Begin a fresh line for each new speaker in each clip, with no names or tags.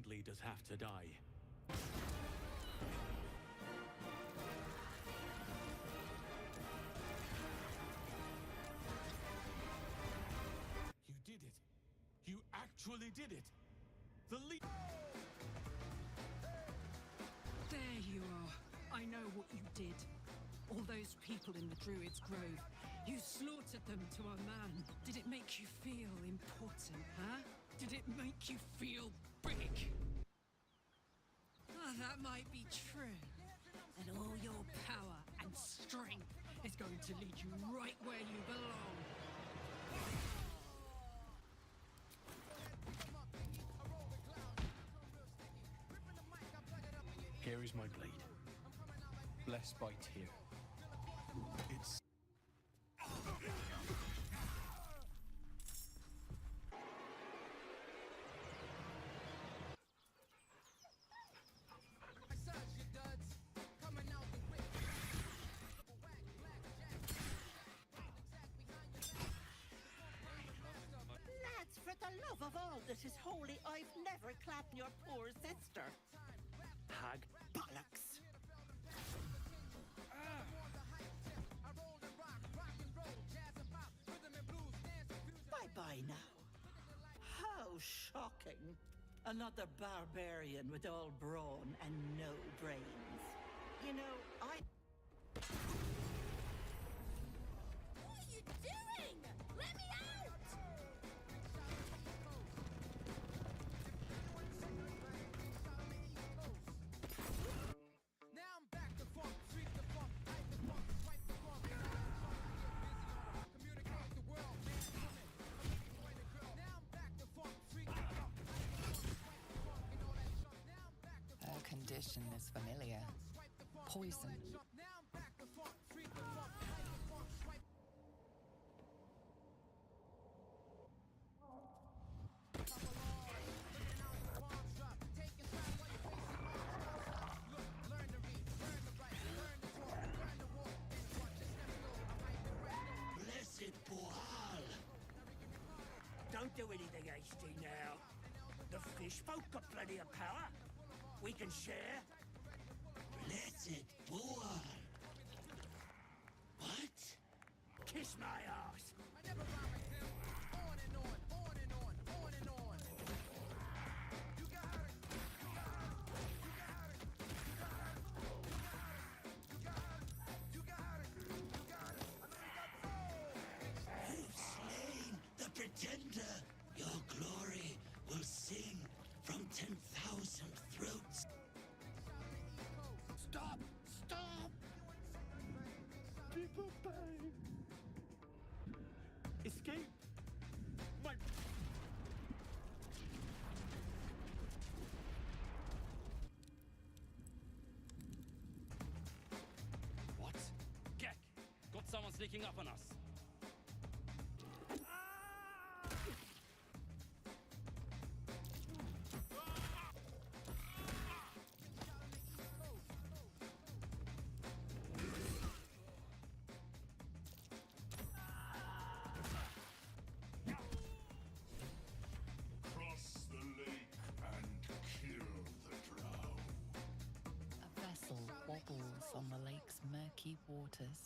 leaders have to die. You did it. You actually did it. The lead.
There you are. I know what you did. All those people in the Druid's Grove. You slaughtered them to a man. Did it make you feel important, huh? Did it make you feel big? Oh, that might be true. And all your power and strength is going to lead you right where you belong.
Here is my blade. Blessed by Tear. It's...
Lads, for the love of all that is holy, I've never clapped your poor sister.
Hag.
Bollocks! Bye-bye now. How shocking. Another barbarian with all brawn and no brains. You know,
What are you doing? Let me out!
Now I'm back to funk, street the funk, hype the funk, swipe the funk. Communicate with the world, man, woman, girl. Now I'm back to funk, street the funk, hype the funk, swipe the funk, and all that junk. Now I'm back to funk.
Her condition is familiar. Poison.
Now I'm back to funk, street the funk, hype the funk, swipe.
Blessed Boal! Don't do anything hasty now. The fish folk got plenty of power. We can share. Blessed Boal! What? Kiss my ass!
I never rhyme like them. On and on, on and on, on and on. You got it, you got it, you got it, you got it, you got it, you got it, you got it, you got it. I know you got soul.
You've slain the pretender. Your glory will sing from 10,000 throats. Stop! Stop!
People pay. Escape. My...
What? Gek! Got someone sneaking up on us.
Cross the lake and kill the drow.
A vessel wobbles on the lake's murky waters.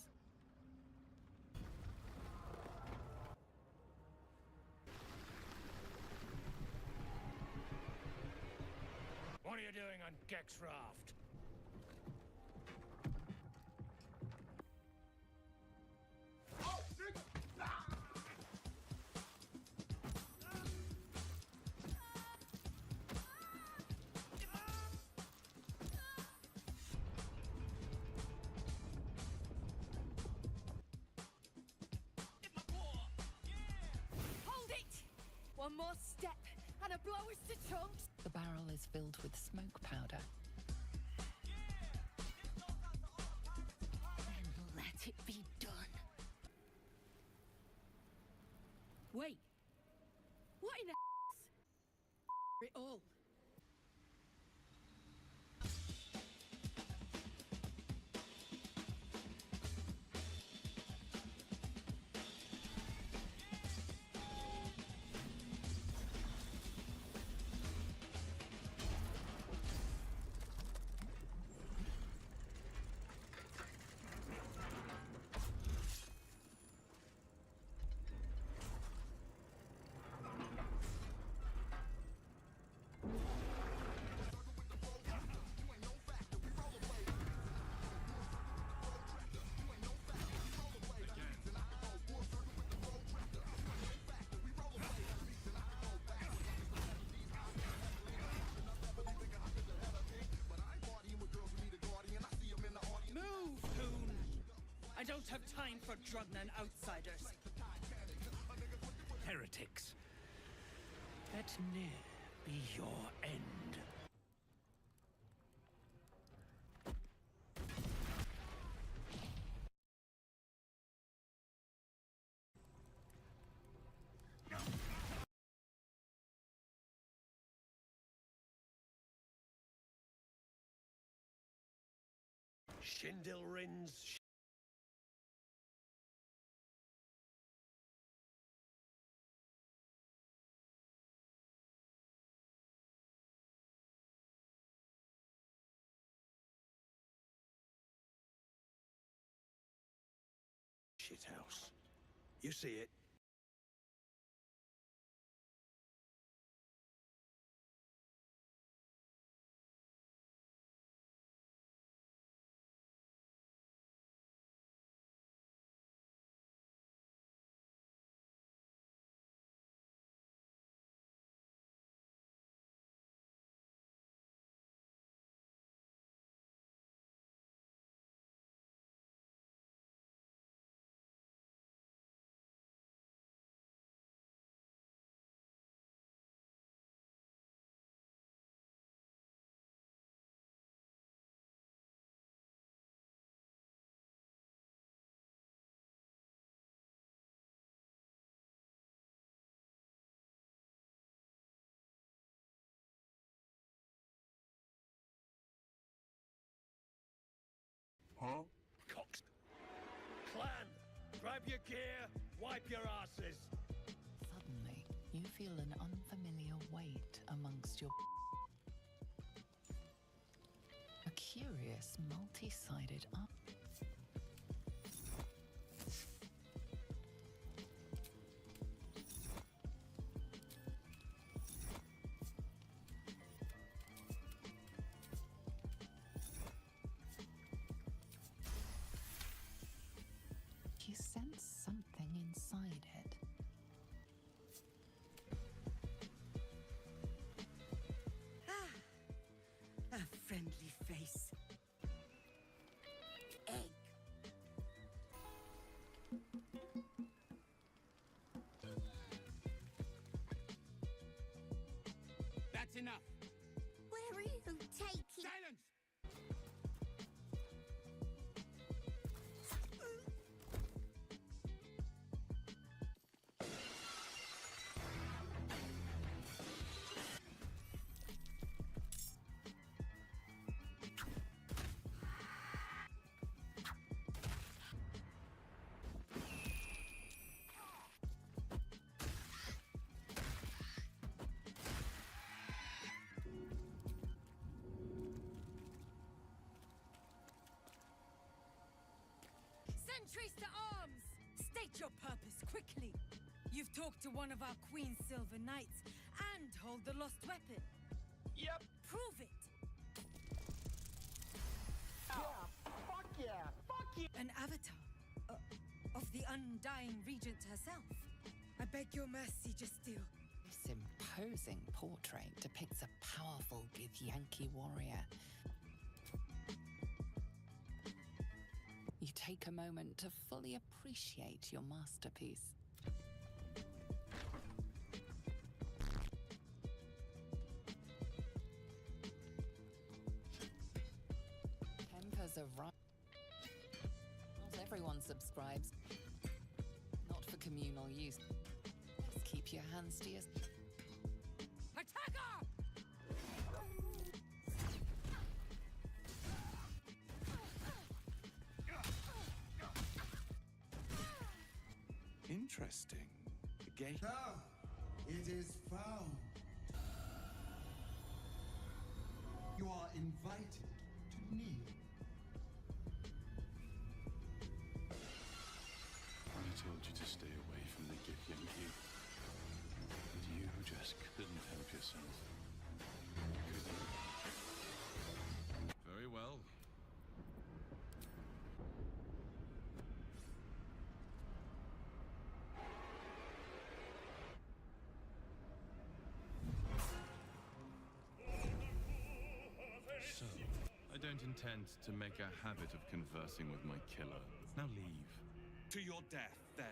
What are you doing on Gek's raft?
Hold it! One more step, and a blow us to chunks.
The barrel is filled with smoke powder.
Then let it be done. Wait. What in the it all?
have time for Drudnan outsiders.
Heretics. Let near be your end. Schindilrin's shithouse. You see it?
Huh?
Cox. Clan, grab your gear, wipe your asses.
Suddenly, you feel an unfamiliar weight amongst your... A curious, multi-sided art. You sense something inside it.
A friendly face.
Egg.
That's enough.
Where are you taking?
Silence!
Sentries to arms! State your purpose quickly. You've talked to one of our Queen's Silver Knights and hold the lost weapon.
Yep.
Prove it!
Fuck yeah! Fuck yeah!
An avatar of the undying regent herself. I beg your mercy, Justille.
This imposing portrait depicts a powerful Githyanki warrior. You take a moment to fully appreciate your masterpiece. Tempers are right. Not everyone subscribes. Not for communal use. Just keep your hands to yourself.
Attacker!
Interesting. The gate.
Now, it is found. You are invited to kneel.
I told you to stay away from the Githyanki. But you just couldn't help yourself. Could you?
Very well. So,
content to make a habit of conversing with my killer. Now leave.
To your death, then,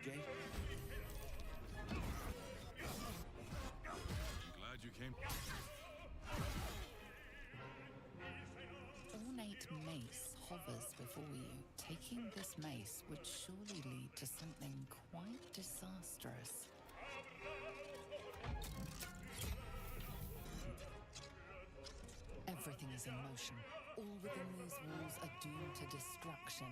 okay?
Glad you came.
Ornate mace hovers before you. Taking this mace would surely lead to something quite disastrous. Everything is in motion. All within these walls are doomed to destruction.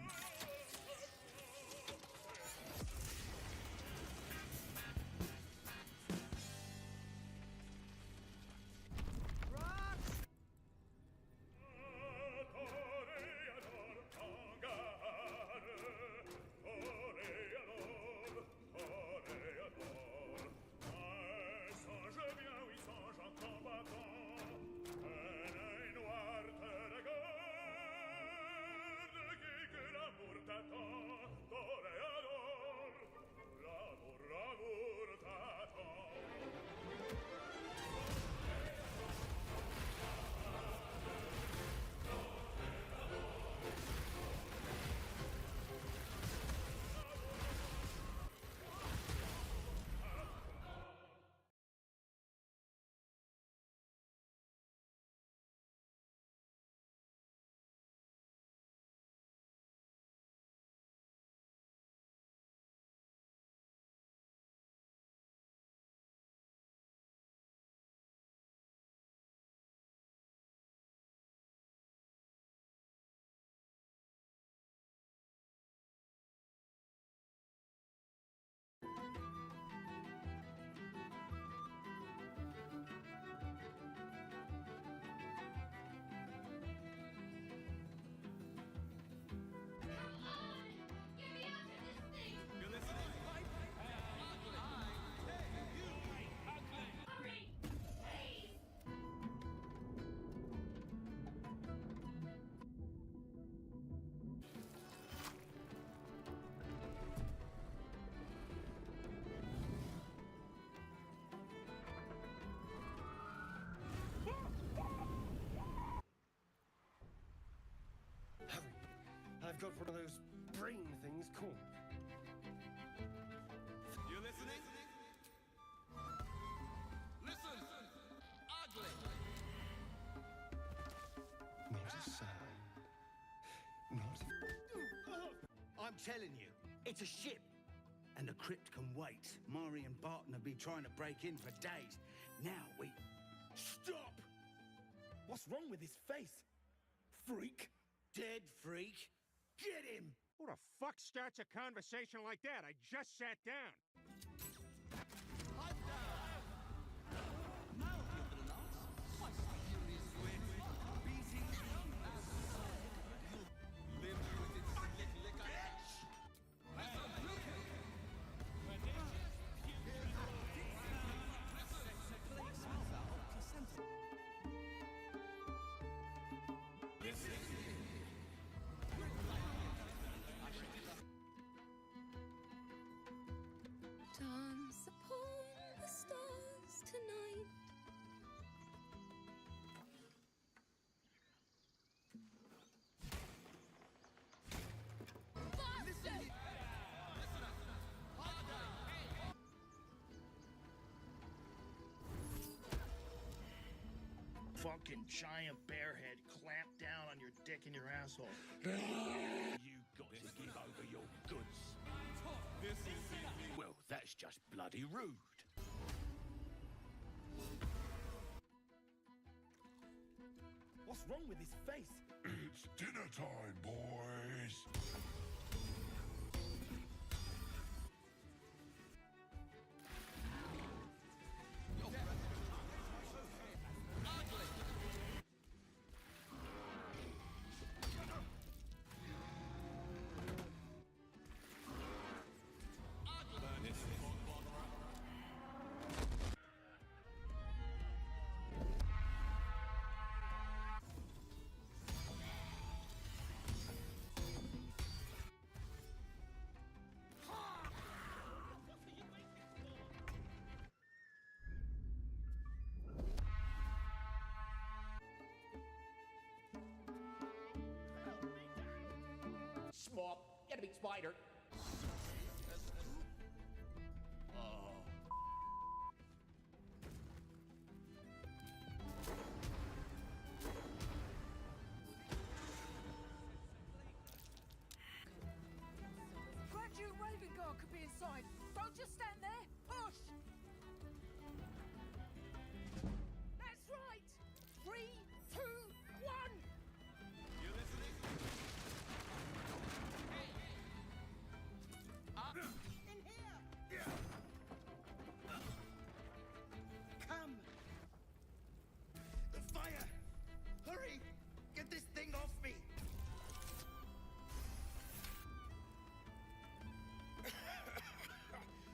I've got one of those brain things called.
You listening? Listen! Ugly!
Not a sound. Not
I'm telling you, it's a ship. And the crypt can wait. Mari and Barton have been trying to break in for days. Now we... Stop!
What's wrong with his face? Freak?
Dead freak. Get him!
Who the fuck starts a conversation like that? I just sat down.
Dance upon the stars tonight.
Fucking giant bearhead clamped down on your dick and your asshole.
You got to give over your goods.
Well, that's just bloody rude.
What's wrong with his face?
It's dinner time, boys!
Get a big spider.
Glad you and Raven Guard could be inside. Don't just stand there. Push! That's right! 3, 2, 1!
In here! Come!
The fire! Hurry! Get this thing off me!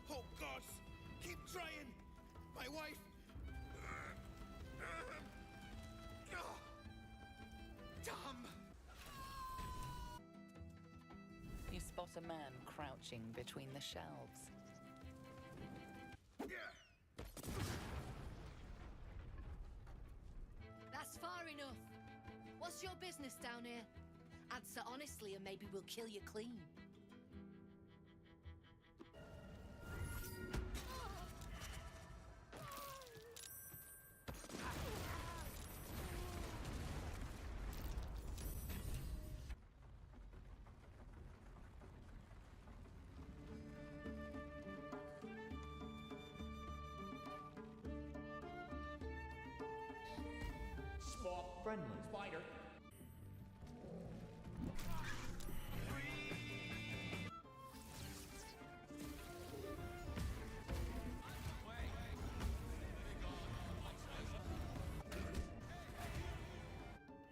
Oh, God! Keep trying! My wife! Tom!
You spot a man crouching between the shelves.
That's far enough. What's your business down here? Answer honestly and maybe we'll kill you clean.
Spot.
Friendly.
Spider.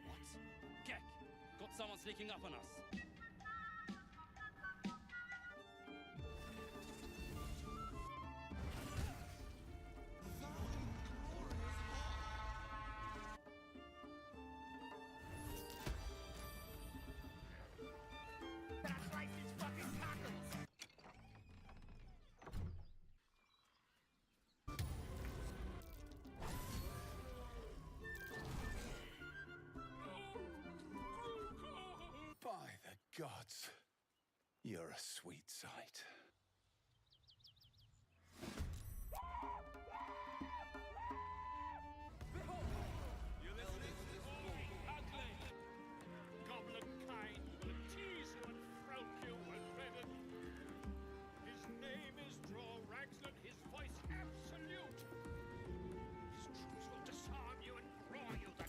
What? Gek! Got someone sneaking up on us.
By the gods, you're a sweet sight.
Goblin kind will tease you and frown you and begging. His name is Draw Ragsland, his voice absolute. His troops will disarm you and roar you the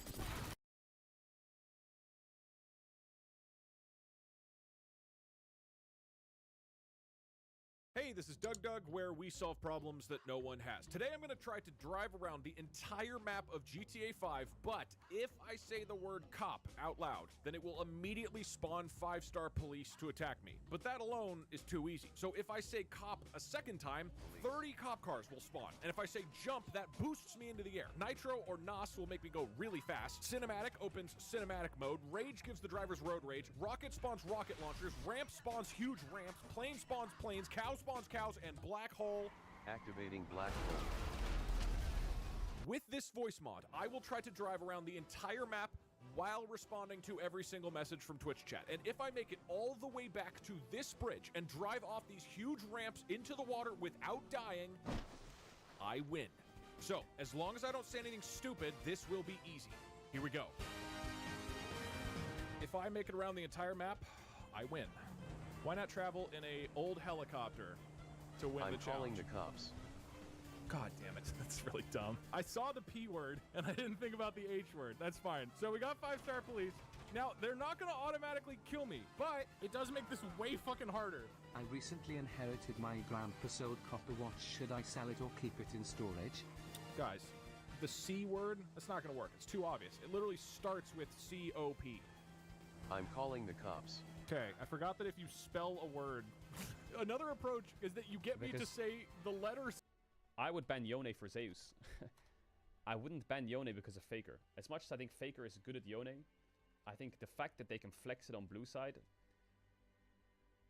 Hey, this is Doug, where we solve problems that no one has. Today I'm going to try to drive around the entire map of GTA 5, but if I say the word cop out loud, then it will immediately spawn 5-star police to attack me. But that alone is too easy. So if I say cop a second time, 30 cop cars will spawn. And if I say jump, that boosts me into the air. Nitro or NOS will make me go really fast. Cinematic opens cinematic mode. Rage gives the drivers road rage. Rocket spawns rocket launchers. Ramp spawns huge ramps. Plane spawns planes. Cow spawns cows. And black hole.
Activating black hole.
With this voice mod, I will try to drive around the entire map while responding to every single message from Twitch chat. And if I make it all the way back to this bridge and drive off these huge ramps into the water without dying, I win. So, as long as I don't say anything stupid, this will be easy. Here we go. If I make it around the entire map, I win. Why not travel in a old helicopter to win the challenge?
I'm calling the cops.
God damn it, that's really dumb. I saw the P word, and I didn't think about the H word. That's fine. So we got 5-star police. Now, they're not gonna automatically kill me, but it does make this way fucking harder.
I recently inherited my grandpa's old copper watch. Should I sell it or keep it in storage?
Guys, the C word, that's not gonna work. It's too obvious. It literally starts with C-O-P.
I'm calling the cops.
Okay, I forgot that if you spell a word... Another approach is that you get me to say the letters...
I would ban Yone for Zeus. I wouldn't ban Yone because of Faker. As much as I think Faker is good at Yone, I think the fact that they can flex it on blue side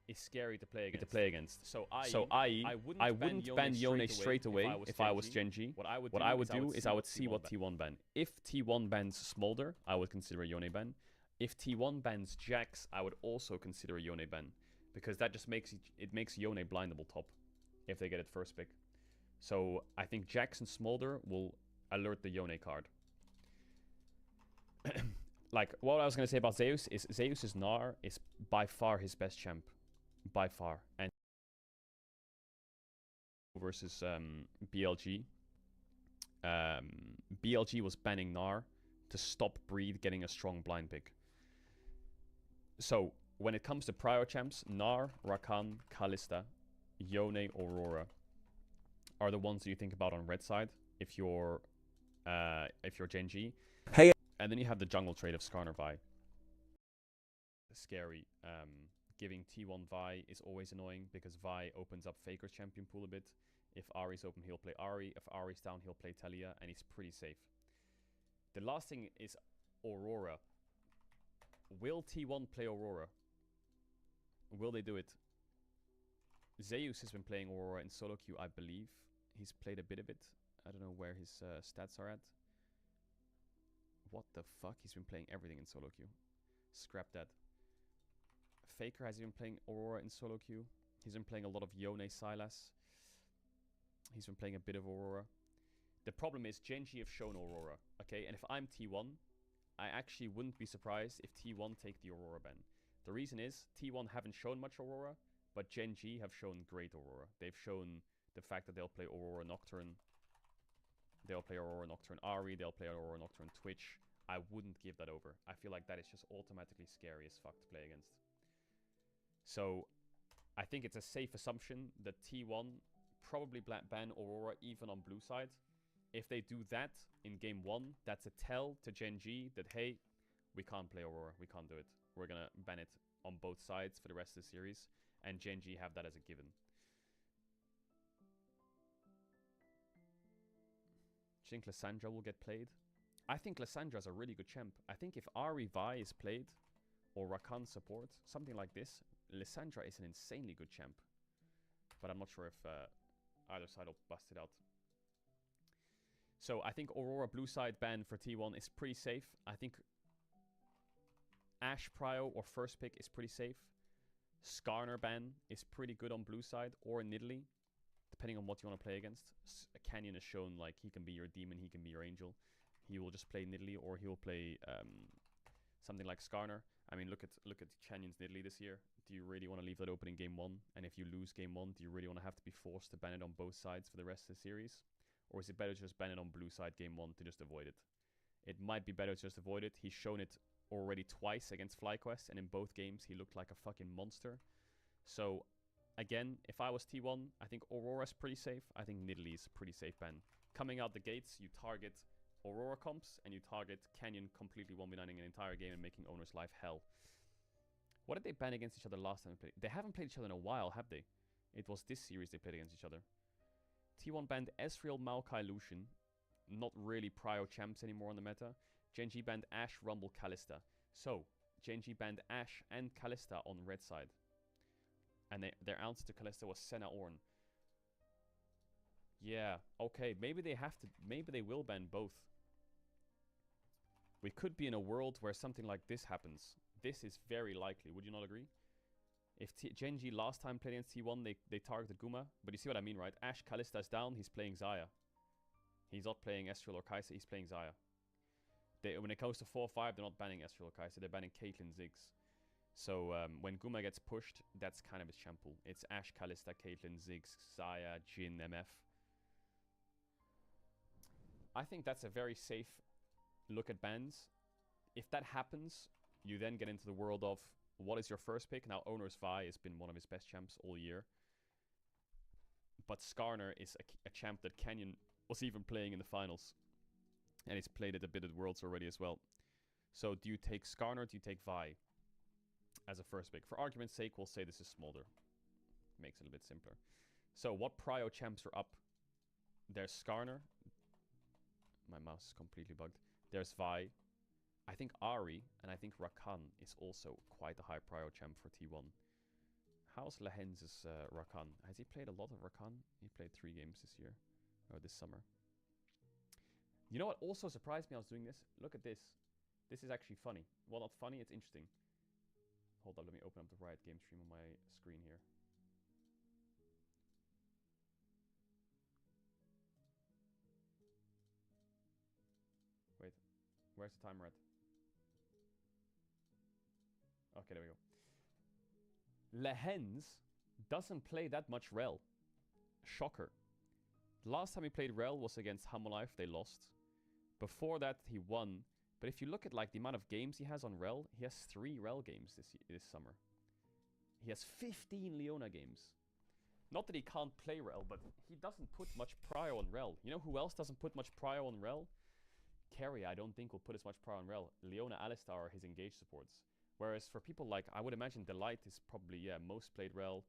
is scary to play against. So I wouldn't ban Yone straight away if I was Gen G. What I would do is I would see what T1 ban. If T1 bans Smolder, I would consider a Yone ban. If T1 bans Jax, I would also consider a Yone ban. because that just makes it makes Yone blindable top if they get it first pick. So I think Jackson Smolder will alert the Yone card. Like, what I was going to say about Zeus is Zeus's Gnar is by far his best champ. By far. And versus BLG. BLG was banning Gnar to stop Breed getting a strong blind pick. So, when it comes to Prio champs, Gnar, Rakan, Kalista, Yone, Aurora are the ones that you think about on red side if you're Genji.
Hey.
And then you have the jungle trade of Skarner Vi. Scary. Giving T1 Vi is always annoying because Vi opens up Faker's champion pool a bit. If Ari's open, he'll play Ari. If Ari's down, he'll play Talia, and he's pretty safe. The last thing is Aurora. Will T1 play Aurora? Will they do it? Zeus has been playing Aurora in solo queue, I believe. He's played a bit of it. I don't know where his stats are at. What the fuck? He's been playing everything in solo queue. Scrap that. Faker has been playing Aurora in solo queue. He's been playing a lot of Yone Sylas. He's been playing a bit of Aurora. The problem is Genji have shown Aurora, okay? And if I'm T1, I actually wouldn't be surprised if T1 take the Aurora ban. The reason is T1 haven't shown much Aurora, but Genji have shown great Aurora. They've shown the fact that they'll play Aurora Nocturne. They'll play Aurora Nocturne Ari. They'll play Aurora Nocturne Twitch. I wouldn't give that over. I feel like that is just automatically scary as fuck to play against. So I think it's a safe assumption that T1 probably ban Aurora even on blue side. If they do that in game 1, that's a tell to Genji that, hey, we can't play Aurora. We can't do it. We're going to ban it on both sides for the rest of the series. And Genji have that as a given. Do you think Lissandra will get played? I think Lissandra's a really good champ. I think if Ari Vi is played, or Rakan support, something like this, Lissandra is an insanely good champ. But I'm not sure if either side will bust it out. So I think Aurora blue side ban for T1 is pretty safe. I think Ashe Prio or first pick is pretty safe. Skarner ban is pretty good on blue side, or Nidalee, depending on what you want to play against. Canyon has shown like he can be your demon, he can be your angel. He will just play Nidalee, or he will play something like Skarner. I mean, look at Canyon's Nidalee this year. Do you really want to leave that open in game 1? And if you lose game 1, do you really want to have to be forced to ban it on both sides for the rest of the series? Or is it better to just ban it on blue side game 1 to just avoid it? It might be better to just avoid it. He's shown it already twice against FlyQuest, and in both games he looked like a fucking monster. So again, if I was T1, I think Aurora's pretty safe. I think Nidalee is a pretty safe ban. Coming out the gates, you target Aurora comps, and you target Canyon completely 1v9ing an entire game and making owner's life hell. What did they ban against each other last time they played? They haven't played each other in a while, have they? It was this series they played against each other. T1 banned Ezreal, Maokai, Lucian. Not really Prio champs anymore on the meta. Genji banned Ashe, Rumble, Kalista. So, Genji banned Ashe and Kalista on red side. And their answer to Kalista was Senna Ornn. Yeah, okay, maybe they will ban both. We could be in a world where something like this happens. This is very likely, would you not agree? If Genji last time played against T1, they targeted Guma. But you see what I mean, right? Ashe Kalista is down, he's playing Xayah. He's not playing Ezreal or Kai'Sa, he's playing Xayah. When it comes to 4-5, they're not banning Ezreal or Kai'Sa, they're banning Caitlyn Ziggs. So when Guma gets pushed, that's kind of his champ pool. It's Ashe, Kalista, Caitlyn, Ziggs, Xayah, Jhin, MF. I think that's a very safe look at bans. If that happens, you then get into the world of what is your first pick? Now, Owner's Vi has been one of his best champs all year. But Skarner is a champ that Canyon was even playing in the finals. And he's played it a bit at Worlds already as well. So do you take Skarner or do you take Vi as a first pick? For argument's sake, we'll say this is Smolder. Makes it a bit simpler. So what Prio champs are up? There's Skarner. My mouse is completely bugged. There's Vi. I think Ari and I think Rakan is also quite a high Prio champ for T1. How's Lahenz's Rakan? Has he played a lot of Rakan? He played 3 games this year. Or this summer. You know what also surprised me? I was doing this. Look at this. This is actually funny. Well, not funny, it's interesting. Hold up, let me open up the Riot game stream on my screen here. Wait, where's the timer at? Okay, there we go. Lehens doesn't play that much Rel. Shocker. Last time he played Rel was against Hamolife, they lost. Before that, he won. But if you look at like the amount of games he has on Rel, he has 3 Rel games this summer. He has 15 Leona games. Not that he can't play Rel, but he doesn't put much prio on Rel. You know who else doesn't put much prio on Rel? Carry, I don't think, will put as much prio on Rel. Leona, Alistar are his engage supports. Whereas for people like, I would imagine Delight is probably, yeah, most played Rel.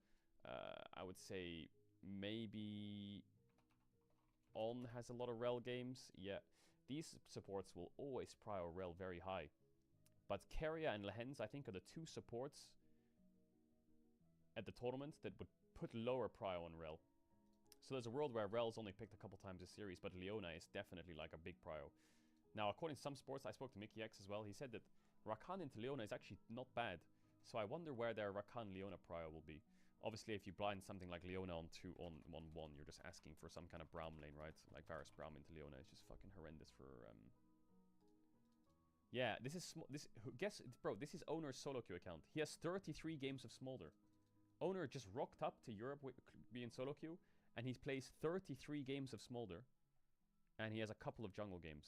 I would say maybe On has a lot of Rel games. Yeah, these supports will always prio Rel very high. But Keria and Lehens, I think, are the 2 supports at the tournament that would put lower prio on Rel. So there's a world where Rel's only picked a couple times this series, but Leona is definitely like a big prio. Now, according to some sports, I spoke to Mickey X as well, he said that Rakan into Leona is actually not bad. So I wonder where their Rakan-Leona prio will be. Obviously, if you blind something like Leona on 1-1, you're just asking for some kind of Braum lane, right? Like Varus Braum into Leona is just fucking horrendous for... Yeah, this is... Guess, bro, this is Owner's solo queue account. He has 33 games of Smolder. Owner just rocked up to Europe being solo queue, and he plays 33 games of Smolder, and he has a couple of jungle games.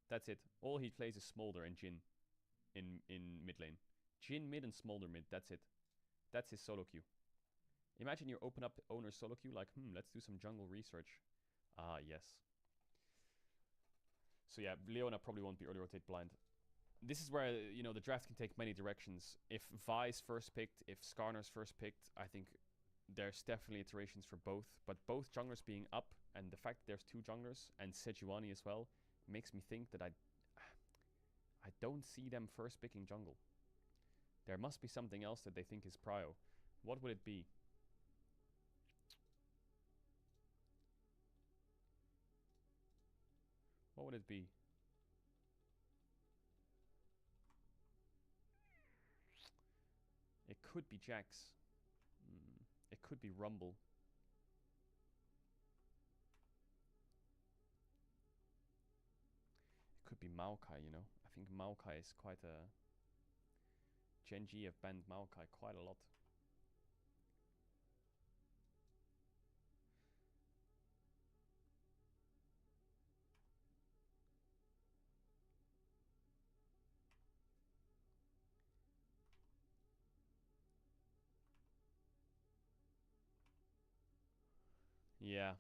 That's it. All he plays is Smolder and Jhin in mid lane. Jhin mid and Smolder mid, that's it. That's his solo queue. Imagine you open up Owner's solo queue like, let's do some jungle research. Ah, yes. So yeah, Leona probably won't be early rotate blind. This is where, you know, the draft can take many directions. If Vi's first picked, if Skarner's first picked, I think there's definitely iterations for both. But both junglers being up, and the fact that there's 2 junglers, and Sejuani as well, makes me think that I don't see them first picking jungle. There must be something else that they think is prio. What would it be? What would it be? It could be Jax. It could be Rumble. It could be Maokai, you know. I think Maokai is quite a... Gen G have banned Maokai quite a lot. Yeah.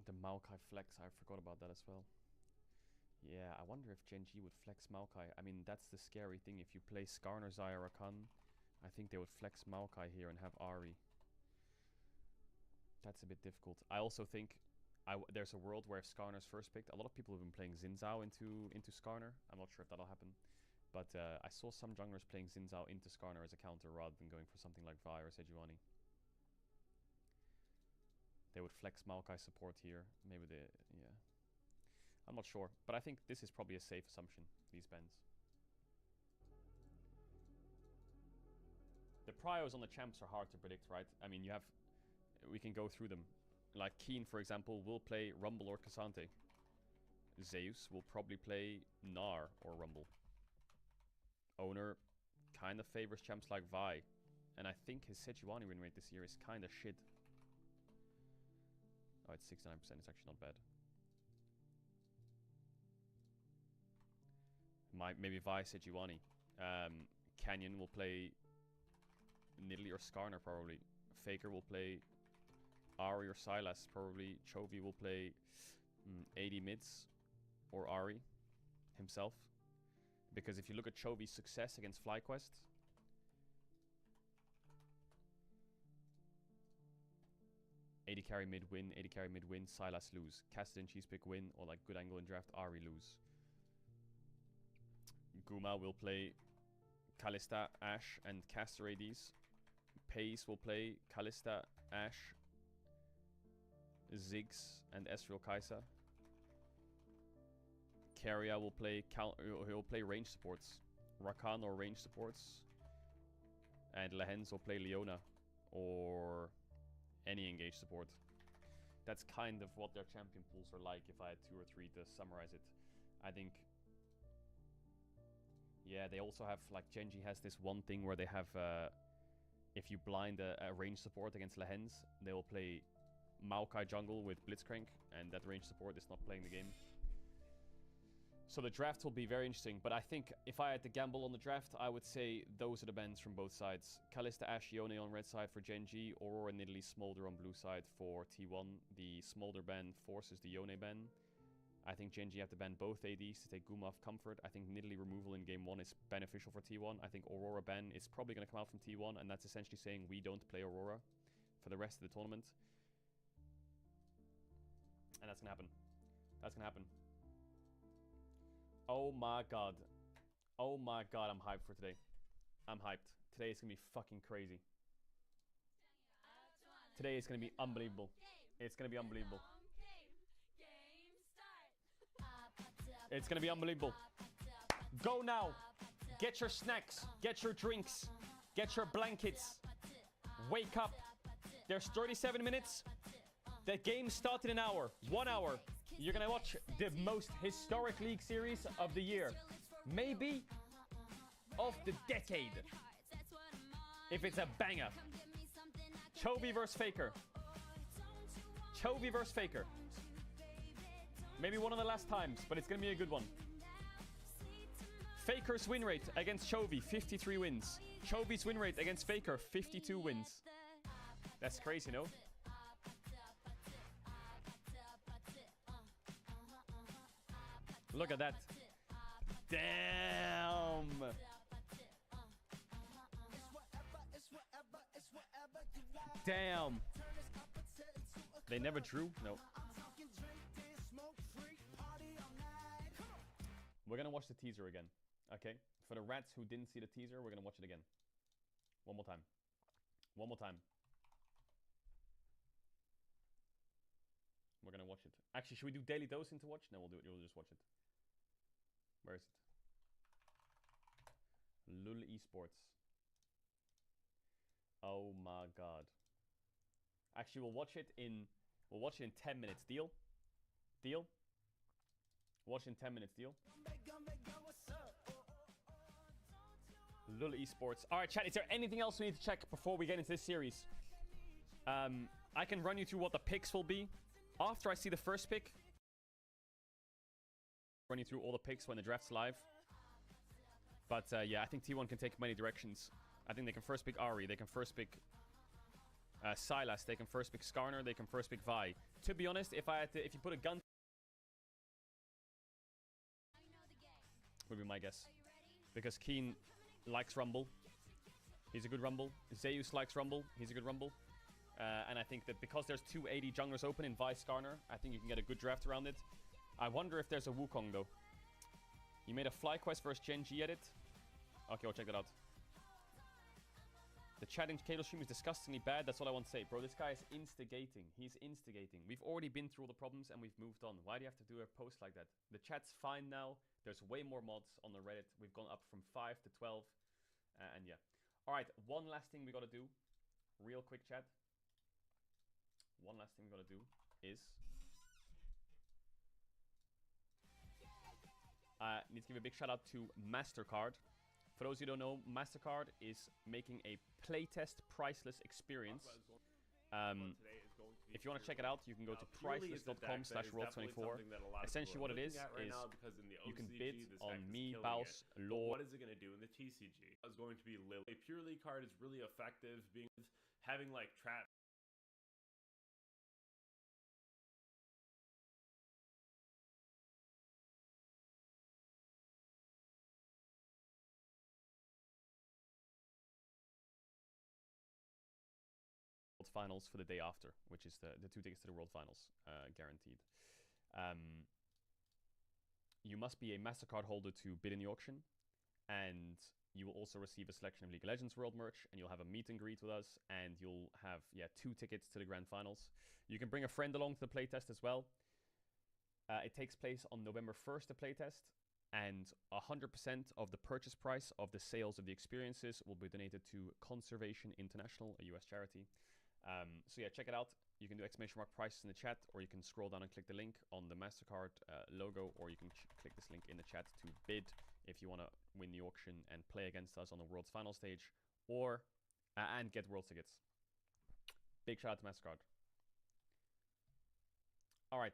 The Maokai flex, I forgot about that as well. Yeah, I wonder if Gen G would flex Maokai. I mean, that's the scary thing. If you play Skarner, Xayah, Rakan, I think they would flex Maokai here and have Ahri. That's a bit difficult. I also think there's a world where if Skarner's first picked, a lot of people have been playing Xin Zhao into Skarner. I'm not sure if that'll happen. But I saw some junglers playing Xin Zhao into Skarner as a counter rather than going for something like Vi or Sejuani. They would flex Maokai support here. Maybe they... yeah. I'm not sure. But I think this is probably a safe assumption, these bends. The prios on the champs are hard to predict, right? I mean, you have... we can go through them. Like Keen, for example, will play Rumble or Cassante. Zeus will probably play Gnar or Rumble. Owner kind of favors champs like Vi. And I think his Sejuani win rate this year is kind of shit. Oh, it's 69%. It's actually not bad. Maybe Vi, Sejuani. Canyon will play Nidalee or Skarner probably. Faker will play Ahri or Sylas probably. Chovy will play AD mids or Ahri himself. Because if you look at Chovy's success against FlyQuest, AD carry mid win, AD carry mid win, Sylas lose. Kassadin cheese pick win, or like good angle in draft, Ahri lose. Guma will play Kalista, Ashe, and caster ADs. Pace will play Kalista, Ashe, Ziggs, and Ezreal Kai'Sa. Keria will play he'll play range supports. Rakan or range supports. And Lehens will play Leona or any engage support. That's kind of what their champion pools are like if I had 2 or 3 to summarize it. I think... Yeah, they also have, like, Genji has this one thing where they have, if you blind a range support against Lehens, they will play Maokai jungle with Blitzcrank, and that range support is not playing the game. So the draft will be very interesting, but I think if I had to gamble on the draft, I would say those are the bans from both sides. Kalista Ashe Yone on red side for Genji, Aurora Nidalee Smolder on blue side for T1. The Smolder ban forces the Yone ban. I think Genji have to ban both ADs to take Guma off comfort. I think Nidalee removal in game 1 is beneficial for T1. I think Aurora ban is probably going to come out from T1, and that's essentially saying we don't play Aurora for the rest of the tournament. And that's going to happen. That's going to happen. Oh my god. Oh my god, I'm hyped for today. I'm hyped. Today is going to be fucking crazy. Today is going to be unbelievable. It's going to be unbelievable. It's going to be unbelievable. Go now. Get your snacks. Get your drinks. Get your blankets. Wake up. There's 37 minutes. The game starts in an hour. 1 hour. You're going to watch the most historic League series of the year. Maybe of the decade. If it's a banger. Chovy versus Faker. Chovy versus Faker. Maybe one of the last times, but it's going to be a good one. Faker's win rate against Chovy, 53 wins. Chovy's win rate against Faker, 52 wins. That's crazy, no? Look at that. Damn. Damn. They never drew? No. We're gonna watch the teaser again. Okay? For the rats who didn't see the teaser, we're gonna watch it again. One more time. One more time. We're gonna watch it. Actually, should we do daily dosing to watch? No, we'll do it. We'll just watch it. Where is it? Lul Esports. Oh my god. Actually, we'll watch it in 10 minutes. Deal? Deal? Watch in 10 minutes. Deal? Lul Esports. Alright, chat. Is there anything else we need to check before we get into this series? I can run you through what the picks will be. After I see the first pick, run you through all the picks when the draft's live. But yeah, I think T1 can take many directions. I think they can first pick Ari, they can first pick Sylas, they can first pick Skarner, they can first pick Vi. To be honest, if you put a gun, would be my guess. Because Keen likes Rumble. He's a good Rumble. Zeus likes Rumble. He's a good Rumble. And I think that because there's 2 AD junglers open in Vi Skarner, I think you can get a good draft around it. I wonder if there's a Wukong though. You made a fly quest versus Genji edit. Okay, I'll check that out. The chat in Kato stream is disgustingly bad. That's all I want to say. Bro, this guy is instigating. He's instigating. We've already been through all the problems and we've moved on. Why do you have to do a post like that? The chat's fine now. There's way more mods on the Reddit. We've gone up from 5 to 12. And yeah. Alright, one last thing we gotta do. Real quick, chat. One last thing we gotta do is... need to give a big shout out to MasterCard. For those who don't know, MasterCard is making a playtest priceless experience. If you want to check it out, you can go to priceless.com/world24. Essentially what it is you can bid on me, Baus, Lord.
What is it going to do in the TCG? It's going to be Lily. A purely card is really effective, having like trap.
Finals for the day after, which is the 2 tickets to the World Finals, guaranteed. You must be a MasterCard holder to bid in the auction, and you will also receive a selection of League of Legends World merch, and you'll have a meet and greet with us, and you'll have 2 tickets to the Grand Finals. You can bring a friend along to the playtest as well. It takes place on November 1st, the playtest, and 100% of the purchase price of the sales of the experiences will be donated to Conservation International, a US charity. So yeah, check it out. You can do exclamation mark prices in the chat, or you can scroll down and click the link on the MasterCard logo, or you can click this link in the chat to bid if you want to win the auction and play against us on the World's final stage, or and get World tickets. Big shout out to MasterCard. All right.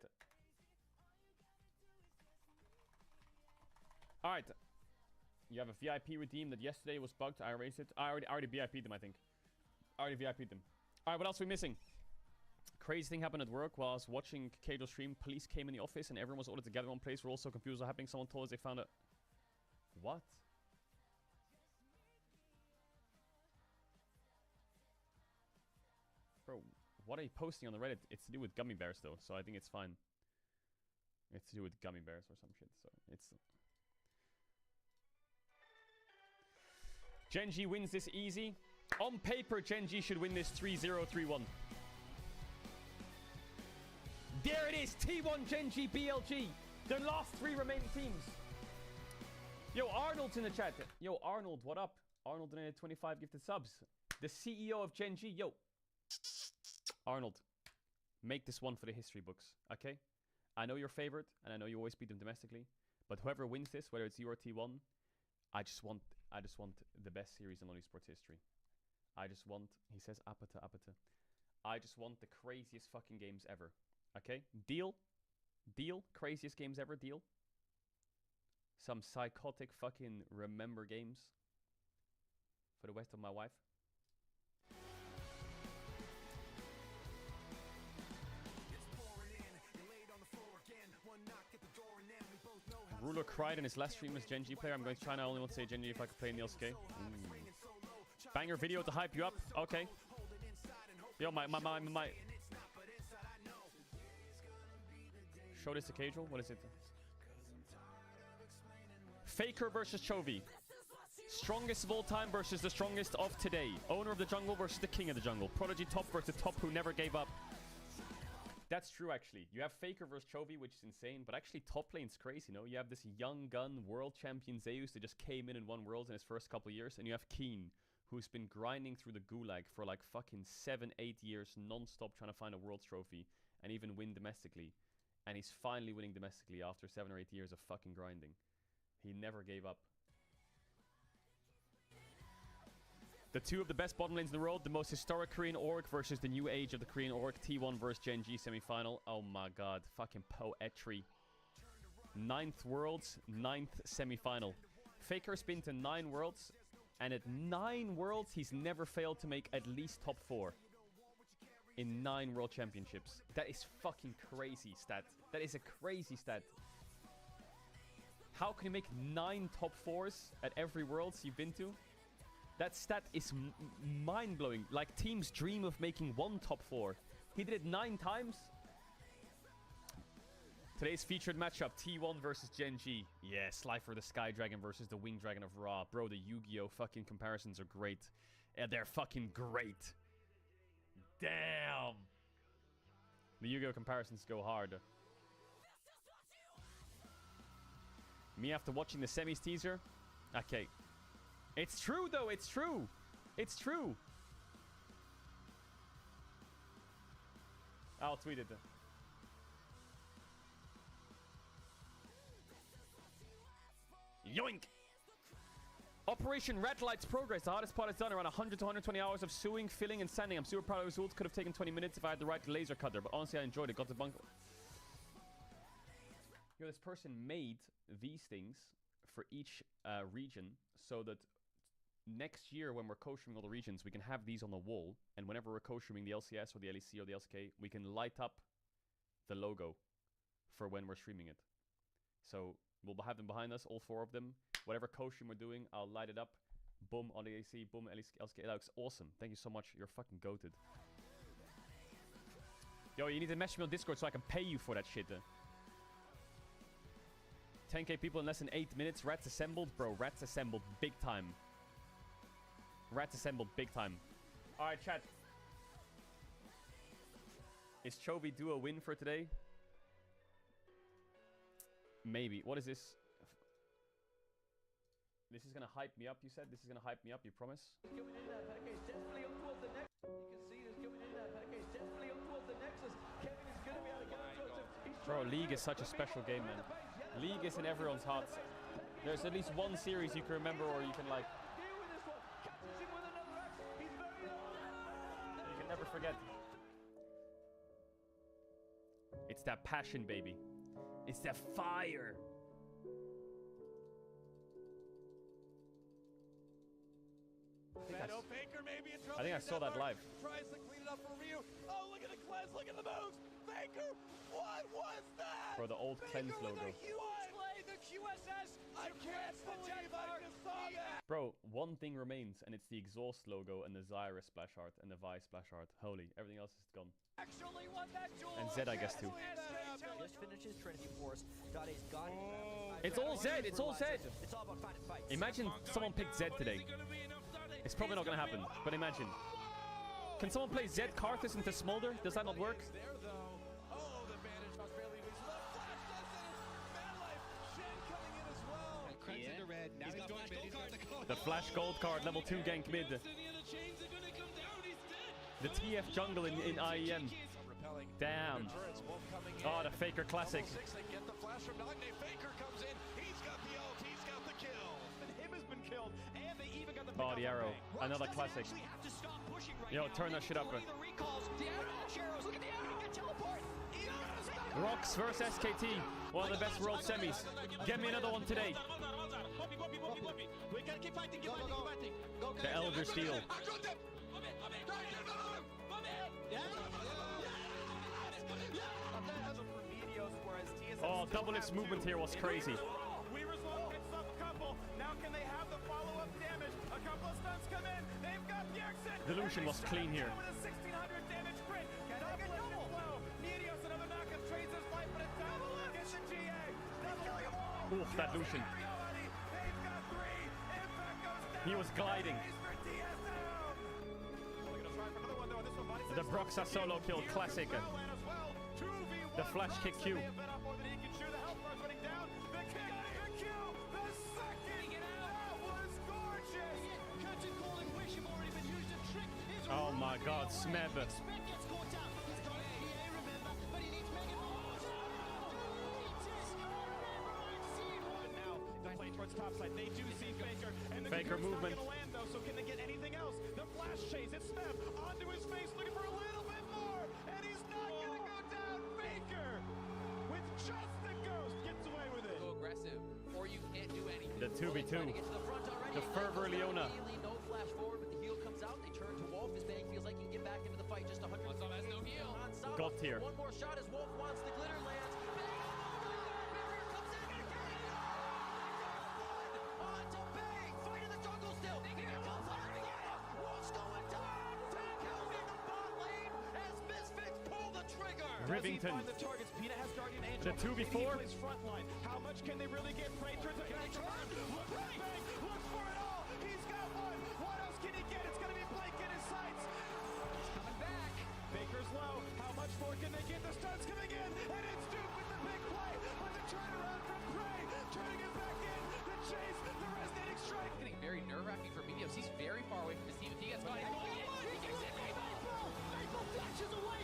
All right. You have a VIP redeem that yesterday was bugged. I erased it. I already VIP'd them, I think. I already VIP'd them. All right, what else are we missing? Crazy thing happened at work while I was watching Kajo's stream. Police came in the office and everyone was ordered together in one place. We're all so confused what happening. Someone told us they found a... What? Bro, what are you posting on the Reddit? It's to do with gummy bears, though, so I think it's fine. It's to do with gummy bears or some shit, so it's... Genji wins this easy. On paper, Genji should win this 3-0, 3-1. There it is! T1 Genji BLG. The last 3 remaining teams. Yo, Arnold's in the chat. Yo, Arnold, what up? Arnold donated 25 gifted subs. The CEO of Genji. Yo. Arnold, make this one for the history books, okay? I know your favorite, and I know you always beat them domestically. But whoever wins this, whether it's you or T1, I just want the best series in Lonely Sports history. I just want, he says, apata, apata. I just want the craziest fucking games ever. Okay? Deal? Deal? Craziest games ever? Deal? Some psychotic fucking remember games for the rest of my wife. Ruler cried in his last stream as Genji player. I'm going to China. I only want to say Genji if I could play in the LCK. Banger video to hype you up. Okay. Yo, my. Show this to Casual. What is it? Faker versus Chovy. Strongest of all time versus the strongest of today. Owner of the jungle versus the king of the jungle. Prodigy top versus top who never gave up. That's true, actually. You have Faker versus Chovy, which is insane, but actually top lane's crazy, you know? You have this young gun world champion Zeus that just came in and won worlds in his first couple of years, and you have Keen, who's been grinding through the gulag for like fucking 7-8 years non-stop trying to find a world's trophy and even win domestically. And he's finally winning domestically after 7 or 8 years of fucking grinding. He never gave up. The 2 of the best bottom lanes in the world, the most historic Korean org versus the new age of the Korean org, T1 versus Genji semi-final. Oh my god, fucking poetry. 9th worlds, 9th semi-final. Faker's been to 9 worlds, and at 9 worlds, he's never failed to make at least top 4. In 9 world championships. That is fucking crazy stat. That is a crazy stat. How can you make 9 top 4s at every worlds you've been to? That stat is mind-blowing. Like, teams dream of making 1 top 4. He did it 9 times. Today's featured matchup, T1 versus Genji. Yeah, Slifer the Sky Dragon versus the Winged Dragon of Ra. Bro, the Yu-Gi-Oh! Fucking comparisons are great. Yeah, they're fucking great. Damn. The Yu-Gi-Oh! Comparisons go hard. Me after watching the semis teaser? Okay. It's true, though. It's true. It's true. I'll tweet it. Yoink! Operation Red Light's progress. The hardest part is done. Around 100 to 120 hours of sewing, filling, and sanding. I'm super proud of the results. Could have taken 20 minutes if I had the right laser cutter. But honestly, I enjoyed it. Got the bunk. Yo, this person made these things for each region so that next year when we're co-streaming all the regions, we can have these on the wall. And whenever we're co-streaming the LCS or the LEC or the LCK, we can light up the logo for when we're streaming it. So we'll have them behind us, all 4 of them. Whatever co-stream we're doing, I'll light it up. Boom, on the AC, boom, LCK. That looks awesome. Thank you so much. You're fucking goated. Yo, you need to message me on Discord so I can pay you for that shit. 10k people in less than 8 minutes. Rats assembled. Bro, rats assembled big time. Rats assembled big time. Alright, chat. Is Chovy do a win for today? Maybe. What is this? This is gonna hype me up, you said? This is gonna hype me up, you promise?
Coming in that package, definitely up towards the next. You can see this coming in that package, definitely up towards the nexus. Kevin is gonna be able to get up towards him.
Bro, League is such a special game, man. League is in everyone's hearts. There's at least one series you can remember or you can like... You can never forget. It's that passion, baby. It's that fire. I think I saw that live.
Tries to clean it up for Ryu. Oh, look at the cleanse, look at the moves. Faker, what was that?
Bro, the old cleanse logo.
The QSS. I can't believe I just saw that.
Bro, one thing remains, and it's the exhaust logo and the Zyra splash art and the Vi splash art. Holy, everything else is gone.
Actually won that duel.
And Zed, I guess, too.
Just finishes Trinity Force. Got his gun.
It's all Zed, it's all Zed.
It's all about finding fights.
Imagine someone picked Zed today. It's probably not gonna happen, but imagine. Can someone play Zed Karthus into Smolder? Does that not work? The Flash Gold card, level 2 gank mid. The TF jungle in IEM. Damn. Oh, the Faker classic.
Get the flash from Nagne. Faker comes in. He's got the ult. He's got the kill. And him has been killed. And they even got the
Oh, the arrow. Another classic. Yo, turn that shit up.
The recalls. The arrows. Look at the arrow. Get teleport.
Rocks versus SKT. One of the best world semis. Get me another one today.
We gotta keep fighting. Keep fighting.
The Elder Steel. Oh, double its movement here was crazy.
Weaver's Law picks up a couple. Now can they have the follow-up damage? A couple of stuns come in. They've got Bjergsen.
The Lucian was clean here.
With a 1600 damage crit. Can they get double? Meteos, another knockup, trades his life, but it's down. Gets the GA. Killing them all.
Oof, that Lucian.
They've got 3. Impact goes down.
He was gliding. The Broxa solo kill classic. The flash kick Q. Oh my god, Smeb.
Towards topside. They do see Faker. And the
Faker movement.
Land, though, so can they get anything else? The flash chase. It's Smeb onto his face, looking for a little bit more. And he's not going to go down. Faker, with just the ghost, gets away with it.
Go aggressive, or you can't do anything.
The 2v2. The Fervor Leona.
No flash forward, but the heal comes out. They turn to Wolf. His bang feels like he can get back into the fight. Just 100. Has no heal.
Got here.
One more shot as Wolf wants the glitter lands.
Rivington. The 2v4.
How much can they really get? Prey turns a bang. Look for it all. He's got one. What else can he get? It's going to be Blake in his sights. He's coming back. Baker's low. How much more can they get? The stun's coming in. And it's Duke with the big play. But the turnaround from Prey. Turning it back in. The chase. The resonating strike.
Getting very nerve-wracking for Meteos. He's very far away from his team. If he gets got it.
April flashes away.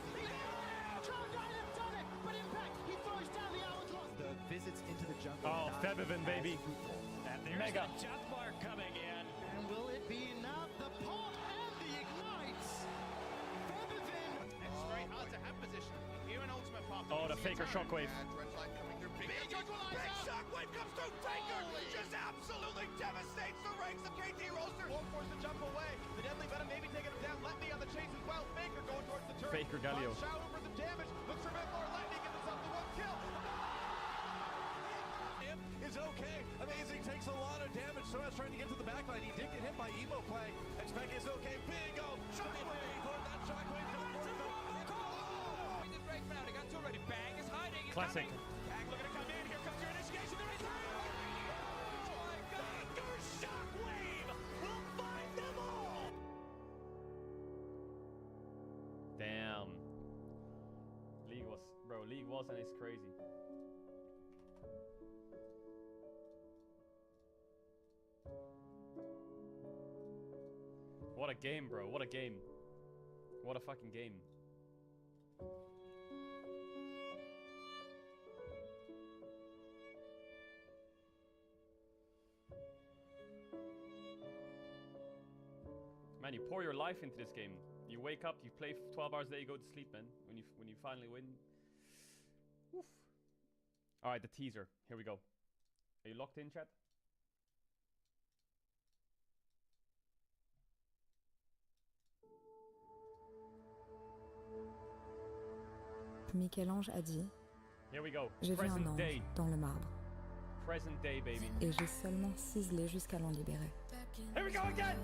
The visits into the jungle.
Oh, Febiven, baby.
And there's
Mega.
the jump bar coming in. And will it be enough? The pump and the ignites. Febiven.
It's very hard to have position. Here an ultimate pop.
Oh, the Faker shockwave.
Big shockwave comes through. Faker just absolutely devastates the ranks of KT roster.
Wolf forced to jump away. The deadly venom maybe taking him down. Let me on the chase as well. Faker going towards the turret.
Faker Galio.
Shower for some damage. Looks for a bit more lightning. Gets himself the one kill. Is okay. Amazing takes a lot of damage. So as trying to get to the backline. He did get hit by Emo play. Expect is okay. Bingo. Shockwave. That shockwave just forced him.
This break round. He got two already. Bang is hiding.
Classic.
Bang looking to come in. Here comes your initiation. There is oh my God. Shockwave will find them all.
Damn. League was and is crazy. What a game, bro. What a game. What a fucking game. Man, you pour your life into this game. You wake up, you play 12 hours a day, you go to sleep, man. When you finally win. Woof. Alright, the teaser. Here we go. Are you locked in, chat?
Michel-Ange a dit
Here we go.
J'ai vu un ange dans le marbre.
Present day, baby.
Et j'ai seulement ciselé jusqu'à l'en libérer.
Here we go again!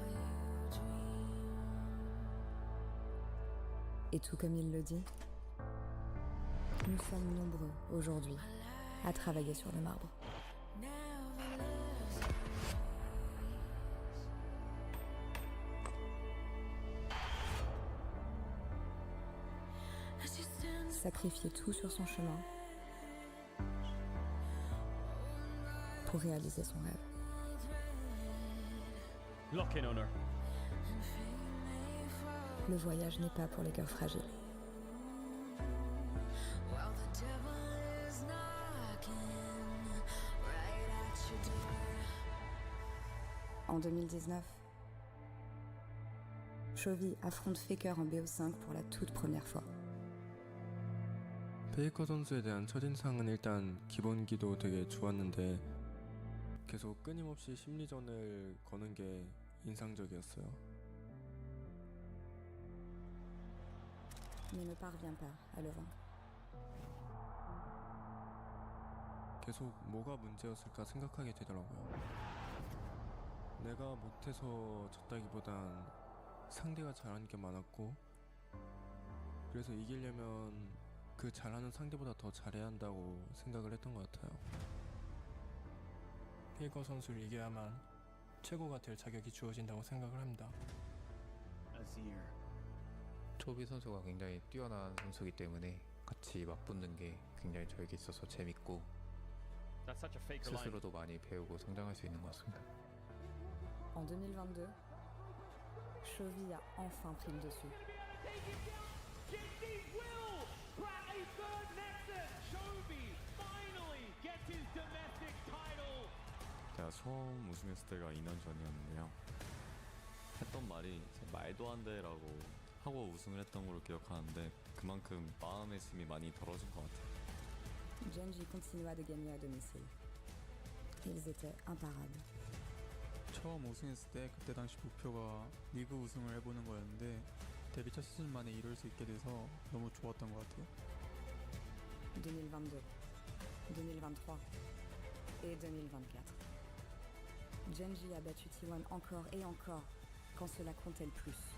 Et tout comme il le dit, nous sommes nombreux aujourd'hui à travailler sur le marbre. Sacrifier tout sur son chemin pour réaliser son rêve.
Lock in on her.
Le voyage n'est pas pour les cœurs fragiles. En 2019, Chovy affronte Faker en BO5 pour la toute première fois.
페이커 선수에 대한 첫인상은 일단 기본기도 되게 좋았는데 계속 끊임없이 심리전을 거는 게 인상적이었어요.
Mais ne parvient pas à le vaincre.
계속 뭐가 문제였을까 생각하게 되더라고요. 내가 못해서 졌다기보단 상대가 잘하는 게 많았고 그래서 이기려면 그 잘하는 상대보다 더 잘해야 한다고 생각을 했던 것 같아요.
페이커 선수를 이겨야만 최고가 될 자격이 주어진다고 생각을 합니다.
초비 선수가 굉장히 뛰어난 선수이기 때문에 같이 맞붙는 게 굉장히 저에게 있어서 재밌고 스스로도 많이 배우고 성장할 수 있는 것 같습니다.
En 2022, Chovy a enfin pris le dessus.
제가 처음 우승했을 때가 2년 전이었는데요. 했던 말이 말도 안 돼라고 하고 우승을 했던 걸로 기억하는데 그만큼 마음의 짐이 많이 덜어진 것 같아요.
Genji continua de gagner à domicile. Ils étaient imparables.
처음 우승했을 때 그때 당시 목표가 리그 우승을 해보는 거였는데 데뷔 첫 시즌 만에 이룰 수 있게 돼서 너무 좋았던 것 같아요.
2022, 2023 et 2024. Genji a battu T1 encore et encore quand cela comptait le plus.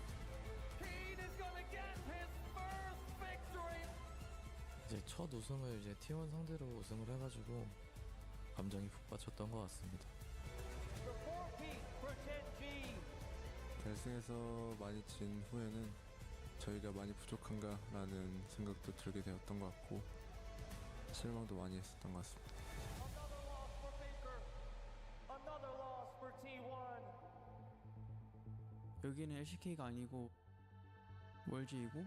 이제 첫 우승을 이제 T1 상대로 우승을 해가지고 감정이 북받쳤던 것 같습니다.
결승에서 많이 진 후에는 저희가 많이 부족한가 라는 생각도 들게 되었던 것 같고 실망도 많이 했었던 것 같습니다.
여기는 LCK가 아니고 월즈이고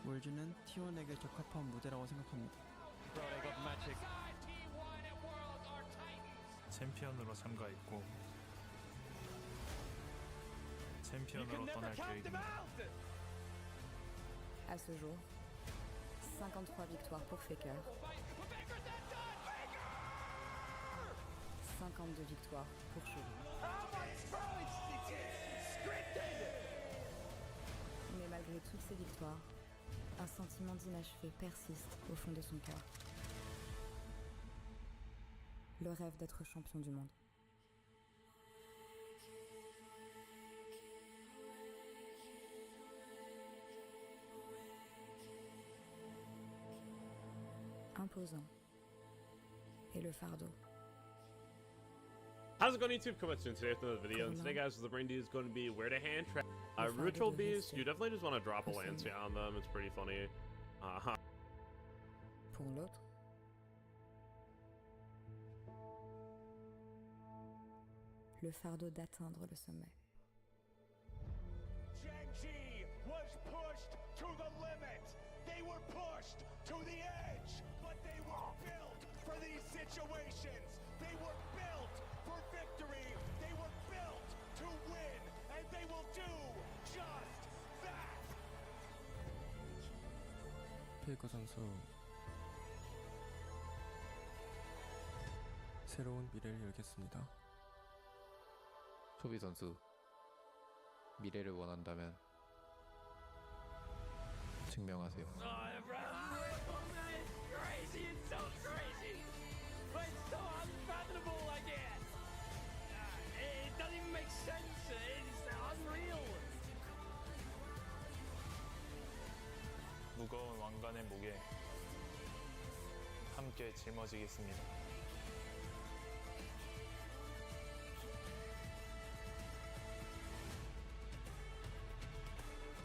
월즈는 T1에게 적합한 무대라고 생각합니다.
챔피언으로 참가했고 챔피언으로 떠날 계획입니다.
À ce jour, 53 victoires pour Faker, 52 victoires pour Chovy. Mais malgré toutes ces victoires, un sentiment d'inachevé persiste au fond de son cœur. Le rêve d'être champion du monde. Imposant. Et le fardeau.
How's it going, YouTube? Coming soon today with another video. And today, guys, the brain is going to be where to hand trap ritual beasts. You definitely just want to drop a lance on them. It's pretty funny.
Pour l'autre, le fardeau d'atteindre le sommet.
Genji was pushed to the limit. They were pushed to the edge, but they were built for these situations. They were built for victory. They were built to win, and they will do just that.
페이커 선수 새로운 미래를 열겠습니다.
초비 선수 미래를 원한다면 증명하세요.
It's crazy, it's so crazy. It's so unfathomable, I guess. It doesn't even make sense. It's unreal.
무거운 왕관의 목에 함께 짊어지겠습니다.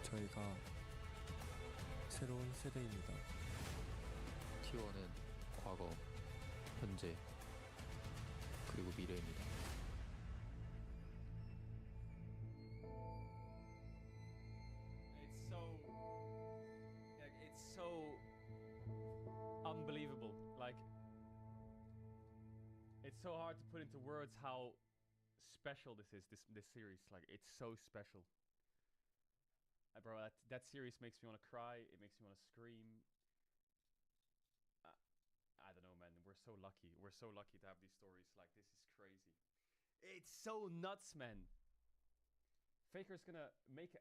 저희가 새로운 세대입니다.
T1은 과거, 현재, 그리고 미래입니다.
It's so unbelievable. Like, it's so hard to put into words how special this is. This series, like, it's so special. Bro, that series makes me want to cry. It makes me want to scream. I don't know, man. We're so lucky. We're so lucky to have these stories. Like, this is crazy. It's so nuts, man. Faker's gonna make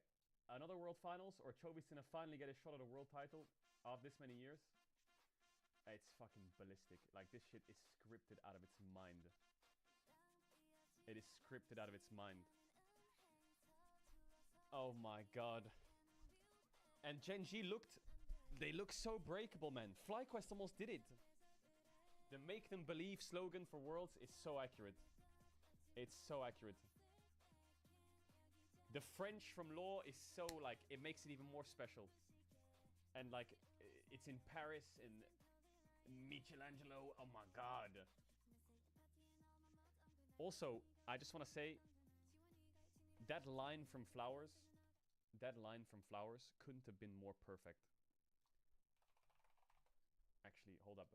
another World Finals, or Chobi's gonna finally get a shot at a world title of this many years. It's fucking ballistic. Like, this shit is scripted out of its mind. It is scripted out of its mind. Oh my god. And Genji they look so breakable, man. FlyQuest almost did it. The make them believe slogan for Worlds is so accurate. It's so accurate. The French from Law is so, like, it makes it even more special. And, like, it's in Paris, in Michelangelo. Oh my god. Also, I just want to say, that line from Flowers couldn't have been more perfect. Actually, hold up.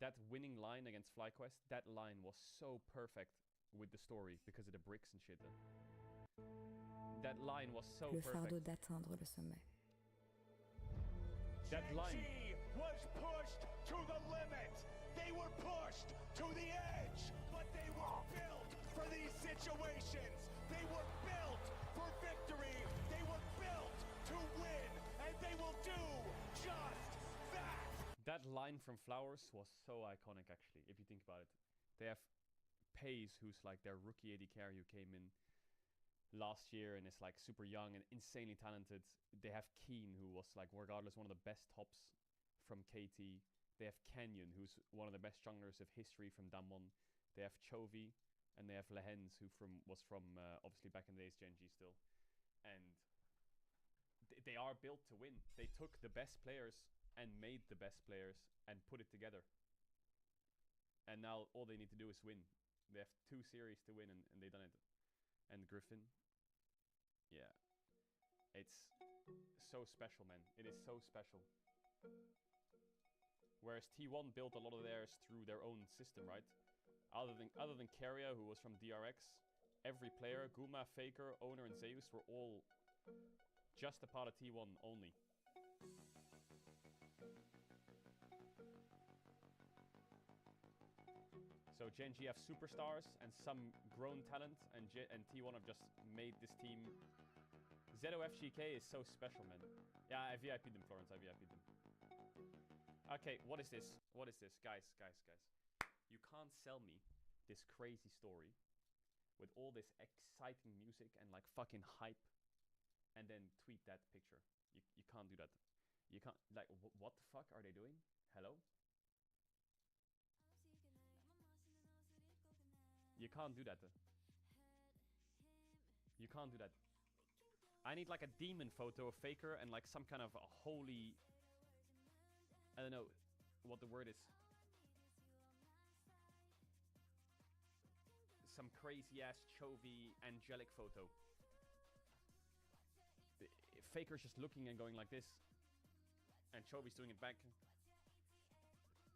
That winning line against FlyQuest, that line was so perfect with the story because of the bricks and shit. That line was so
Le
perfect.
fardeau d'atteindre le sommet.
That line.
Genji was pushed to the limit. They were pushed to the edge, but they were built for these situations. They were built for victory. They were built to win, and they will do just that.
That line from Flowers was so iconic, actually, if you think about it. They have Pace, who's like their rookie AD carry who came in last year and is like super young and insanely talented. They have Keen, who was like, regardless, one of the best tops from KT. They have Canyon, who's one of the best junglers of history from Damwon. They have Chovy, and they have Lehens, who was from obviously back in the days Genji still. And they are built to win. They took the best players and made the best players and put it together. And now all they need to do is win. They have 2 series to win, and they done it. And Griffin, yeah, it's so special, man. It is so special. Whereas T1 built a lot of theirs through their own system, right? Other than Keria, who was from DRX, every player, Guma, Faker, Owner, and Zeus were all just a part of T1 only. So Genji have superstars and some grown talent, and T1 have just made this team. Zeto FGK is so special, man. Yeah, I VIP'd them, Florence. I VIP'd them. Okay, what is this? What is this? Guys. You can't sell me this crazy story with all this exciting music and like fucking hype and then tweet that picture. You can't do that. You can't, like, what the fuck are they doing? Hello? You can't do that. You can't do that. I need like a demon photo of Faker and like some kind of a holy... I don't know what the word is. some crazy ass Chovy angelic photo. Faker's just looking and going like this. And Chovy's doing it back.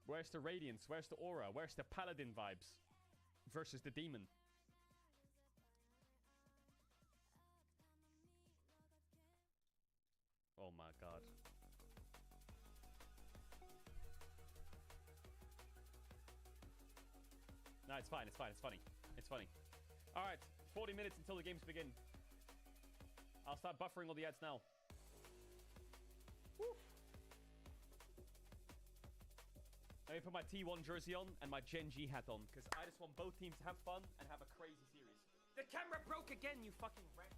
Where's the radiance? Where's the aura? Where's the paladin vibes? Versus the demon. Oh my god. No, it's fine, it's fine, it's funny. It's funny. Alright, 40 minutes until the games begin. I'll start buffering all the ads now. Woo. Let me put my T1 jersey on and my Gen G hat on, because I just want both teams to have fun and have a crazy series. The camera broke again, you fucking rat.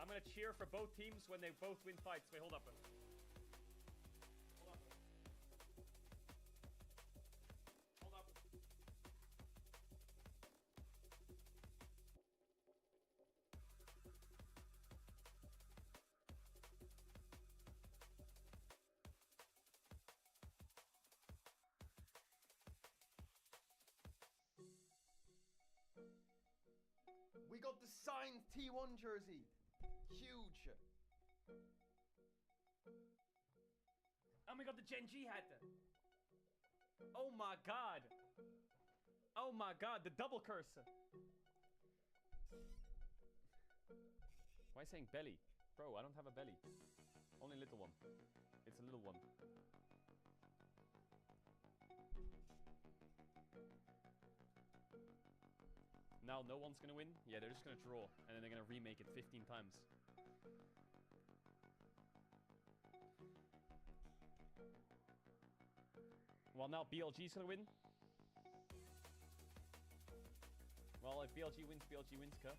I'm gonna cheer for both teams when they both win fights. Wait, hold up. Hold up. Hold up.
We got the signed T1 jersey. Huge.
And we got the Gen G hat. Oh my god. Oh my god, the double curse. Why saying belly? Bro, I don't have a belly. Only a little one. It's a little one. Now no one's gonna win? Yeah, they're just gonna draw. And then they're gonna remake it 15 times. Well, now BLG's gonna win. Well, if BLG wins, cuh.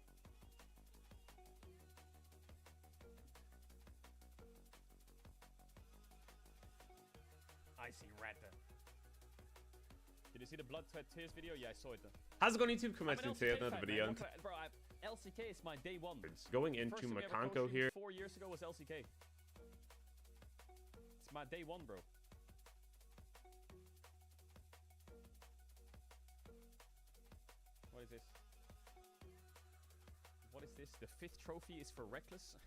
I see rat. Did you see the Blood, Sweat, Tears video? Yeah, I saw it.
How's it going, YouTube? Come back to another video.
Bro, LCK is my day one.
It's going into Makonko here.
4 years ago was LCK. It's my day one, bro. What is this? What is this? The 5th trophy is for Reckless?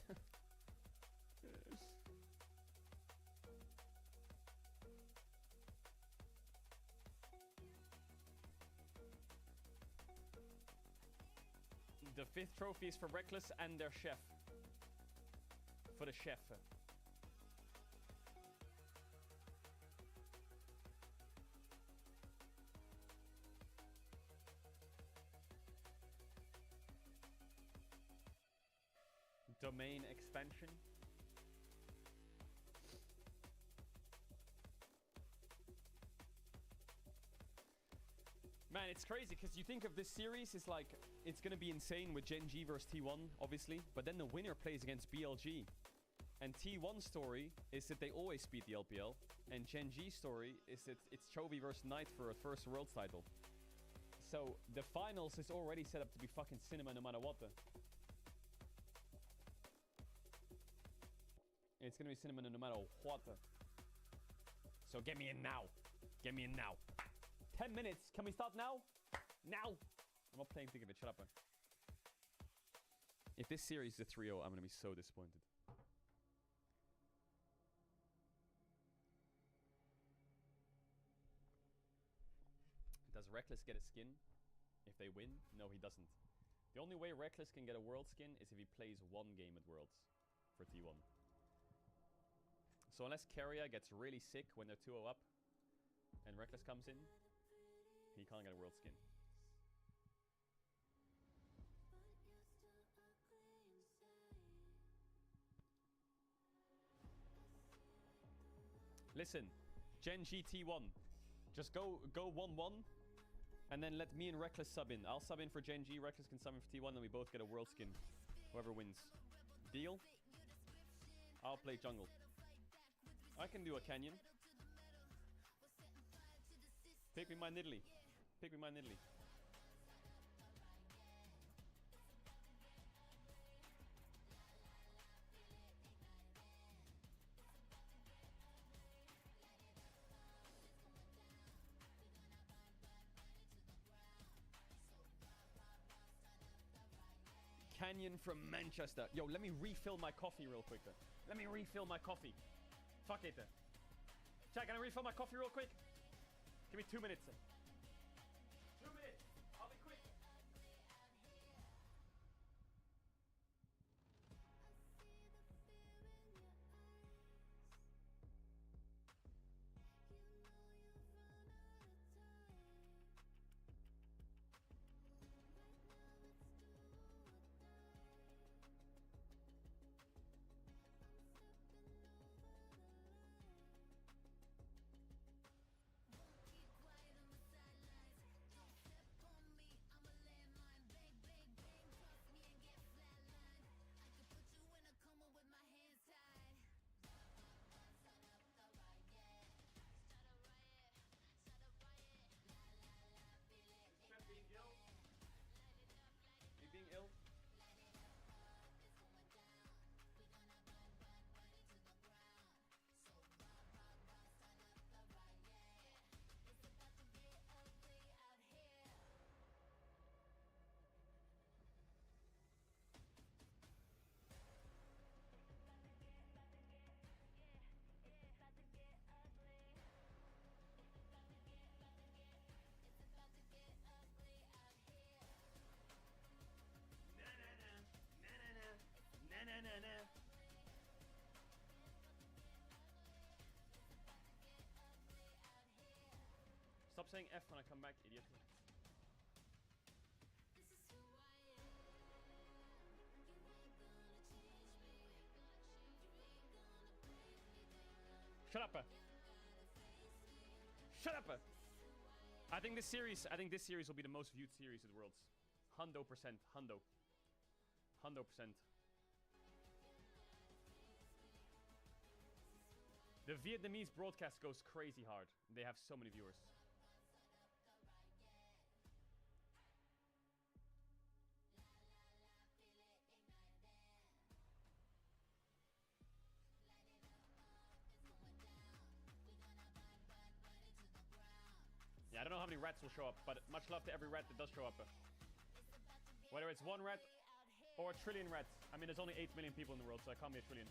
The 5th trophy is for Reckless and their chef. For the chef. Domain expansion. Man, it's crazy because you think of this series as like it's gonna be insane with Gen G versus T1, obviously, but then the winner plays against BLG. And T1's story is that they always beat the LPL, and Gen G's story is that it's Chovy versus Knight for a first world title. So the finals is already set up to be fucking cinema no matter what. It's gonna be cinema no matter what. So get me in now. Get me in now. 10 minutes. Can we start now? Now. I'm not playing Think of It. Shut up, man. If this series is a 3-0, I'm gonna be so disappointed. Does Reckless get a skin if they win? No, he doesn't. The only way Reckless can get a world skin is if he plays one game at Worlds for T1. So unless Keria gets really sick when they're 2-0 up and Reckless comes in, he can't get a world skin. Listen, Gen G T1, just go 1-1, and then let me and Reckless sub in. I'll sub in for Gen G, Reckless can sub in for T1, and we both get a world skin. Whoever wins. Deal? I'll play jungle. I can do a canyon. Pick me my Nidalee. Pick me my Nidalee. Canyon from Manchester. Yo, let me refill my coffee real quick. Let me refill my coffee. Fuck it. Chat, can I refill my coffee real quick? Give me 2 minutes. 2 minutes. I'll be quick. You being ill? Stop saying F when I come back, idiot. Shut up. Shut up. I think this series will be the most viewed series of the world. 100%. Hundo. 100%. The Vietnamese broadcast goes crazy hard. They have so many viewers. Yeah, I don't know how many rats will show up, but much love to every rat that does show up. Whether it's 1 rat or a trillion rats. I mean, there's only 8 million people in the world, so I can't be a trillion.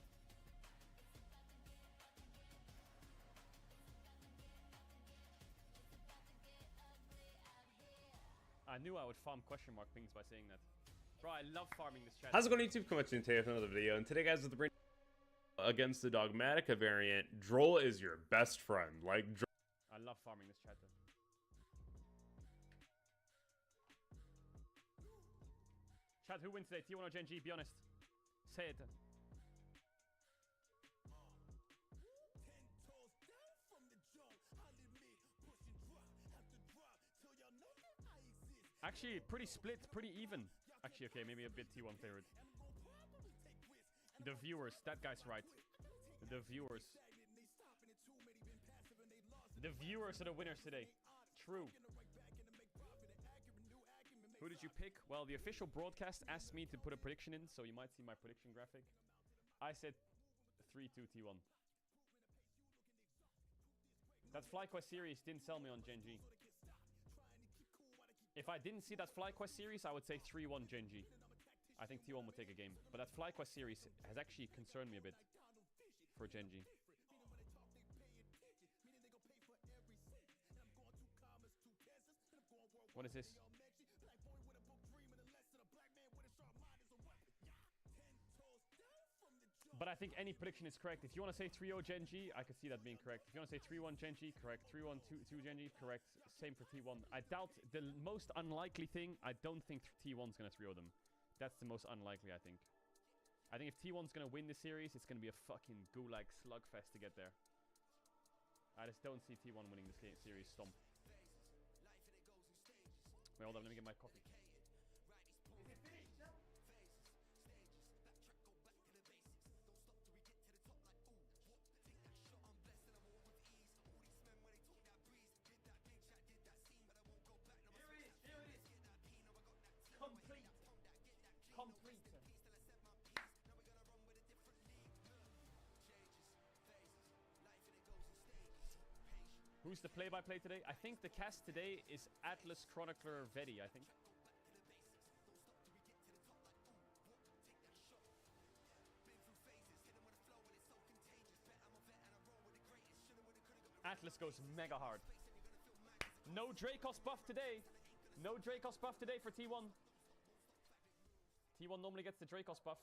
I knew I would farm question mark pings by saying that. Bro, I love farming this chat.
How's it going, YouTube? Come to today with another video, and today, guys, with the brain against the Dogmatica variant, Droll is your best friend. Like,
I love farming this chat. Chat, who wins today? T1 or Gen G? Be honest. Say it. Actually, pretty split, pretty even. Actually, okay, maybe a bit T1 favored. The viewers, that guy's right. The viewers. The viewers are the winners today. True. Who did you pick? Well, the official broadcast asked me to put a prediction in, so you might see my prediction graphic. I said 3-2 T1. That FlyQuest series didn't sell me on Gen G. If I didn't see that FlyQuest series, I would say 3-1 Gen G. I think T1 would take a game. But that FlyQuest series has actually concerned me a bit for Gen G. What is this? But I think any prediction is correct. If you want to say 3-0 Gen G, I could see that being correct. If you want to say 3-1 Gen G, correct. 3-1 2 Gen G, correct. Same for T1. I doubt the most unlikely thing, I don't think T1's going to 3-0 them. That's the most unlikely, I think. I think if T1's going to win the series, it's going to be a fucking gulag slugfest to get there. I just don't see T1 winning this series. Stomp. Wait, hold on. Let me get my coffee. Complete. Who's the play-by-play today? I think the cast today is Atlas Chronicler Vedi, I think. Atlas goes mega hard. No Dracos buff today. No Dracos buff today for T1. T1 normally gets the Dracos buff.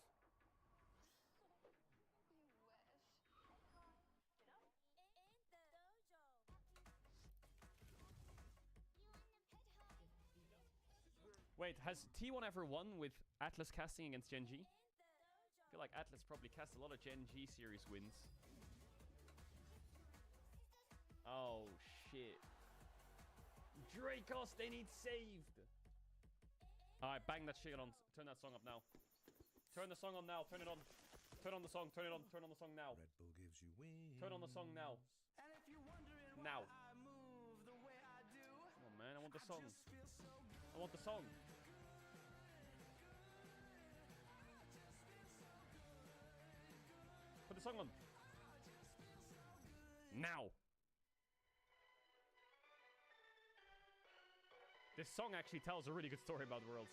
Wait, has T1 ever won with Atlas casting against Gen G? I feel like Atlas probably cast a lot of Gen G series wins. Oh, shit. Dracos, they need saved. Alright, bang that shit on. Turn that song up now. Turn the song on now. Turn it on. Turn on the song. Turn it on. Turn on the song now.
Red Bull gives you wings.
Turn on the song now.
And if you're wondering
Now.
why I move the way I do,
Come on, man. I want the song.
just feel so
I want the song. Put the song on. Now. This song actually tells a really good story about Worlds.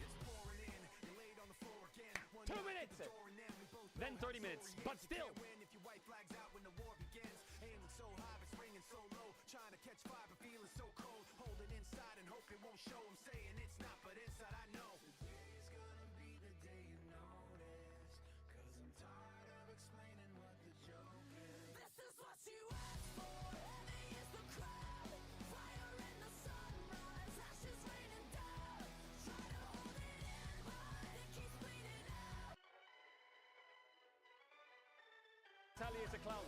it's pouring in. You laid on the floor again.
2 minutes. Then 30 minutes. But still.
Win if your white flags out when the war begins. Aiming so high, but springing so low. Trying to catch fire, but feeling so cold. Holding inside and hope it won't show. I'm saying it's not, but inside I know. Today's gonna be the day you notice. Cause I'm tired of explaining what the joke is. This is what you asked for. Heavy is the crowd. Fire in the sunrise. Ashes raining down. Try to hold it in, but it keeps bleeding out.
Tally is a clown.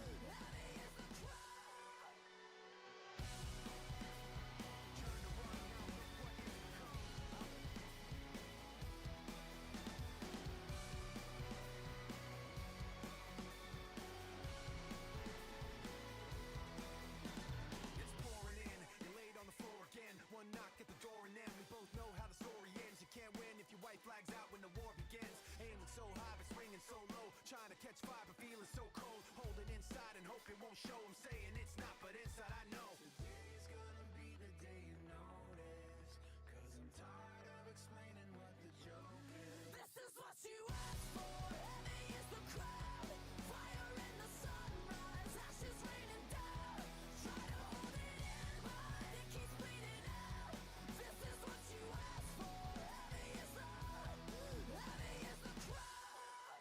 It's pouring in, you laid on the floor again. One knock at the door and then we both know how the story ends. You can't win if your white flag's out when the war begins. Aiming so high but swinging so low. Trying to catch fire but feeling so cold. Holding inside and hope it won't show. I'm saying it's not, but inside I know. Today's gonna be the day you notice. Cause I'm tired of explaining what the joke is. This is what you asked for. Heavy is the crowd. Fire in the sunrise. Ashes raining down. Try to hold it in, but it keeps bleeding out. This is what you asked for. Heavy is the crowd.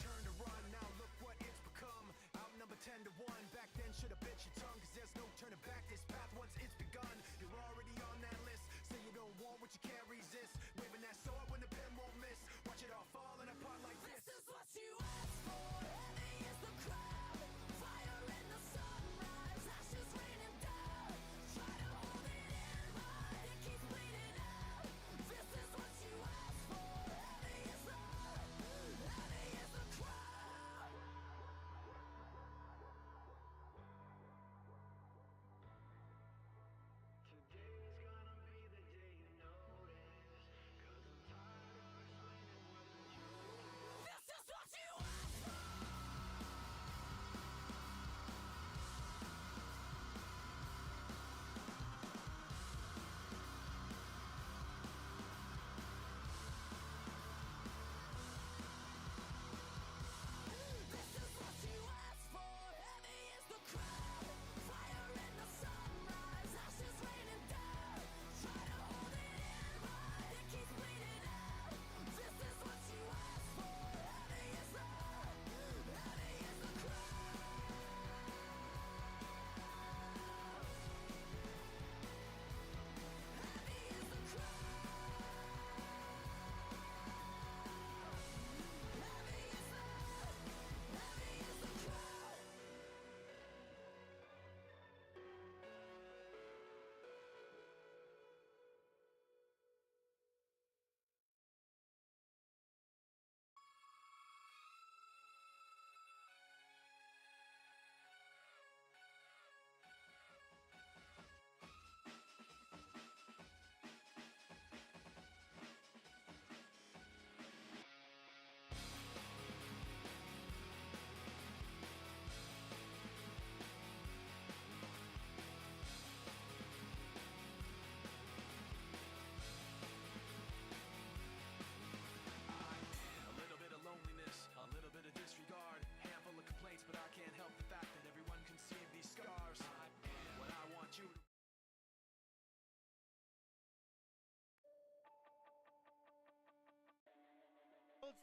Turn to run, now look what it's become. Outnumbered 10 to 1. Back then should've bit your tongue, cause there's no turning back. This path once it's begun. You're already on that list. Say you don't want what you can't resist. Waving that sword when the pen won't miss. Watch it all falling apart like this. This is what you asked for. Heavy is the crowd. Fire in the sunrise. Ashes raining down. Try to hold it in, but it keeps bleeding out. This is what you asked for. Heavy is the crowd. Today's gonna be the day you notice. Cause I'm tired of explaining what the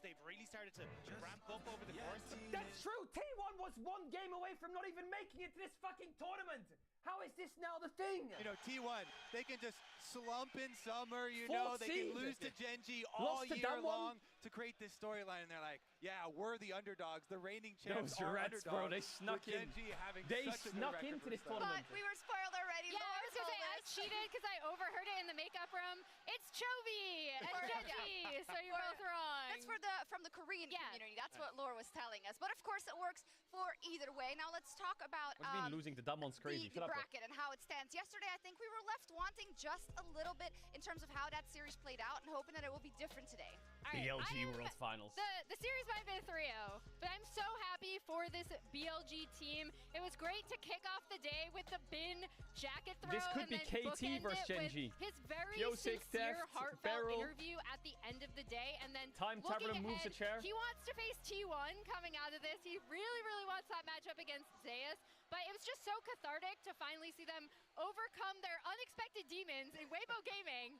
they've really started to ramp up over the course.
That's true. T1 was 1 game away from not even making it to this fucking tournament. How is this now the thing?
You know, T1, they can just slump in summer, you
Fourth
know, they
seed.
can lose to Genji all
Lost to
year
Damwon.
long to create this storyline, and they're like, yeah, we're the underdogs, the reigning champs
Those
are
rats,
underdogs.
bro, they
with
snuck in.
Genji having
They
such a good
snuck
record
into
for
this
themselves.
tournament.
But we were spoiled already.
Yeah, I
Laura
was gonna
told
say I
us.
cheated because I overheard it in the makeup room. It's Chovy and Genji, so you're both wrong.
That's from the Korean community. That's what Laura was telling us. But of course, it works for either way. Now let's talk about
What do you mean losing to Damon's crazy?
the bracket and how it stands. Yesterday, I think we were left wanting just a little bit in terms of how that series played out and hoping that it will be different today.
All right,
BLG World Finals.
The series might have been 3-0, but I'm so happy for this BLG team. It was great to kick off the day with the bin jacket throw.
This could
and
be
then
KT
bookend
versus
it with
Genji.
His very
Yosik,
sincere,
Deft,
heartfelt
Beryl.
interview at the end of the day, and then
Time
looking
Tavern moves
ahead,
a chair.
He wants to face T1 coming out of this. He really, really wants that matchup against Zeus. But it was just so cathartic to finally see them overcome their unexpected demons in Weibo Gaming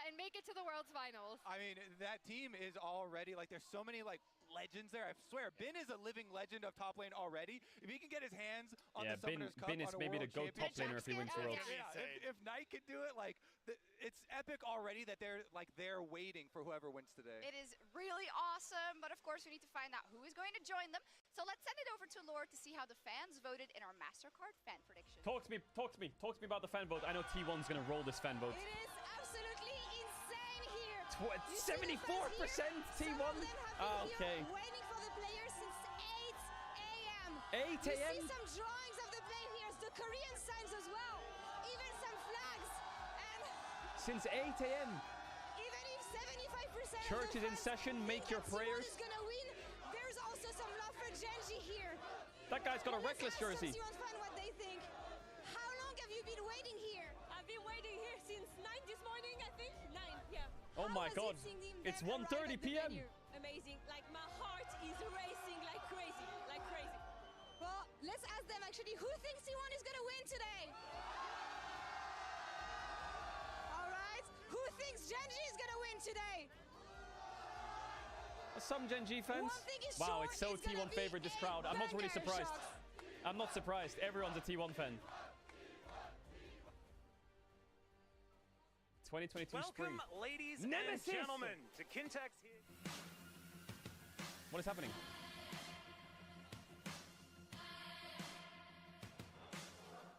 and make it to the World's Finals.
I mean, that team is already, like, there's so many, like, legends there. I swear, Bin is a living legend of top lane already. If he can get his hands on
Yeah,
the Summoners Cup
Bin is
on a
maybe the
World
GOAT top
Championship-
laner if he wins the Worlds.
Yeah, if Knight can do it, like, it's epic already that they're waiting for whoever wins today.
It is really awesome, but of course we need to find out who is going to join them. So let's send it over to Laura to see how the fans voted in our MasterCard fan prediction.
Talk to me about the fan vote. I know T1's gonna roll this fan vote.
It is absolutely insane here.
74% T1. Ah, okay.
Waiting for the players since 8 a.m.
8
You
a.m.?
see some drawings of the players, the Korean signs as well, even some flags, and
Since 8 a.m.
even if 75%
Church
of
is
the
in
fans
session. Make
think
your
that T1
prayers.
is gonna win, there's also some love for Genji here.
That guy's got a
Let's
reckless
ask
jersey.
some T1 fan what they think. How long have you been waiting here?
I've been waiting here since 9 this morning, I think. 9, yeah.
Oh my God. It's 1:30 p.m.
Amazing. Like, my heart is racing like crazy, like crazy.
Well, let's ask them actually, who thinks T1 is gonna win today? All right, who thinks Genji is gonna win today?
Some Genji fans.
One thing is
Wow,
sure,
it's so
it's gonna
T1
be
favorite this crowd. I'm not really
banger
surprised.
shots.
I'm not surprised. Everyone's a T1 fan. 2022 spring.
Welcome, ladies
Nemesis!
and gentlemen, to Kintex.
What is happening?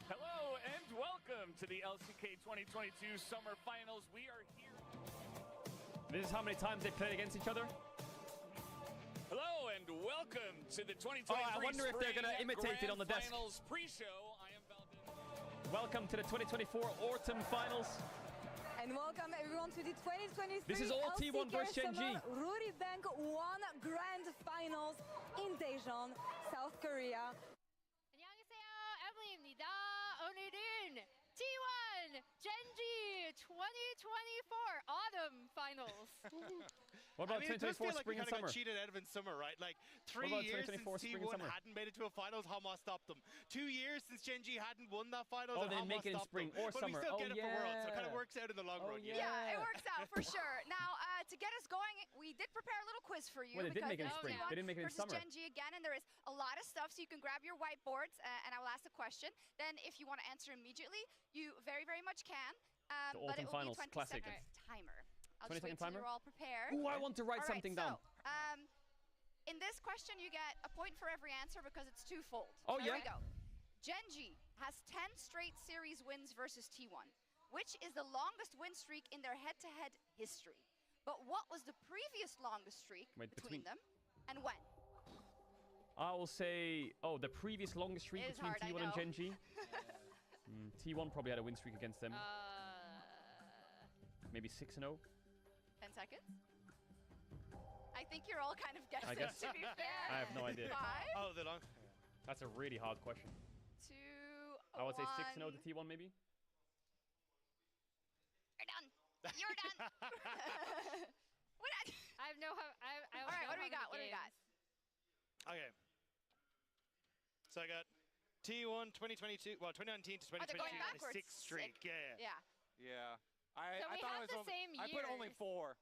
Hello and welcome to the LCK 2022 Summer Finals. We are here.
This is how many times they played against each other?
Hello and welcome to the 2023
Oh, I wonder if they're gonna
Spring
imitate it on the
Grand
desk.
Finals pre-show. I am Valdez.
Welcome to the 2024 Autumn Finals.
And welcome everyone to the 2023
This is all T1
LCK
versus Genji.
Summer Rudy Bank 1 Grand Finals in Daejeon, South Korea.
안녕하세요, Emily입니다. 오늘은 T1 Genji 2024 Autumn Finals.
What about
I mean, it does
2024
feel like
spring
we
and
kind of
summer?
got cheated out of in summer, right? Like 3
about
years since
2024 spring and
T1
summer?
hadn't made it to a finals, Hamas stopped them. 2 years since Genji hadn't won that finals,
Oh,
and
they
Hamas
make it in
stopped
spring
them.
or
but
summer.
we still
Oh,
get it for Worlds, so it kind of
yeah.
works out in the long run. you know?
Yeah, it works out for sure. Now, to get us going, we did prepare a little quiz for you.
Well, they did
because
make it in
it's
spring.
T1
They didn't make it in
versus
summer.
Genji again, and there is a lot of stuff, so you can grab your whiteboards, and I will ask the question. Then, if you want to answer immediately, you very, very much can.
The
But it
Autumn
will
Finals,
be a 20
classic.
second timer. I'll
20
just wait
second
till
timer?
you're all prepared.
Ooh, I want to write
All right,
something
so,
down.
In this question, you get a point for every answer because it's twofold.
Oh,
Here
yeah?
we go. Genji has 10 straight series wins versus T1, which is the longest win streak in their head-to-head history. But what was the previous longest streak
Wait,
between
between-
them, and when?
I will say, the previous longest streak
It is
between
hard, I
T1 and
know.
Genji. T1 probably had a win streak against them. Maybe 6-0.
10 seconds? I think you're all kind of guessing,
guess.
to be fair.
I have no idea.
5,
Oh, the long.
That's a really hard question.
2,
I would say
1.
6-0 to T1 maybe.
You're done. You're done. We're done.
I have no. I
All right, what do we got? What do we got?
Okay. So I got T1 2022, well, 2019 to
Oh, they're
2022,
going
and a
backwards.
6th streak.
Sick.
Yeah.
Yeah.
Yeah.
So
I
we
thought
have
it was
the
only,
same
I put only
years.
4.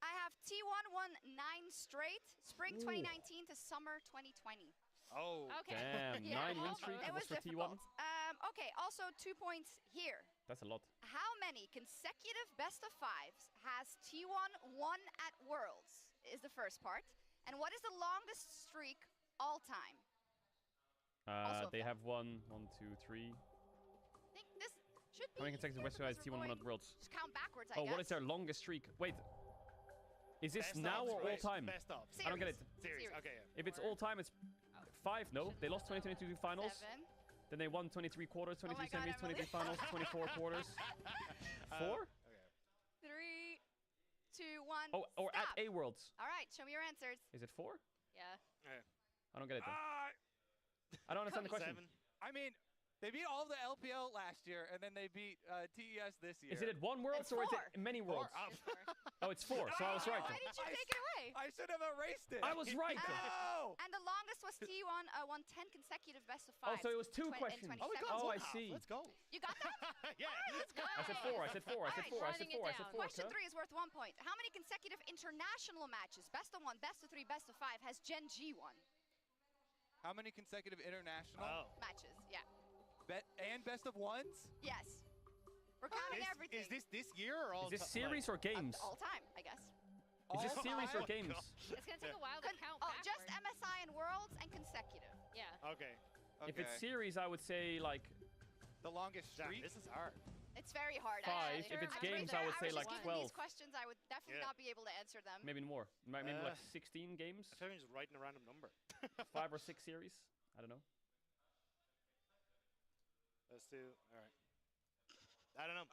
I have T1 T1 won 9 straight, spring 2019 to summer 2020.
Oh.
Okay.
Damn,
Yeah,
9 win streak.
It was
for
difficult.
T1.
Okay, also 2 points here.
That's a lot.
How many consecutive best of 5s has T1 won at Worlds is the first part. And what is the longest streak all time?
They have won 1, 2, 3.
I think this should be
How many consecutive West guys T1 won at Worlds?
Just count backwards, I
Oh,
guess.
what is their longest streak? Wait. Is this
Best
now
of,
or all
right?
time?
Best of.
I don't get it.
Series. Okay. Yeah.
If it's all time, it's 5. No, they lost 2022 finals.
7.
Then they won 23 quarters, 23
my God,
semis, 23 finals, 24 quarters. 4?
3, 2, 1.
Oh, or
stop.
at A Worlds.
All right, show me your answers.
Is it 4?
Yeah.
I don't get it. Then. I don't understand the question.
7.
I mean, they beat all of the LPL last year, and then they beat TES this year.
Is it at 1 Worlds or is it many Worlds? Oh, it's 4, so I was right.
Why did you take it away?
I should have erased it.
I was right.
No!
And the longest was T1 won 10 consecutive best of 5s.
Oh, so it was 2 questions. Oh, I see.
Let's go.
You got that?
Yeah.
Let's go.
I said 4, I said 4, I said 4, I said 4, I said 4.
Question 3 is worth 1 point. How many consecutive international matches, best of 1, best of 3, best of 5, has Gen G won?
How many consecutive international
Matches, yeah.
and best of 1s?
Yes. We're counting everything.
Is this year or all?
Is this series or games?
All time, I guess.
Is this series or games?
It's gonna take a while to count
just
backwards.
MSI and Worlds and consecutive.
Yeah.
Okay.
If it's series, I would say like
the longest streak.
This is hard.
It's very hard.
5.
Actually.
If it's
I'm
games,
pretty
I would
sure
say
was
like
just given
12.
These questions, I would definitely not be able to answer them.
Maybe more. Maybe like 16 games.
I am just writing a random number.
5 or 6 series. I don't know.
Let's do. All right. I don't know.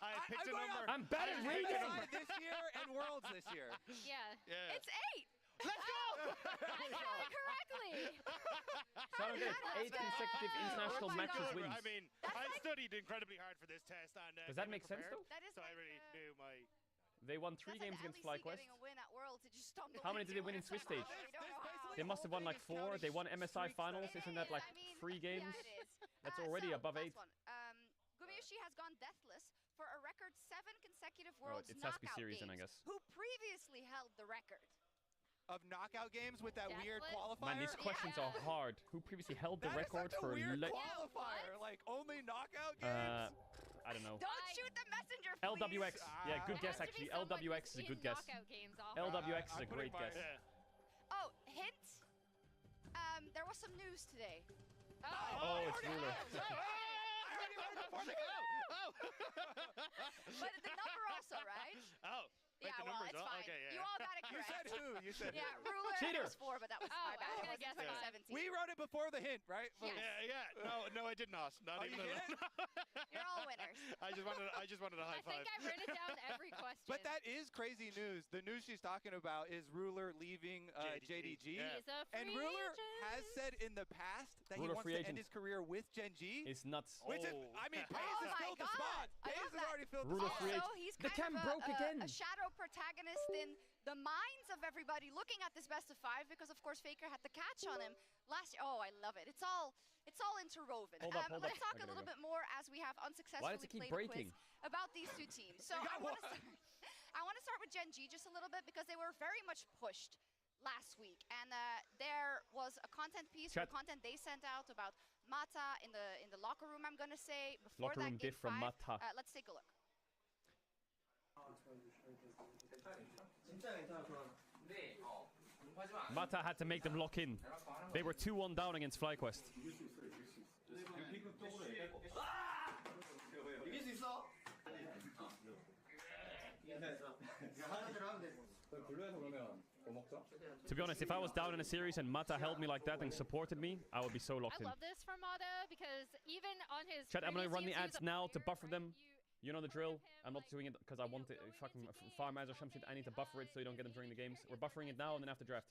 I picked a number.
I'm bad at reading.
This year and Worlds this year.
Yeah.
It's 8.
Let's go.
I got it correctly.
So I don't get it. 8 consecutive international matches wins.
I mean, I studied incredibly hard for this test, and
Does that make sense though?
That is
so I really knew my.
They won 3 games against FlyQuest.
Getting a win at Worlds, did you stumble
How many did they win in Swiss stage? They must have won like 4. They won MSI finals. Isn't that like 3 games?
Yeah, it is.
That's already above 8.
Gumayushi has gone deathless for a record 7 consecutive
Oh,
Worlds
it has to be
knockout
series
games,
then, I guess.
who previously held the record.
Of knockout games with that weird
Deathless?
qualifier.
Man, these questions are hard. Who previously held the
That is
record
such a
for
weird qualifier. Like only knockout games.
I don't know.
Don't shoot the messenger, please.
LWX. Yeah, good guess
It has to be
actually.
someone
LWX is a
who's
good
in
guess.
knockout games off.
LWX is a
I'm putting
great
my-
guess.
Oh, hint. There was some news today.
Oh, it's Ruler.
I already heard before they go.
But the number also, right?
Oh.
Yeah,
the
well,
numbers,
it's fine.
Okay, yeah.
You all got it
You
correct.
said who? You said
Yeah,
who?
Ruler
Cheater.
was 4, but that was
Oh,
my bad.
I was
It
gonna guess
was 2017.
We wrote it before the hint, right?
Yes.
Yeah. No, I did not. Not
Oh,
even
you
a
didn't?
You're all winners.
I just wanted a high
I think
five.
I've written down every question.
But that is crazy news. The news she's talking about is Ruler leaving JDG.
Yeah.
He's a
And
free
Ruler
agent.
has said in the past that
Ruler
he wants
free
to end
agent.
his career with Gen G.
It's nuts.
Which is, I mean, Pace
Oh
has
my
filled the
God.
spot.
I
Pace
love
has
that.
already filled
Ruler
the
free
spot.
Also, he's
The
kind
cam
of
broke again.
a shadow protagonist in the minds of everybody looking at this best of 5 because, of course, Faker had the catch on him last year. Oh, I love it. It's all interwoven.
Hold up, hold
let's
up.
talk
Okay,
a little
okay.
bit more as we have unsuccessfully
does it keep
played
breaking?
a quiz about these two teams. So I want to start with Gen G just a little bit because they were very much pushed last week, and there was a content piece, or
Chat.
content they sent out about Mata in the locker room. I'm gonna say before
Locker
that
room
game
diff from
5.
Mata.
Let's take a look.
Mata had to make them lock in. They were 2-1 down against FlyQuest. To be honest, if I was down in a series and Mata held me like that and supported me, I would be so locked
I
in.
love this from Mata because even on his
Chat, I'm gonna
previous
run the
games, he was
ads
a
now to
player,
buffer
right?
them. You know the drill. I'm not doing it because I want to fucking farm ads or some shit. I need to buffer it so you don't get them during the games. We're buffering it now and then after draft.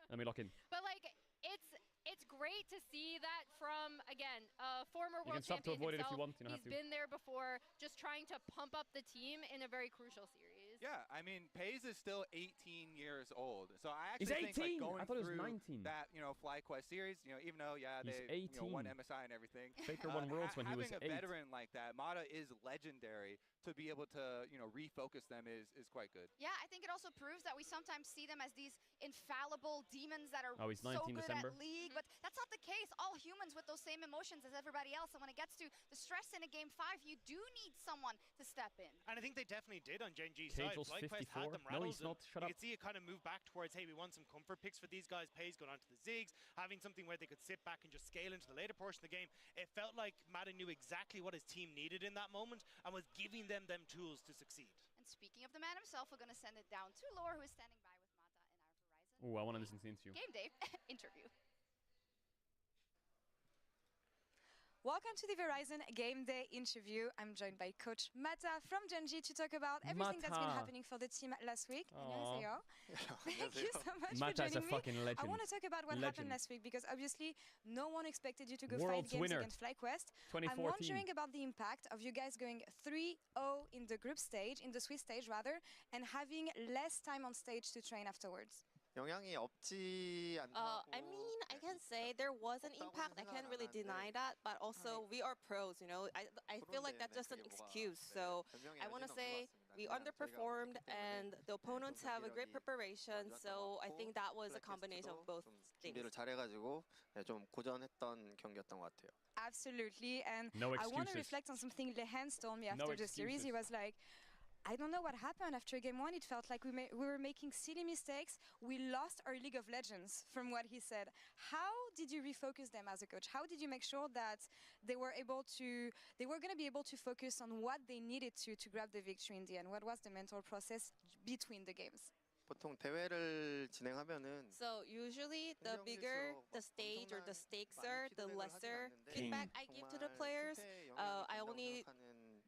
Let me lock in.
But like, it's great to see that from, again, a former
You
world
can sub to
champion
avoid it if you
himself.
want. You don't
He's
have to.
been there before, just trying to pump up the team in a very crucial series.
Yeah, I mean, Pays is still 18 years old. So I
He's
actually think
18?
like, going
I thought he was
through
19.
that, FlyQuest series, even though,
He's
they
18.
won MSI and everything.
Faker won Worlds when he was
Having a
8.
veteran like that, Mata is legendary. To be able to, refocus them is quite good.
Yeah, I think it also proves that we sometimes see them as these infallible demons that are
Oh, he's
so
19
good
December.
at League, but that's not the case. All humans with those same emotions as everybody else, and when it gets to the stress in a Game 5, you do need someone to step in.
And I think they definitely did on Gen G's
Cagel's
side. FlyQuest had
54.
them
No,
rattled.
he's not. Shut
You
up.
could see it kind of move back towards, hey, we want some comfort picks for these guys. Pays going on to the Ziggs, having something where they could sit back and just scale into the later portion of the game. It felt like Mata knew exactly what his team needed in that moment and was giving them tools to succeed.
And speaking of the man himself, we're going to send it down to Lore, who is standing by with Mata in our Horizon.
Ooh, I want to listen to the interview.
Game day interview.
Welcome to the Verizon Game Day interview. I'm joined by Coach Mata from Genji to talk about everything that's been
Mata.
happening for the team last week.
Aw.
Annyeonghaseyo. Thank you so much
Mata
for
is a
joining me.
fucking legend.
I want to talk about what happened
Legend.
last week because obviously no one expected you to go
World's
5 games
winner.
against FlyQuest.
2014.
I'm wondering about the impact of you guys going 3-0 in the group stage, in the Swiss stage rather, and having less time on stage to train afterwards.
영향이 없지 않다고.
I mean, I can say there was an impact. I can't really deny that, but also we are pros, I feel like that's just an excuse. So I want to say we underperformed and the opponents have a great preparation. So I think that was a combination of both things.
준비를 잘해가지고 좀 고전했던 경기였던 것 같아요.
Absolutely, and
No
I want to
excuses.
reflect on something Lehans told me
No
after the series. He
excuses.
was like, I don't know what happened after game 1. It felt like we were making silly mistakes. We lost our League of Legends, from what he said. How did you refocus them as a coach? How did you make sure that they were going to be able to focus on what they needed to grab the victory in the end? What was the mental process between the games?
보통 대회를 진행하면은
So usually the bigger the stage or the stakes are, the lesser feedback I give to the players. I only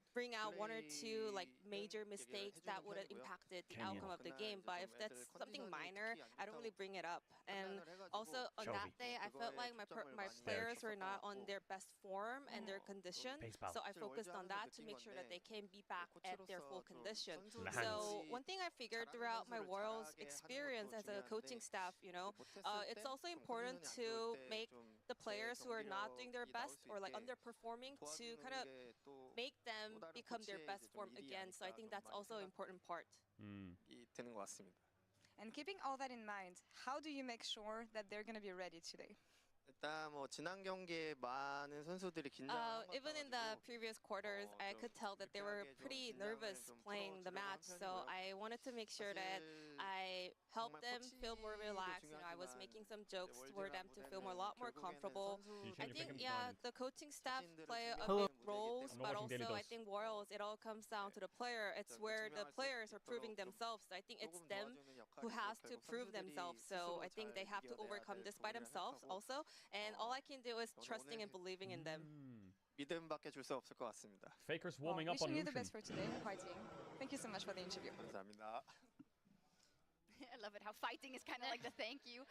bring out 1 or 2 like major mistakes that would have impacted the outcome of the game. But if that's something minor, I don't really bring it up. And also on that day, I felt like my players were not on their best form and their condition. So I focused on that to make sure that they can be back at their full condition. So one thing I figured throughout my Worlds experience as a coaching staff, it's also important to make the players who are not doing their best or like underperforming to kind of make them become their best form again. So I think that's also an important part.
되는 것 같습니다.
And keeping all that in mind, how do you make sure that they're going to be ready today?
일단 지난 경기에 많은 선수들이 긴장을
Even in the previous quarters, I could tell that they were pretty nervous playing the match. So I wanted to make sure that I helped them feel more relaxed. I was making some jokes for them to feel a lot more comfortable. I think, the coaching staff play a big roles, but also I think Worlds, it all comes down to the player. It's where the players are proving themselves. I think it's them who has to prove themselves. So I think they have to overcome this by themselves also. And all I can do is trusting and believing in them.
믿음밖에 줄 수 없을 것 같습니다.
Faker's warming up on
Wishing you the
Lucian.
best for today, fighting. Thank you so much for the interview.
감사합니다.
I love it how fighting is kind of like the thank you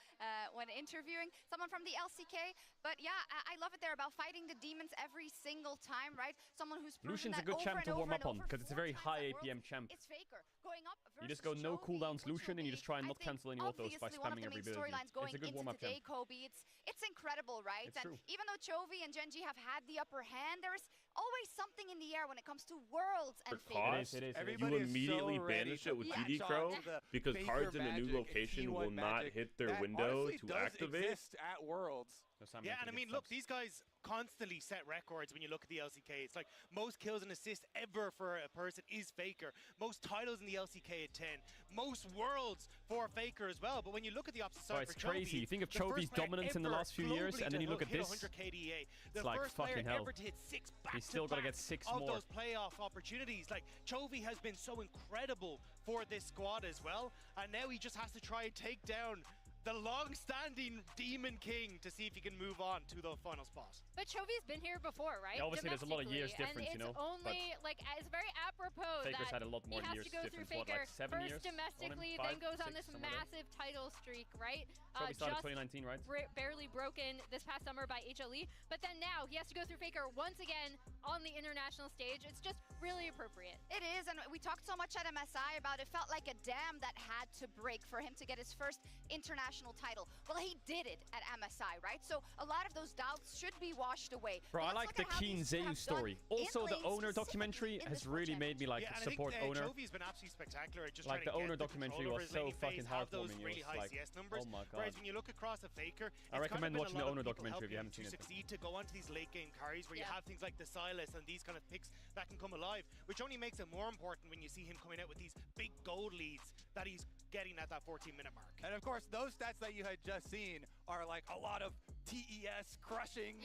when interviewing someone from the LCK. But yeah, I love it there about fighting the demons every single time, right? Someone who's proven
Lucian's a
that
good
over
champ
and
to warm
over
up
and
on
over.
because it's a very high APM champ.
It's Faker going up versus
You just go no
Chovy,
cooldowns
which
Lucian
will
and you
be,
just try and
I
not
think,
cancel any autos by
obviously one of
spamming
the
every
main
ability.
storylines going
It's a good
into
warm up
today,
champ.
Kobe. It's incredible, right?
It's
And
true.
even though Chovy and Genji have had the upper hand, there's always something in the air when it comes to Worlds and
Because
Faker.
you immediately banish it with DD Crow because cards in a new location will not hit their window to activate.
At Worlds.
Yeah, and I mean, look, these guys constantly set records when you look at the LCK. It's like most kills and assists ever for a person is Faker. Most titles in the LCK at 10. Most Worlds for Faker as well. But when you look at the opposite side
it's
for Chovy,
crazy. You think of
the first
Chovy's
player
dominance in the
ever
last few years,
globally
and then you
to
look at
hit
this.
100 KDA. The
It's like
first player
fucking hell.
ever to hit 6
He's still got to get 6
of
more.
those playoff opportunities. Like, Chovy has been so incredible for this squad as well. And now he just has to try and take down the long-standing Demon King to see if he can move on to the final spot.
But Chovy's been here before, right?
Yeah, obviously there's a lot of years
Domestically,
difference, you know.
And it's only, like, it's very apropos
Faker's
that
had a lot more
he has
years
to go through
difference. What,
Faker
like 7
first
years?
domestically,
On him?
then goes on
5,
this
6, somewhere there.
massive title streak, right?
Chovy started
Just
2019, right?
barely broken this past summer by HLE, but then now he has to go through Faker once again on the international stage. It's just really appropriate.
It is, and we talked so much at MSI about it felt like a dam that had to break for him to get his first international title. Well, he did it at MSI, right? So a lot of those doubts should be washed away.
Bro, I
Let's
like
look
the
at how
Keen
these two
Zeus
have done
story.
in
Also, the
lane,
Owner
specifically
documentary
in
has
this World
really made me like
Yeah, and
support
I think
Owner.
Jovi's been absolutely spectacular at just
Like,
trying
the
to
Owner
get
documentary
control
was
over his
so
laning
fucking
phase, have those
heartwarming. It
really
was
high
like,
CS numbers.
oh my
Whereas
God.
when you look across a Faker,
I recommend watching the Owner documentary if you haven't seen
to
it.
succeed, to go onto these late game carries where you have things like the Silas and these kind of picks that can come alive, which only makes it more important when you see him coming out with these big gold leads that he's getting at that 14-minute mark.
And of course, those stats that you had just seen are like a lot of TES crushing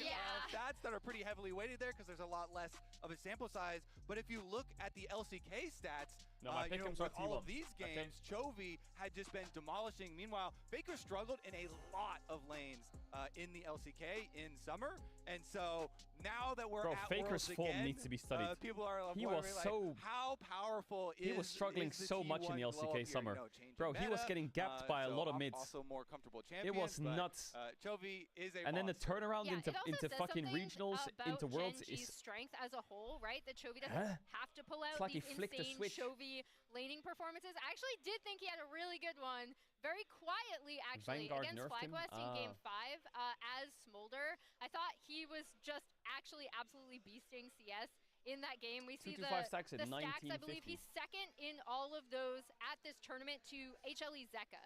stats that are pretty heavily weighted there because there's a lot less of a sample size. But if you look at the LCK stats,
No, my pick
with
comes
all
T1.
of these games, Chovy had just been demolishing. Meanwhile, Faker struggled in a lot of lanes in the LCK in summer. And so now that we're
Bro,
at
Faker's
Worlds
form
again,
needs to be studied.
People are
He
wondering,
was
like,
so
how powerful
he was struggling
is the
so much in the
T1 glow up
LCK
here,
summer.
you know, changing
Bro, he was
meta,
getting gapped by a
so
lot of mids.
Also more comfortable champions.
It was
but,
nuts.
Chovy is a
And then the
monster.
turnaround
Yeah,
into
it also says
fucking
something
regionals,
about
into worlds
Gen G's
is
strength as a whole, right? That Chovy doesn't
Huh?
have to pull out
It's like he
these
flicked the
insane
switch.
Chovy laning performances. I actually did think he had a really good one, very quietly actually,
Vanguard
against
nerfed him?
FlyQuest in Game
Ah.
5 as Smolder. I thought he was just actually absolutely beasting CS in that game. We see the
225 stacks at
the stacks. I
1950.
believe he's second in all of those at this tournament to HLE Zeka.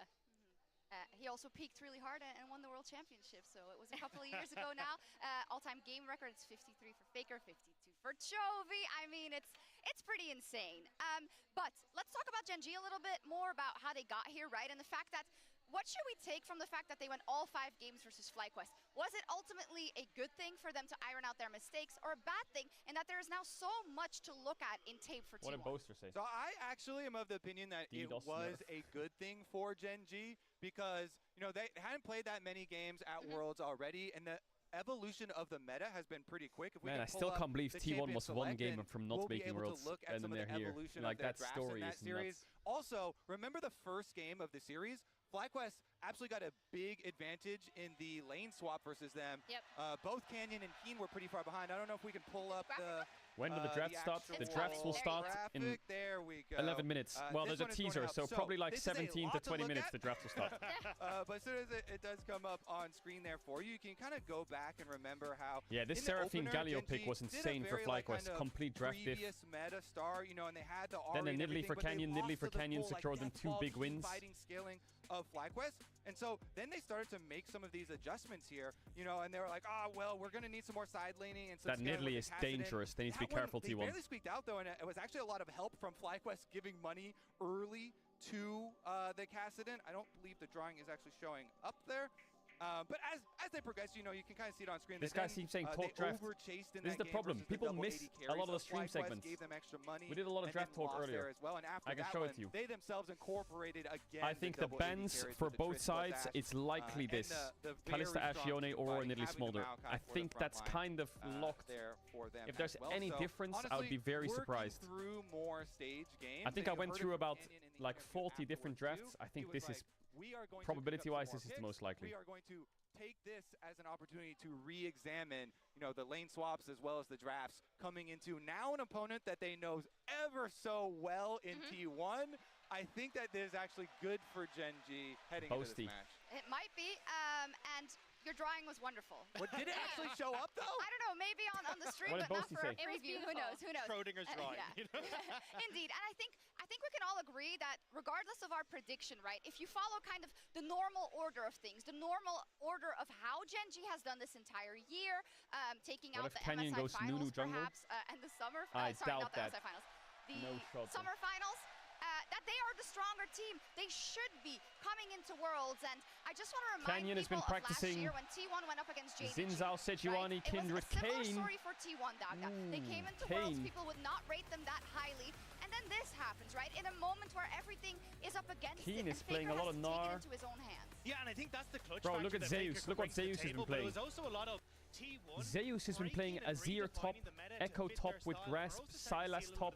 He also peaked really hard and won the World Championship, so it was a couple of years ago now. All-time game record, it's 53 for Faker, 52 for Chovy. I mean, it's pretty insane. But let's talk about Gen G a little bit more about how they got here, right? And the fact that, what should we take from the fact that they went all 5 games versus FlyQuest? Was it ultimately a good thing for them to iron out their mistakes, or a bad thing in that there is now so much to look at in tape for
What
T1?
did Boaster say?
So I actually am of the opinion that it
DDoS
was
nerf.
a good thing for Gen G because, you know, they hadn't played that many games at Worlds already, and the evolution of the meta has been pretty quick. If we
Man,
can
I
pull
still
up
can't believe
the
T1
champion
was one
select,
game
and
from not
we'll be
making
able
Worlds,
to look at
and
some
then
of the
they're here.
evolution
Like,
of their
that
drafts
story
in that
is
series.
nuts.
Also, remember the first game of the series? FlyQuest absolutely got a big advantage in the lane swap versus them.
Yep.
Both Canyon and Keen were pretty far behind. I don't know if we can pull up the...
When do the drafts start? The drafts will start in
there we go.
11 minutes. Well,
this
there's a
one is going
teaser,
up.
so probably like
this is a
17
lot
to 20
look
minutes
at.
the drafts will start.
But as soon as it does come up on screen there for you, you can kind of go back and remember how.
Yeah, this
in the
Seraphine
opener,
Galio
Gen
pick
G
was
did a
insane for
very, like,
FlyQuest.
kind of
Complete draft diff.
previous meta star, you know, and they had the
Then
Ari
a
and
Nidalee
everything,
for
but they
Canyon,
lost
Nidalee for
to the
Canyon
full, like,
secured them
death
2
ball
big wins.
fighting scaling of FlyQuest. And so then they started to make some of these adjustments here, you know, and they were like, well, we're going to need some more side laning and some
That
scaling with
Nidalee
the
is
Cassidy.
dangerous. They need to be
That one,
careful,
they
T1.
barely squeaked out, though, and it was actually a lot of help from FlyQuest giving money early to the Cassidon. I don't believe the drawing is actually showing up there. But as they progress, you know, you can kind of see it on screen.
This guy keeps saying talk draft. This is the problem. People miss a lot of the stream segments.
Gave them extra money.
We did a lot of draft talk earlier.
As well. And after
I can
that
show
one,
it to you.
They themselves incorporated again.
I think the bans for both sides, it's likely this. Kalista, Ashione, Aurora, Nidalee, Smolder. I think that's kind of locked. If there's any difference, I would be very surprised.
Through more stage games,
I think I went through about like 40 different drafts. I think this is, probability-wise, this is the most likely.
We are going to take this as an opportunity to re-examine, you know, the lane swaps as well as the drafts coming into now an opponent that they know ever so well in T1. I think that this is actually good for Gen G heading into this match.
It might be, and your drawing was wonderful.
What, did it actually show up, though?
I don't know, maybe on the stream,
What did
but not
Boasty
for
say?
a preview. Who knows? Who knows?
Schrodinger's drawing.
Yeah. Indeed, and I think we can all agree that regardless of our prediction, right, if you follow kind of the normal order of things, the normal order of how Gen G has done this entire year, taking
What
out
if
the
Canyon
MSI
goes
finals
Nunu jungle?
perhaps, and the summer,
I
sorry,
doubt
not the
that.
MSI finals, the
No shot
summer finals, that they are the stronger team. They should be coming into Worlds, and I just want to remind
Canyon has
people
been
of
practicing
last year when T1 went up against JDG.
Zinzao, Sejuani, Kindred,
It was a similar
Kane.
story for T1, Daga. They came into Worlds,
Kane.
people would not rate them that highly, and then this happens, right? In a moment where everything is up against
Keen
it,
is
and
playing
Faker
a lot
has
of
to take
Gnar.
it into his own hands.
Yeah, and I think that's the clutch.
Bro, look
factor
at
that Faker
Zeus.
can
Look what
bring to the
Zeus has
table,
been
but
playing.
It was also a lot of T1
Zeus has been playing Azir top, Echo top with Grasp, Sylas top.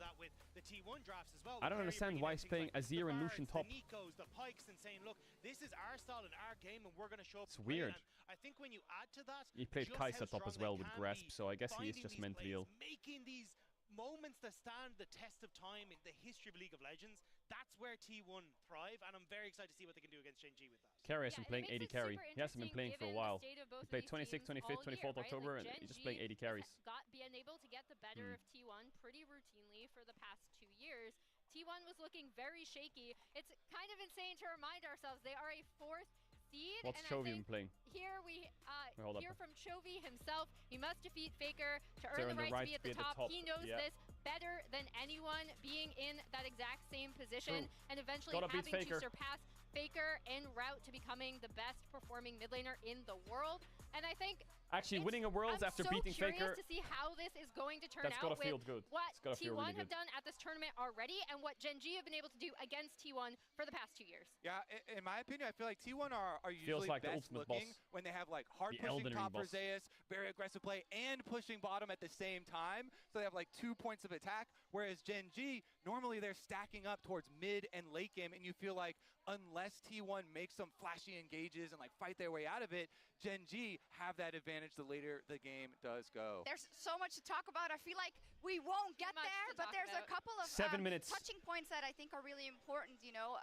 the T1 drafts as well.
I don't understand why he's playing Azir and Lucian top.
The Nikos, the Pikes, and saying, look, this is our style and our game, and we're going to show up.
It's weird.
And I think when you add to that,
He played
just
Kai'Sa
how
top as
strong
well
they
with
can
Grasp,
be,
so I guess he is
finding
just
these
mentally
plays,
ill.
making these moments that stand the test of time in the history of League of Legends. That's where T1 thrive, and I'm very excited to see what they can do against Gen G with that.
Carry hasn't been playing 80 carry. He hasn't been playing for a while. He played 26th, 25th, 24th October, and he's just playing 80 carries.
Been able to get the better of T1 pretty routinely for the past 2 years. T1 was looking very shaky. It's kind of insane to remind ourselves they are a 4th seed.
What's
and
Chovy been playing?
Here we
hold
hear
up.
from Chovy himself. He must defeat Faker to
To
earn the right to be at the top. He knows this better than anyone, being in that exact same position and eventually having to surpass Faker en route to becoming the best performing mid laner in the world. And I think
actually winning a Worlds after beating Faker,
to see how this is going to turn
that's
out
gotta feel
with
good.
what
Feel
T1
really
have done at this tournament already and what Gen G have been able to do against T1 for the past 2 years.
Yeah, in my opinion, I feel like T1 are usually
like the
best
ultimate
looking
boss.
when they have like hard
The
pushing
Elden
top
Ring
for Zeus, very aggressive play, and pushing bottom at the same time. So they have like 2 points of attack. Whereas Gen G, normally they're stacking up towards mid and late game, and you feel like unless T1 makes some flashy engages and like fight their way out of it, Gen G have that advantage the later the game does go.
There's so much to talk about. I feel like we won't get there, but there's a couple of
7 minutes.
touching points that I think are really important. You know,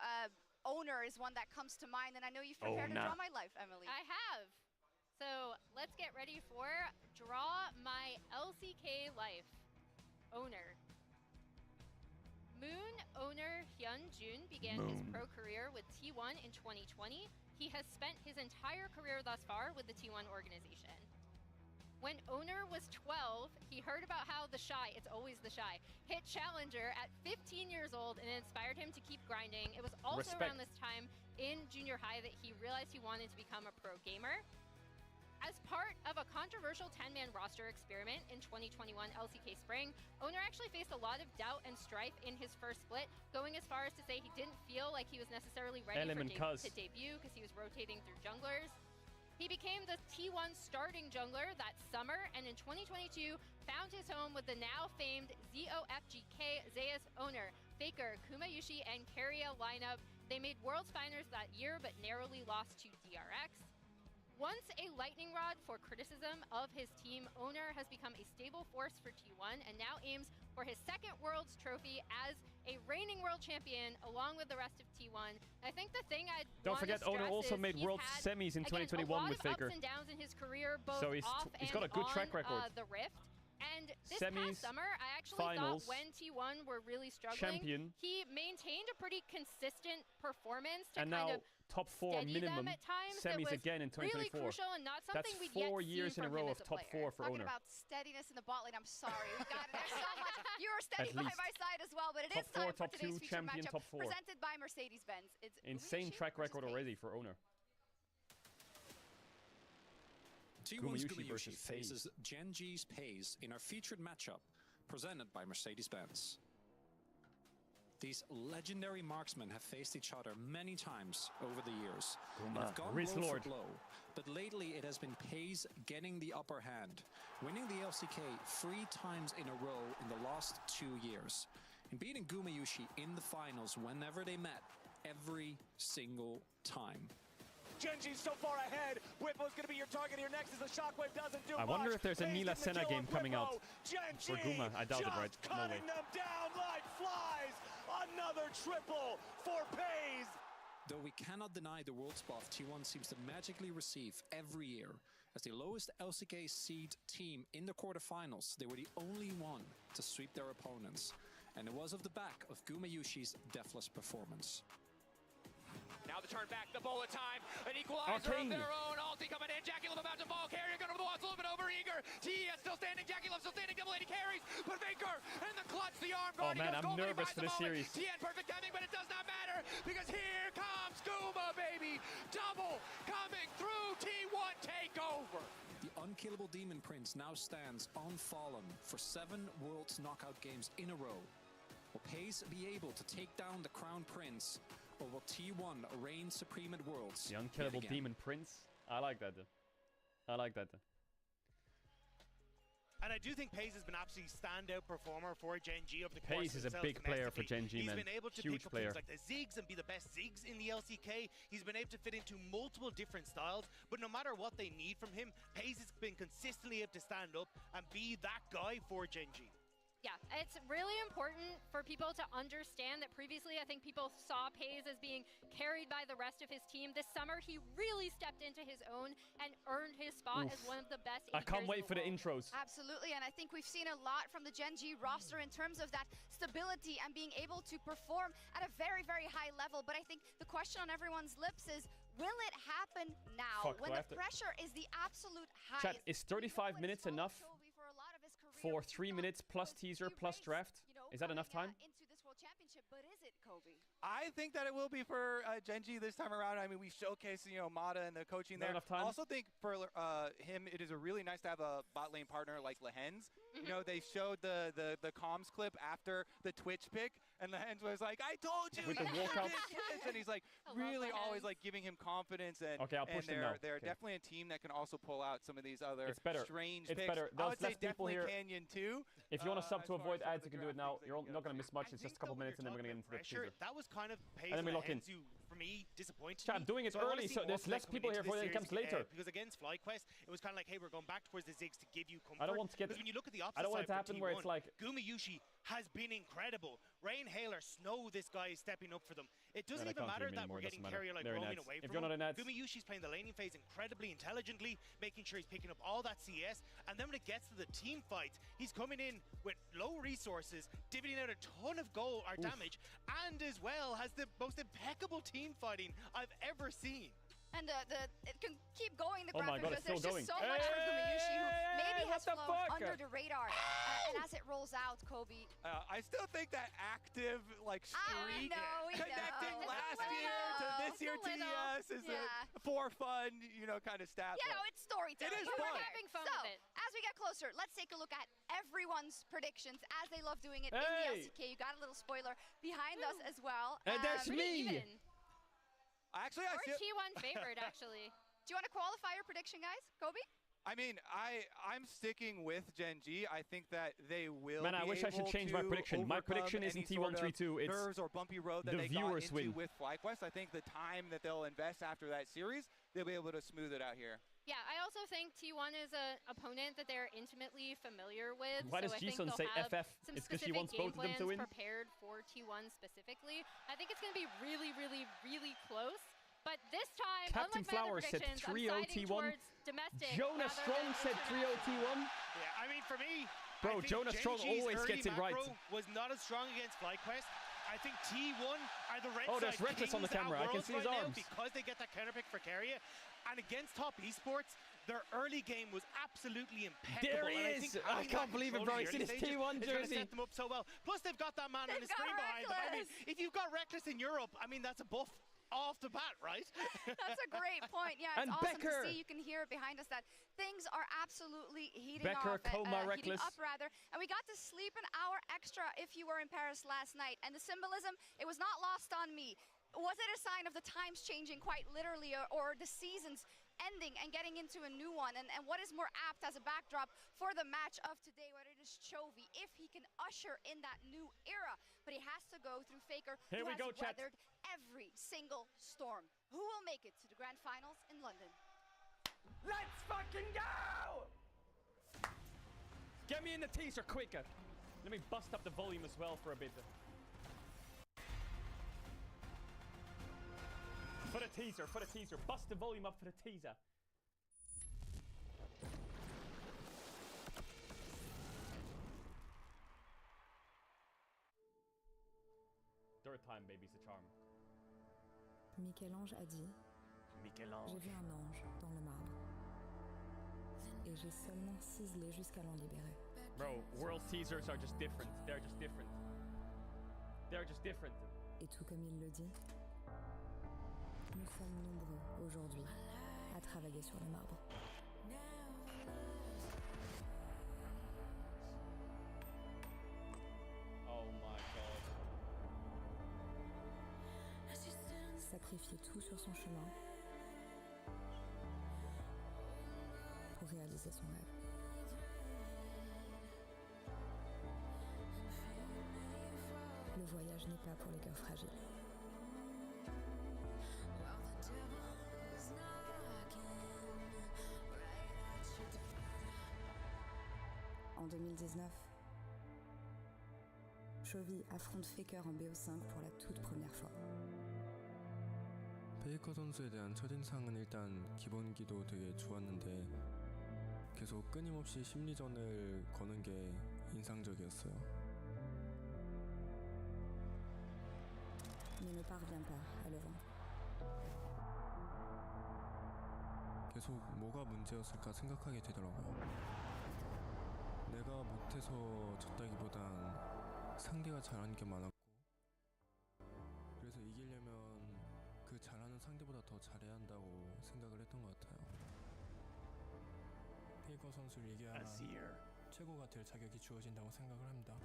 Owner is one that comes to mind, and I know you've prepared to draw my life, Emily.
I have. So let's get ready for Draw My LCK Life. Owner. Moon owner Hyun Jun began his pro career with T1 in 2020. He has spent his entire career thus far with the T1 organization. When owner was 12, he heard about how the Shy, it's always the Shy, hit Challenger at 15 years old and it inspired him to keep grinding. It was also around this time in junior high that he realized he wanted to become a pro gamer. As part of a controversial 10-man roster experiment in 2021 LCK Spring, Owner actually faced a lot of doubt and strife in his first split, going as far as to say he didn't feel like he was necessarily ready to debut because he was rotating through junglers. He became the T1 starting jungler that summer, and in 2022 found his home with the now famed ZOFGK Zeus Owner, Faker, Kumayushi, and Keria lineup. They made Worlds Finals that year, but narrowly lost to DRX. Once a lightning rod for criticism of his team, Owner has become a stable force for T1 and now aims for his second Worlds trophy as a reigning world champion along with the rest of T1. I think the thing I'd
Don't forget, Owner also made Worlds semis in 2021 with Faker.
Ups and downs in his career, both
so
off
he's got a good track record.
The Rift. And this
semis,
past summer, I actually
finals,
thought when T1 were really struggling, he maintained a pretty consistent performance to
and
kind
now
of
top 4 minimum
at times.
semis again in 2024.
Really crucial and not something
That's
we'd
4
yet
years
seen
in a
from
row
him
of
as a
top
player.
4 for
Talking
Owner.
about steadiness in the bot lane, I'm sorry. We got it. There's so much. You were steady by my side as well, but it is time for today's featured matchup presented by Mercedes-Benz. It's
insane track record already for Owner.
T1's Gumayushi faces Gen G's Pays in our featured matchup, presented by Mercedes-Benz. These legendary marksmen have faced each other many times over the years, and have gone blow for blow. But lately it has been Pays getting the upper hand, winning the LCK 3 times in a row in the last 2 years, and beating Gumayushi in the finals whenever they met, every single time.
Gen G's so far ahead. Whipple's going to be your target here next as the Shockwave doesn't do much.
I wonder if there's a Nila Senna game coming out for Guma. I doubt it, right? No way.
Cutting them down like flies. Another triple for Pays.
Though we cannot deny the world's buff T1 seems to magically receive every year. As the lowest LCK seed team in the quarterfinals, they were the only one to sweep their opponents. And it was off the back of Gumayushi's deathless performance.
Now the turn back, the bullet time, an equalizer of their own. Ulti coming in, Jackie Love about to fall. Carrier going over the wall, it's a little bit over eager. TES still standing, Jackie Love still standing, double lady carries. But Faker in the clutch, the arm guard.
Oh man, I'm nervous for this series.
TN perfect timing, but it does not matter because here comes Guma, baby. Double coming through, T1 takeover.
The unkillable Demon Prince now stands unfallen for 7 Worlds knockout games in a row. Will Pays be able to take down the Crown Prince, or will T1 reign supreme at Worlds?
The unkillable demon prince. I like that. I like that.
And I do think Paze has been absolutely standout performer for Gen G over the
Paze
course
is a
himself
big player for Gen G,
He's
man.
been able to
Huge
pick up
player.
things like the zigs and be the best zigs in the LCK. He's been able to fit into multiple different styles, but no matter what they need from him, Paze has been consistently able to stand up and be that guy for Gen G.
Yeah, it's really important for people to understand that previously I think people saw Paze as being carried by the rest of his team. This summer, he really stepped into his own and earned his spot as one of the best.
I can't wait for the intros.
Absolutely, and I think we've seen a lot from the Gen G roster in terms of that stability and being able to perform at a very, very high level. But I think the question on everyone's lips is, will it happen now?
Fuck,
when the pressure is the absolute highest?
Chat, is 35 minutes enough for 3 minutes plus teaser plus draft? Is that enough time?
Into this World Championship, but is it, Kobe?
I think that it will be for Gen G this time around. I mean, we showcased, Mata and the coaching there.
Not enough time?
I also think for him, it is really nice to have a bot lane partner like Lehens. They showed the comms clip after the Twitch pick, and Lehens was like, "I told you."
With the walkout.
And he's like really always like giving him confidence. And
okay, I'll push them now.
They're
Okay.
definitely a team that can also pull out some of these other
It's better.
strange
It's
picks.
better.
I
There's
would say
less people
definitely
here.
Canyon too.
If you want to sub
as
to
far
avoid
as some of
ads, you
the
can do it
draft
now.
picks
You're
that
not going to miss much. It's just a couple minutes, and then we're going to get into the teaser.
That was kind of Paze
And then we
and
lock in.
Lehens who, for me, disappointed
Chat,
me.
I'm doing it
So I wanna
early,
see
so
more
there's
from
less
them coming
people here
into
for
this
when it comes
series,
later.
because against FlyQuest, it was kind of like, hey, we're going back towards the zigs to give you comfort.
I don't want to get.
Because when you look at the opposite
I don't want it to
side
happen
for
where
T1,
it's like.
Gumiyushi has been incredible. Rain Haler, Snow, this guy is stepping up for them. It doesn't
Man, I
even
can't
matter
hear me
that
anymore,
we're getting
doesn't matter.
carrier like
They're in
roaming
ads.
away
If
from
you're not
him.
in ads-
Gumiyushi's playing the laning phase incredibly intelligently, making sure he's picking up all that CS. And then when it gets to the team fight, he's coming in with low resources, divvying out a ton of goal or damage, and as well has the most impeccable team fighting I've ever seen.
And it can keep going, the
Oh my
graphic,
God,
because
it's still
there's just
going.
so much for Gumiyushi, who maybe
what
has
the
flown
fuck?
under the radar. And as it rolls out, Kobe.
I still think that active streak connecting
It's a
last year to this year TES is for fun, kind of stat.
You know, it's storytelling.
It is
We're
fun.
having fun with it. As we get closer, let's take a look at everyone's predictions, as they love doing it in the LCK. You got a little spoiler behind us as well.
And there's me.
Actually, I
Or
feel
T1 favored, actually.
Do you want to qualify your prediction, guys? Kobe?
I mean, I'm sticking with Gen G. I think that they will.
Man, I
be
wish I should
able
change my
to
prediction. My
overcome
prediction isn't
any sort of
T132. It's
nerves or bumpy road that
the
they got
viewers
into
win.
with FlyQuest. I think the time that they'll invest after that series, they'll be able to smooth it out here.
Yeah, I also think T1 is an opponent that they're intimately familiar with.
Why does
so I think
Jason
they'll
say
have
FF?
some
It's 'cause she
specific
wants
game
both of them to
plans
win?
prepared for T1 specifically. I think it's going to be really, really, really close. But this time,
Captain
unlike my other
Flowers said
predictions,
3-0
I'm siding
T1.
towards domestic.
Jonas
rather
Strong
than
said 3-0 T1.
Yeah, I mean, for me,
Bro,
I think
Jonas
Gen
Strong
G's
always
early
gets it right.
macro was not as strong against FlyQuest. I think T1 are the red
Oh, there's
side
Reckless on the
kings at
camera. I can
Worlds
see his
right now
arms.
because they get that counter pick for Carrier. And against top esports, their early game was absolutely impeccable.
There he
and
is.
think
I
having
can't
that
believe it,
control
bro.
in
He's
the
in
early
his
stages
T1
is gonna
jersey.
set them up so well. Plus, they've got that man on the
They've
screen
got
behind them. I mean,
Reckless.
if you've got Reckless in Europe, I mean, that's a buff off the bat, right?
That's a great point. Yeah, it's
And
awesome
Becker.
to see. You can hear it behind us that things are absolutely heating
Becker,
off.
Coma,
Heating
Reckless.
up, rather. And we got to sleep an hour extra if you were in Paris last night. And the symbolism, it was not lost on me. Was it a sign of the times changing quite literally, or the seasons ending and getting into a new one? And what is more apt as a backdrop for the match of today, whether it is Chovy, if he can usher in that new era. But he has to go through Faker,
Here
who
we
has
go, chat.
weathered every single storm. Who will make it to the grand finals in London?
Let's fucking go!
Get me in the teaser quicker. Let me bust up the volume as well for a bit. For the teaser, for the teaser. Bust the volume up for the teaser. Third time, baby's a charm.
Michel-Ange a dit J'ai vu un ange dans le marbre. Et j'ai seulement ciselé jusqu'à l'en libérer.
Bro, world teasers are just different. They're just different. They're just different.
Et tout comme il le dit, nous sommes nombreux aujourd'hui à travailler sur le marbre.
Oh my god.
sacrifié tout sur son chemin pour réaliser son rêve. Le voyage n'est pas pour les cœurs fragiles. En 2019, Chovy affronte Faker en BO5 pour la toute première fois.
페이커 선수에 대한 첫인상은 일단 기본기도 되게 좋았는데 계속 끊임없이 심리전을 거는 게 인상적이었어요.
Mais ne parvient pas à le vaincre.
계속 뭐가 문제였을까 생각하게 되더라고요. 내가 못해서 졌다기보단 상대가 잘하는 게 많았고 그래서 이기려면 그 잘하는 상대보다 더 잘해야 한다고 생각을 했던 것 같아요. 페이커 선수를 이겨야 최고가 될 자격이 주어진다고 생각을 합니다.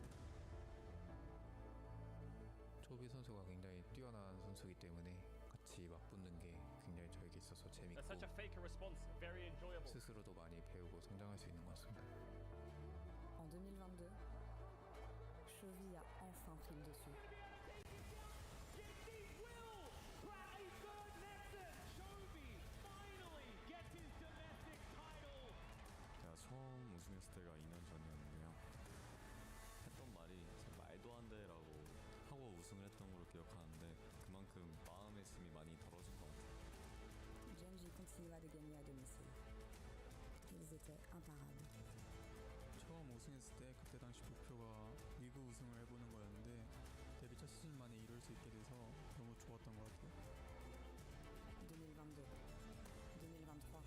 초비 선수가 굉장히 뛰어난 선수이기 때문에 같이 맞붙는 게 굉장히 저에게 있어서 재밌고 스스로도 많이 배우고 성장할 수 있는 것 같습니다.
En 2022, Chovy a enfin pris le dessus.
제가 처음 우승했을 때가 2년 전이었는데요. 했던 말이 말도 안 돼라고 하고 우승을 했던 걸로 기억하는데 그만큼 마음의 짐이 많이 덜어진 것 같아요.
Genji continua de gagner à domicile. Ils étaient imparables.
처음 우승했을 때 그때 당시 목표가 리그 우승을 해보는 거였는데 데뷔 첫 시즌 만에 이룰 수 있게 돼서 너무 좋았던 것 같아요.
2022, 2023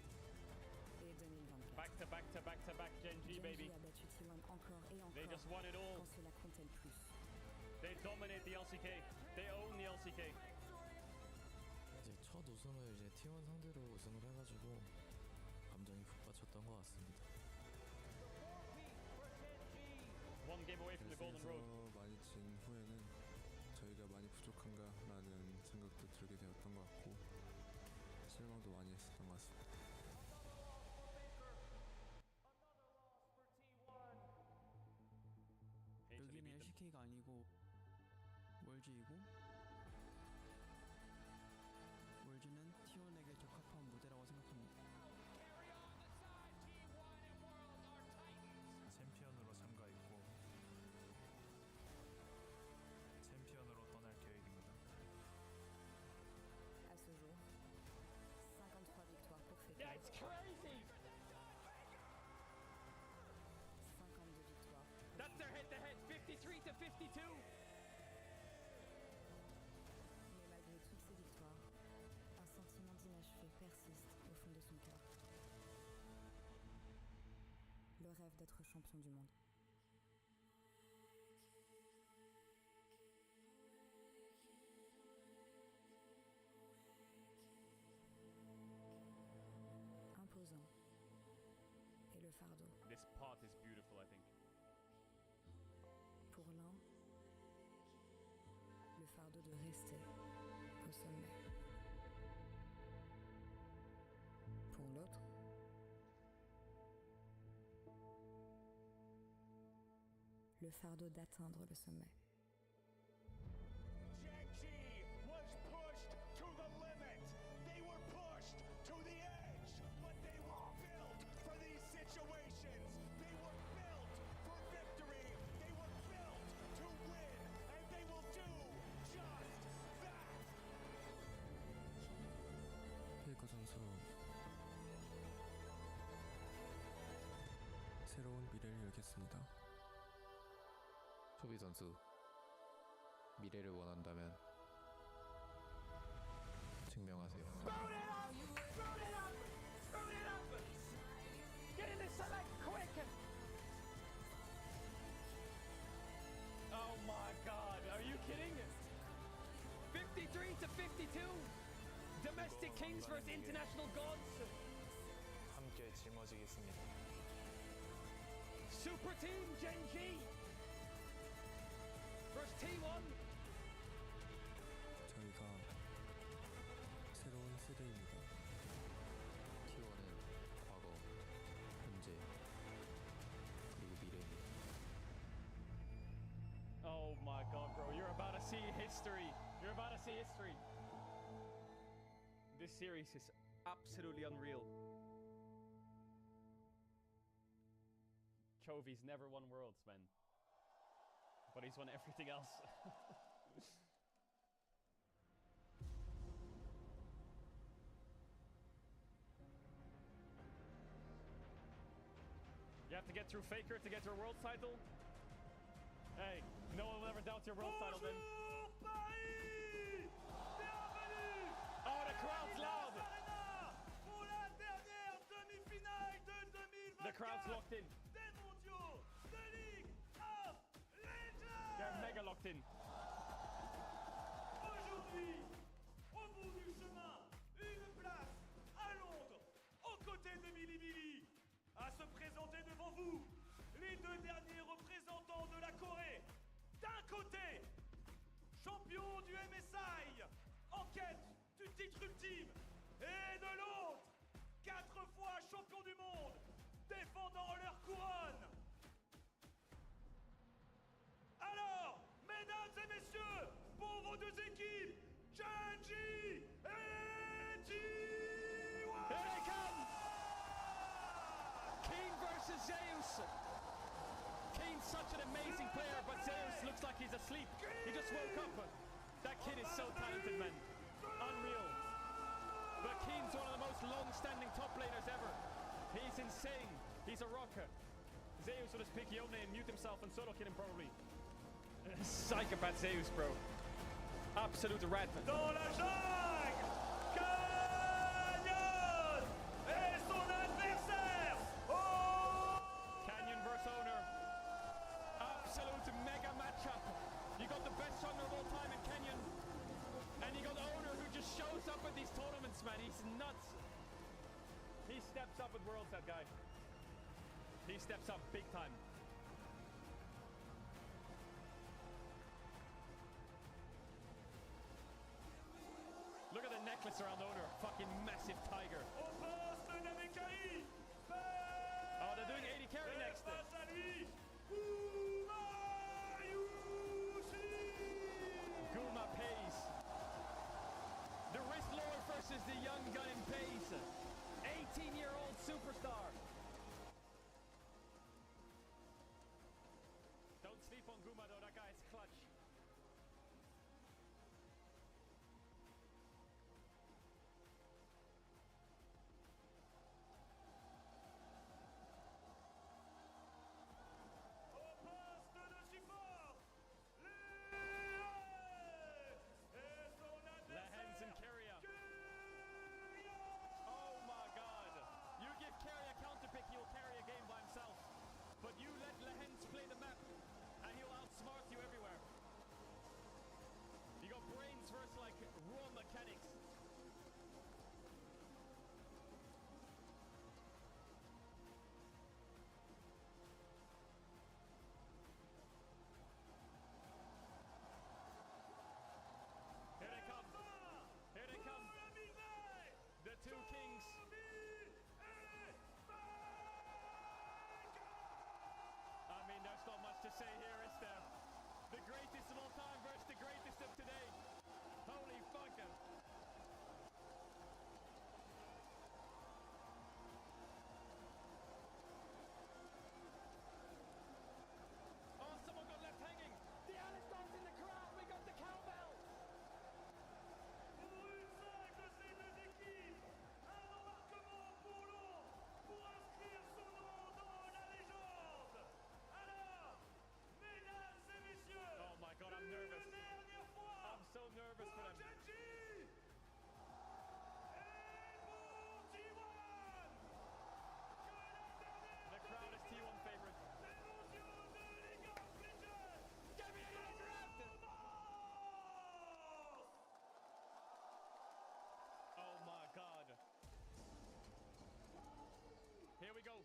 et 2024.
Back to back, Genji, baby.
A battu T1 encore et encore.
They just won it all.
Quand cela comptait le plus.
They dominate the LCK. They own the LCK.
이제 첫 우승을 이제 T1 상대로 우승을 해가지고 감정이 북받쳤던 것 같습니다.
One game away from the golden road.
많이 진 후에는 저희가 많이 부족한가라는 생각도 들게 되었던 것 같고 실망도 많이 했었던 것 같습니다.
여기는 LCK가 아니고 월즈이고 월즈는 T1에게 적합한 무대라고 생각합니다.
챔피언으로 참가했고 챔피언으로 떠날 계획입니다.
À ce jour, 53 victoires pour Faker.
That's crazy!
52 victoires.
That's their head-to-head, 53 to 52.
Mais malgré toutes ces victoires, un sentiment d'inachevé persiste au fond de son cœur. Le rêve d'être champion du monde. Imposant. Et le fardeau.
This part is beautiful, I think.
Pour l'un, le fardeau de rester au sommet. Pour l'autre, le fardeau d'atteindre le sommet.
Genji was pushed to the limit. They were pushed to the edge, but they were built for these situations. They were built for victory. They were built to win, and they will do just that.
페이커 선수 새로운 미래를 열겠습니다. 초비 선수 미래를 원한다면 증명하세요.
Boot it up! Boot it up! Boot it up! Get in the select quick! Oh my god, are you kidding? 53 to 52! Domestic kings versus international gods!
함께 짊어지겠습니다.
Super team Genji! Versus T1!
저희가
see history. You're about to see history. This series is absolutely unreal. Chovy's never won Worlds, man. But he's won everything else. You have to get through Faker to get your world title. Hey, no one will ever doubt your world title then. Oh, the crowd's loud. The crowd's locked in. They're mega locked in.
Aujourd'hui, au bout du chemin, une place à Londres, aux côtés de Bilibili, à se présenter devant vous, les deux derniers représentants de la Corée. D'un côté, champion du MSI, en quête du titre ultime, et de l'autre, 4 fois champion du monde, défendant leur couronne. Alors, mesdames et messieurs, pour vos deux équipes, Genji et T1!
Here they come! Keen versus Zeus! Keen's such an amazing player, but Zeus looks like he's asleep. He just woke up. That kid is so talented, man. Unreal. But Keen's one of the most long-standing top laners ever. He's insane. He's a rocker. Zeus will just pick Yone and mute himself and solo kill him probably. Psychopath Zeus, bro. Absolute rat.
Dans la jungle, Canyon et son adversaire. Oh!
Canyon versus Owner. Absolute mega matchup. You got the best jungler of all time in Canyon. And you got Owner who just shows up at these tournaments, man. He's nuts. He steps up with Worlds, that guy. He steps up big time. Look at the necklace around Owner. Fucking massive tiger.
Au poste d'Amekaï.
Oh, they're doing 80 carry next. Guma pays. The wrist lord versus the young gun in pace. 18-year-old superstar. Don't sleep on Guma though, that guy is clutch. But you let Lehens play the map, and he'll outsmart you everywhere. You got brains versus like raw mechanics. Here they come. Here they come. The two kings. I mean, there's not much to say here, is there? The greatest of all time versus the greatest of today. Holy fuck. Oh, someone got left hanging. The Alistar's in the crowd. We got the cowbell.
Pour une cinq de ces deux équipes, un embarquement pour Londres pour inscrire son nom dans la légende. Alors, mesdames et messieurs,
Oh my god, I'm nervous.
une dernière fois
I'm so nervous for
pour
them.
Genji et pour T1.
The crowd is T1 favorite.
L'émotion de League of Legends.
Get me in the draft! Oh my god. Here we go.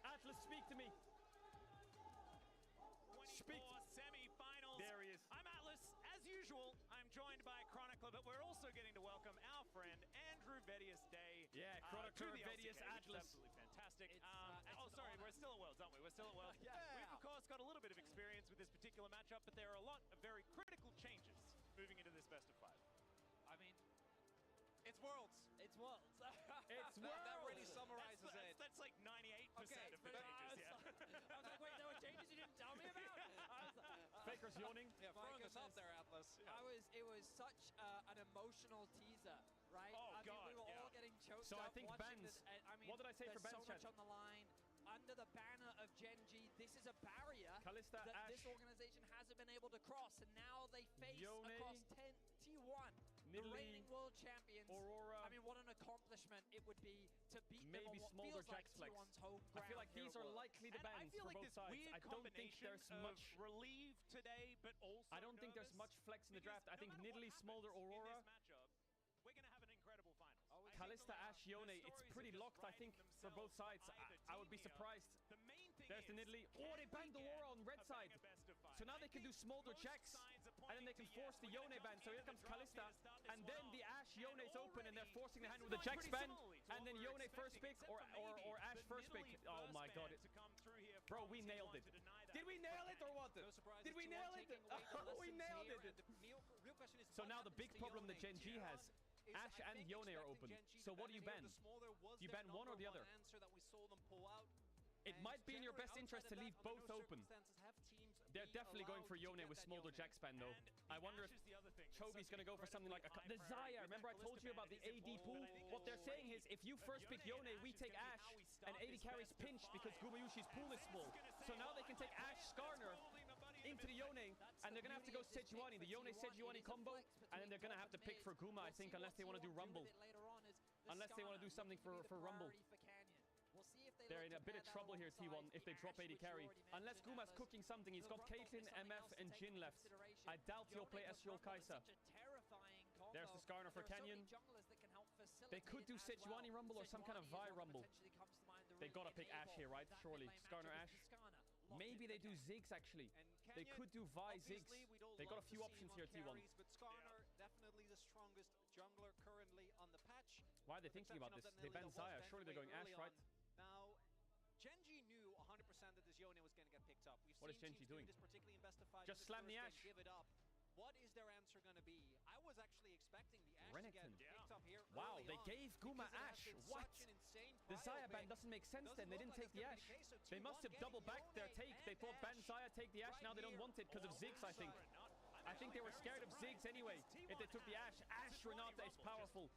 Atlas, speak to me. Speak.
Semi-finals.
There he is.
I'm Atlas. As usual, I'm joined by Chronicler, but we're also getting to welcome our friend Andrew Vedius Day.
Yeah,
to
Chronicler
the
Vedius
LCK, which is
Atlas.
absolutely fantastic. Sorry, we're still at Worlds, aren't we? We're still at Worlds.
Yeah.
We've, of course, got a little bit of experience with this particular matchup, but there are a lot of very critical changes moving into this best of 5?
I mean, it's Worlds.
It's Worlds.
It's Worlds. That really summarizes it.
That's like 98% of the changes, yeah.
I was like, wait, there were changes you didn't tell me about?
Faker's yawning.
Yeah, throwing us up there, Atlas.
It was such an emotional teaser, right?
Oh,
I mean, we were all getting choked
so
up
I think
watching
Benz,
this. I mean,
what did I say for
there's
Benz,
so much
chat?
on the line. Under the banner of Gen G, this is a barrier
Kalista,
that
Ash,
this organization hasn't been able to cross, and now they face
Yone,
across T1, the reigning world champions.
Aurora.
I mean, what an accomplishment it would be to beat
maybe
them on what
Smolder
feels like
Jax Flex.
T1's home
I feel like
ground
these
here
are
at
likely the
And I
bans
feel
for
like
both
this
sides.
weird
I don't think there's much
relieved today, but also
I don't think there's much flex in the draft. I think Nidalee, Smolder, Aurora,
we're going to have an incredible finals.
Kalista, Ash, Yone, it's pretty locked, I think, for both sides. I would be surprised. There's the Nidalee. Oh, they banned Aurora on red side. So now they can do Smolder Jax, and then they can force the Yone ban. So here comes Kalista, and then the Ash Yone is open, and they're forcing the hand with the Jax ban, and then Yone first pick, or Ash first pick. Oh my god. Bro, we nailed it. Did we nail it or what? Did we nail it? We nailed it. So now the big problem that Gen G has, Ash and Yone are open. So what do you ban? Do you ban one or the other? It might be in your best interest to leave both open. They're definitely going for Yone with Smolder Jax ban though. I wonder if Chobi's going to go for something like the Zaya. Remember I told you about the AD pool? What they're saying is if you first pick Yone, we take Ash, and AD carries pinch because Gumayushi's pool is full. So now they can take Ash Skarner into the Yone, and they're going to have to go Sejuani, the Yone-Sejuani combo, and then they're going to have to pick for Guma, I think, unless they want to do Rumble. Unless they want to do something for Rumble. They're in a bit of trouble here, T1, if they drop AD carry. Unless Guma's cooking something. He's got Caitlyn, MF, and Jhin left. I doubt he'll play Ezreal Kai'Sa. There's the Skarner for Canyon. They could do Sejuani Rumble or some kind of Vi Rumble. They gotta pick Ash here, right? Surely. Skarner Ash. Maybe they do Ziggs, actually. They could do Vi Ziggs. They got a few options here, T1.
But Skarner, definitely the strongest jungler currently on the patch.
Why are they thinking about this? They banned Zaya. Surely they're going Ash, right?
Now, Gen G knew 100% that this Yone was going to get picked up.
What is Gen G doing?
This particularly in best of 5.
Just slam the Ash.
Give it up. What is their answer going to be? I was actually expecting the Ash
Renekton.
to get picked up here.
Wow, they gave Guma Ash. What? The Zaya ban doesn't make sense then. They didn't take the Ash. They must have double backed their take. They thought ban Zaya, take the Ash. Now they don't want it because of Ziggs, I think. I think they were scared of Ziggs anyway. If they took the Ash, Ash Renata is powerful.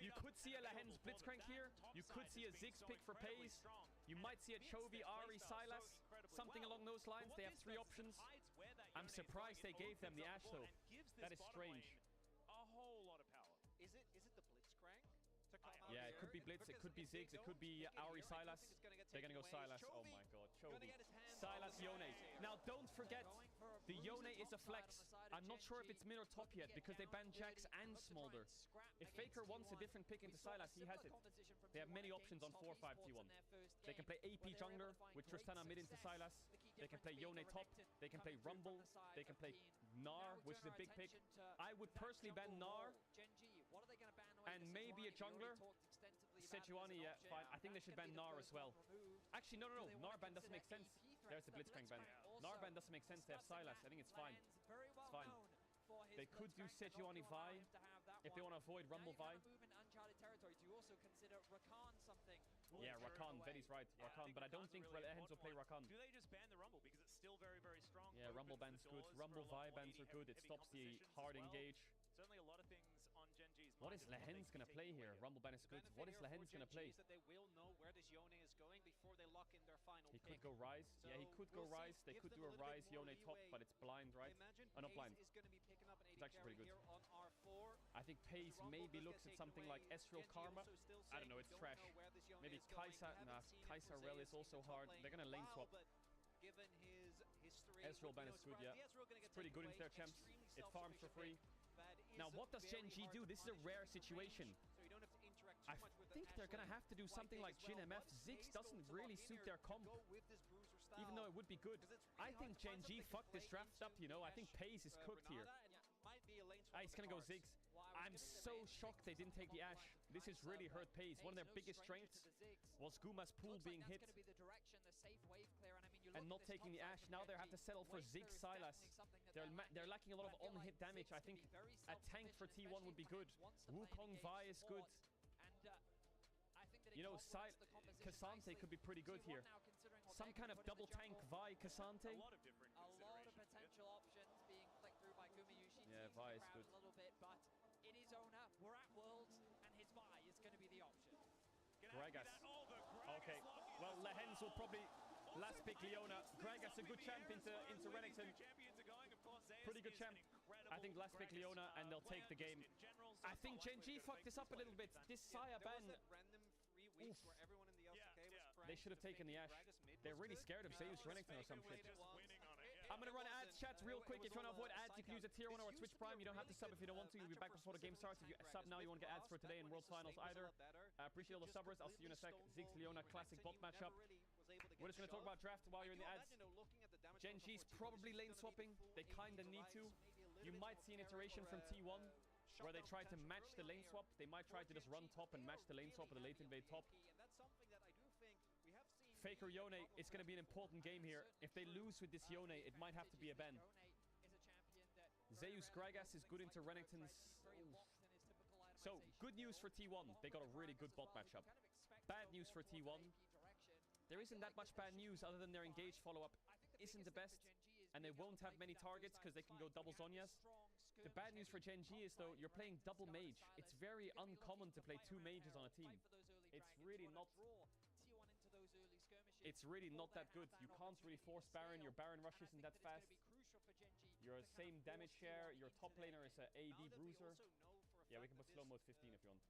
You could see a Lahen's Blitzcrank here. You could see a Ziggs pick for Pays. You might see a Chovy, Ari, Sylas. Something along those lines. They have 3 options. I'm surprised they gave them the Ash though. That is strange.
A whole lot of power.
Is it the Blitzcrank?
Yeah, it could be Blitz, it could be Ziggs, it could be Ari Sylas. They're gonna go Sylas. Oh my god, Chovy. Sylas Yone. Now don't forget, the Yone is a flex. I'm not sure if it's mid or top yet because they banned Jax and Smolder. If Faker wants a different pick into Sylas, he has it. They have many options on 4-5 T1. They can play AP jungler with Tristana mid into Sylas. They can play Yone top. They can play Rumble. They can play Gnar, which is a big pick. I would personally ban Gnar. And maybe a jungler. Sejuani, yeah, fine. I think they should ban Gnar as well. Actually, no. Gnar ban doesn't make sense. There's the Blitzcrank ban. Gnar ban doesn't make sense. They have Sylas. I think it's fine. It's fine. They could do Sejuani Vi if they want to avoid Rumble Vi. Yeah, Rakan, Betty's right. Rakan, but I don't think Relehens will play Rakan.
Do they just ban the Rumble because it's still very, very strong?
Yeah, Rumble ban's good. Rumble Vi bans are good. It stops the hard engage.
Certainly a lot of things on Gen G's.
What is Lahen's gonna play here? Rumble ban is good. What is Lahen's gonna play?
That they will know where this Yone is going before they lock in their final
He could go Rise. Yeah, he could go Rise. They could do a Rise Yone top, but it's blind, right? Not blind. It's actually pretty good. I think Pays maybe looks at something like Ezreal Karma. I don't know, it's trash. Maybe Kai'Sa. Nah, Kai'Sa Rel is also hard. They're gonna lane swap. Ezreal ban is good, yeah. It's pretty good in their champs. It farms for free. Now, what does Gen G do? This is a rare situation. I think they're going to have to do something like Jhin MF. Ziggs doesn't really suit their comp, even though it would be good. I think Gen G fucked this draft up, you know. I think Pays is cooked here. He's going to go Ziggs. I'm so shocked they didn't take the Ashe. This has really hurt FaZe. One of their biggest strengths was Guma's pool being hit and not taking the Ashe. Now they have to settle for Ziggs Sylas. They're lacking a lot of on-hit damage. I think a tank for T1 would be good. Wukong Vi is good. You know, K'Sante could be pretty good here. Some kind of double tank Vi K'Sante.
A lot of potential options being clicked through by Gumayushi.
Yeah, Vi is good.
A little bit, but it is Ona. We're at Worlds, and his Vi is going to be the option.
Gragas. Okay. Well, Lehens will probably last pick Leona. Gragas a good champ into Renekton. Pretty good champ. I think last pick Leona, and they'll take the game. I think Gen G fucked this up a little bit. This Saya ban. They should have taken the Ashe. They're really scared of Zeus Renekton or some shit. I'm gonna run ads, chat, real quick. If you want to avoid ads, you can use a tier 1 or a Twitch Prime. You don't have to sub if you don't want to. You'll be back before the game starts. If you sub now, you won't get ads for today in World Finals either. I appreciate all the subbers. I'll see you in a sec. Ziggs Leona classic bot matchup. We're just gonna talk about draft while you're in the ads. Gen G's probably lane swapping. They kinda need to. You might see an iteration from T1 where they try to match the lane swap. They might try to just run top and match the lane swap with the late invade top. Faker Yone, it's going to be an important game here. If they lose with this Yone, it might have to be a ban. Zeus Gragas is good into Renekton's. So, good news for T1. They got a really good bot matchup. Bad news for T1. There isn't that much bad news other than their engaged follow-up isn't the best, and they won't have many targets because they can go double Zhonyas. The bad news for Gen G is, though, you're playing double mage. It's very uncommon to play 2 mages on a team. It's really not that good. You can't really force Baron. Your Baron rush isn't that fast. You're the same damage share. Your top laner is an AD bruiser. Yeah, we can put slow mode 15 if you want.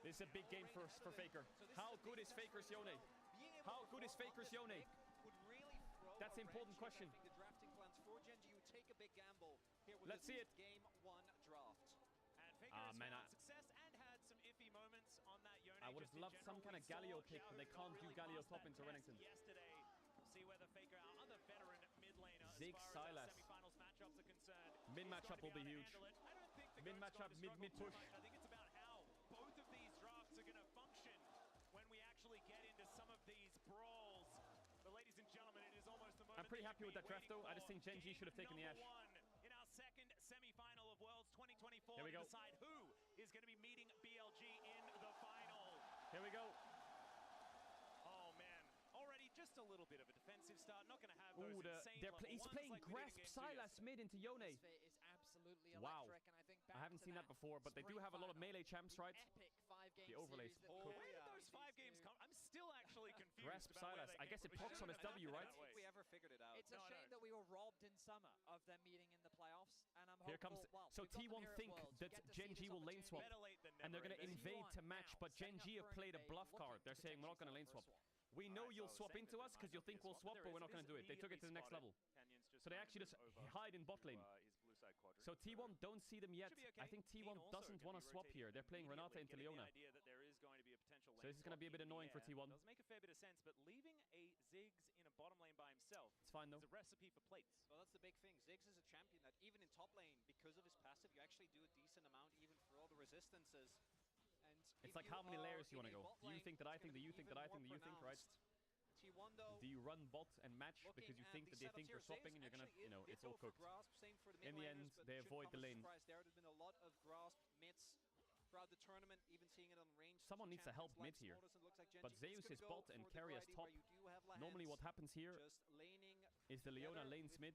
This is a big game for Faker. How good is Faker's Yone? How good is Faker's Yone? That's an important question. Let's see it. Man, I would have loved some kind of Galio pick, but they can't do Galio top into Renekton. Ziggs Sylas. Mid matchup will be huge. Mid matchup, mid push.
I think it's about how both of these drafts are going to function when we actually get into some of these brawls. But ladies and gentlemen, it is almost the moment.
I'm pretty happy with that draft, though. I just think Gen G should have taken the Ashe.
In our second semi-final of Worlds 2024,
here we go.
To decide who is going to be meeting BLG in the final.
Here we go.
Oh man, already just a little bit of a defensive start. Not going to have those insane
he's playing like Grasp Sylas mid into Yone.
Is absolutely
wow.
Electric, and I think
I haven't seen that before, but they do have a lot of melee champs, right? The overlays.
Where did those 5 games come? I'm still actually confused.
Grasp Sylas. I guess it procs on his W, right?
I don't think we ever figured it out. It's a shame that we were robbed in summer of them meeting in the playoffs, and I'm hopeful.
Here comes. So T1 think that Gen G will lane swap, and they're going to invade to match, but Gen G have played a bluff card. They're saying we're not going to lane swap. We know you'll swap into us because you'll think we'll swap, but we're not going to do it. They took it to the next level. So they actually just hide in bot lane. So T1 don't see them yet. I think T1 doesn't want to swap here. They're playing Renata into Leona. So this is going to be a bit annoying for T1.
Does make a fair bit of sense, but leaving a Ziggs in a bottom lane by himself,
it's fine though.
It's a recipe for plates.
Well, that's the big thing. Ziggs is a champion that even in top lane, because of his passive, you actually do a decent amount even for all the resistances. And
it's like how many layers you want to go. You think that I think that you think that I think that you think, right?
T1, though,
do you run bot and match because you think that they think you're swapping and you're gonna, you know, it's all cooked. In the end, they avoid the lane.
There have been a lot of grasp mids throughout the tournament, even seeing it on range.
Someone needs to help mid here. But Zeus is bot and carry as top. Normally what happens here is the Leona lanes mid,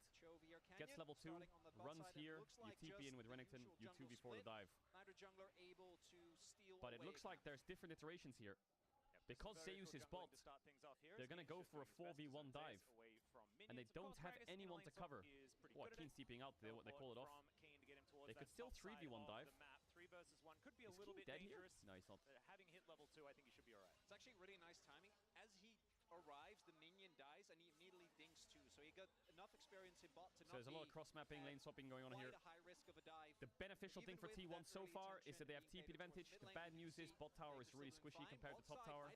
gets level 2, runs here, you TP in with Renekton, you 2v4 the dive. But it looks like there's different iterations here. Because Zeus is bot, they're going to go for a 4v1 dive. And they don't have anyone to cover. What, Keen's TPing out, they call it off. They could still 3v1 dive.
3 versus 1 could be a
Is
little
Keen
bit
dead
dangerous.
Here? No, he's not.
Having hit level 2, I think he should be alright.
It's actually really nice timing. As he arrives, the minion dies, and he immediately dinks too. So he got enough experience in bot to not
so there's a lot of cross-mapping, lane swapping going on here.
A high risk of a dive.
The beneficial thing for T1 so far is that they have TP advantage. The bad news is bot tower is really squishy compared to top tower.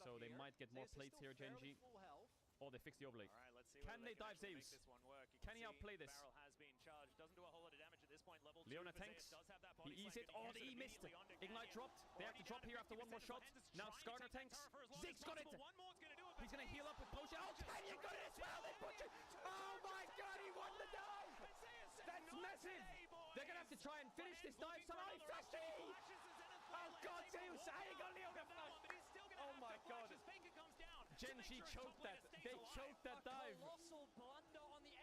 So they might get more plates here, Gen G. Oh, they fixed the overlay.
All right, let's see
Can
whether
they dive
actually make
Zeus?
this one work. You
Can he
see
outplay this?
Barrel has been charged. Doesn't do a whole lot of damage at this point. Level 2.
Leona
but
tanks.
Zeus does have that
He
body
eats
slam.
it.
Can he
Oh,
use it
he missed.
immediately onto
Ignite
Canyon?
dropped. They have to drop here after one more shot. Now Skarner tanks. Zig's got it.
One more's gonna do it.
He's going to heal up with potion. Oh, Canyon got it as well. They push it. Oh my God, he won the dive. That's massive. They're going to have to try and finish this dive somehow. He flashed it. Oh God, Zeus. How you got Leona flash? Oh my God. Gen.G choked that. They choked that dive.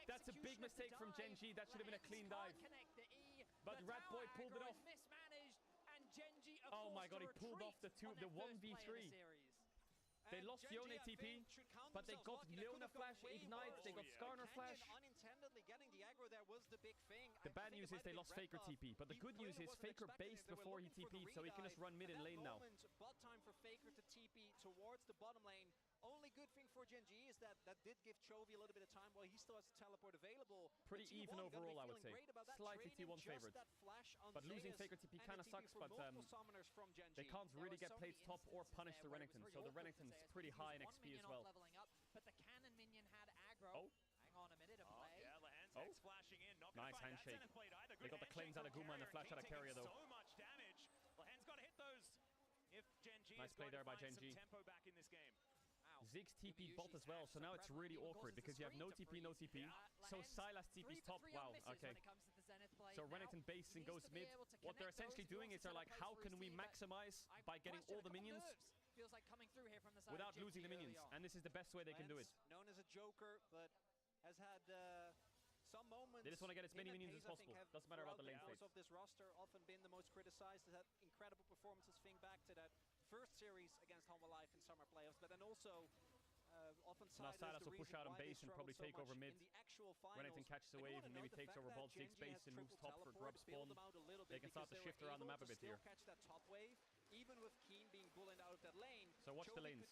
That's a big mistake from Gen.G. That should have been a clean dive. But Ratboy pulled it off. Oh my God, he pulled off the 1v3. They lost Yone TP, but they got Leona flash, Ignite, they got Skarner flash.
Unintentionally getting the aggro there was the big thing.
The bad news is they lost Faker TP, but the good news is Faker based before he TP'd, so he can just run mid and lane now.
Bot time for Faker to TP towards the bottom lane. Only good thing for Gen.G is that did give Chovy a little bit of time while he still has a teleport available.
Pretty even overall, I would say. Slightly T1 favored. But losing Faker TP kind of sucks, but they can't really get plates top or punish the Renekton, so the Renekton's pretty high in XP as well.
But the cannon minion had aggro.
Oh.
Hang on a minute of play.
Yeah, Lahan's flashing in. Not
Nice
find
handshake.
That either.
They got the cleanse out of Guma and the flash out of Keria though.
So much damage. Lahan's got to hit those. If Gen.G
nice
is
play
going
there
to
by
find
Gen.G.
some tempo back in this game.
Ziggs TP bot as well, so now it's really awkward because you have no TP, no TP. So Sylas TP's top. Wow, okay. So Renekton base and goes mid. What they're essentially doing is they're like, how can we maximize by getting all the minions without losing the minions? And this is the best way they can do it.
Known as a joker, but has had some moments.
They just want to get as many minions as possible. Doesn't matter about the lane
phase
state.
of this roster, often been the most criticized. Has had incredible performances. Think back to that first series against Humble Life in summer playoffs, but then also often
now Sylas will push out on base and probably take over mid. Renekton catches a wave and maybe takes over bot. Ziggs base and moves top for grub spawn. They can start to shift around the map a bit here.
Catch that top wave, even with Keen being bullied out of that lane.
So watch the lanes.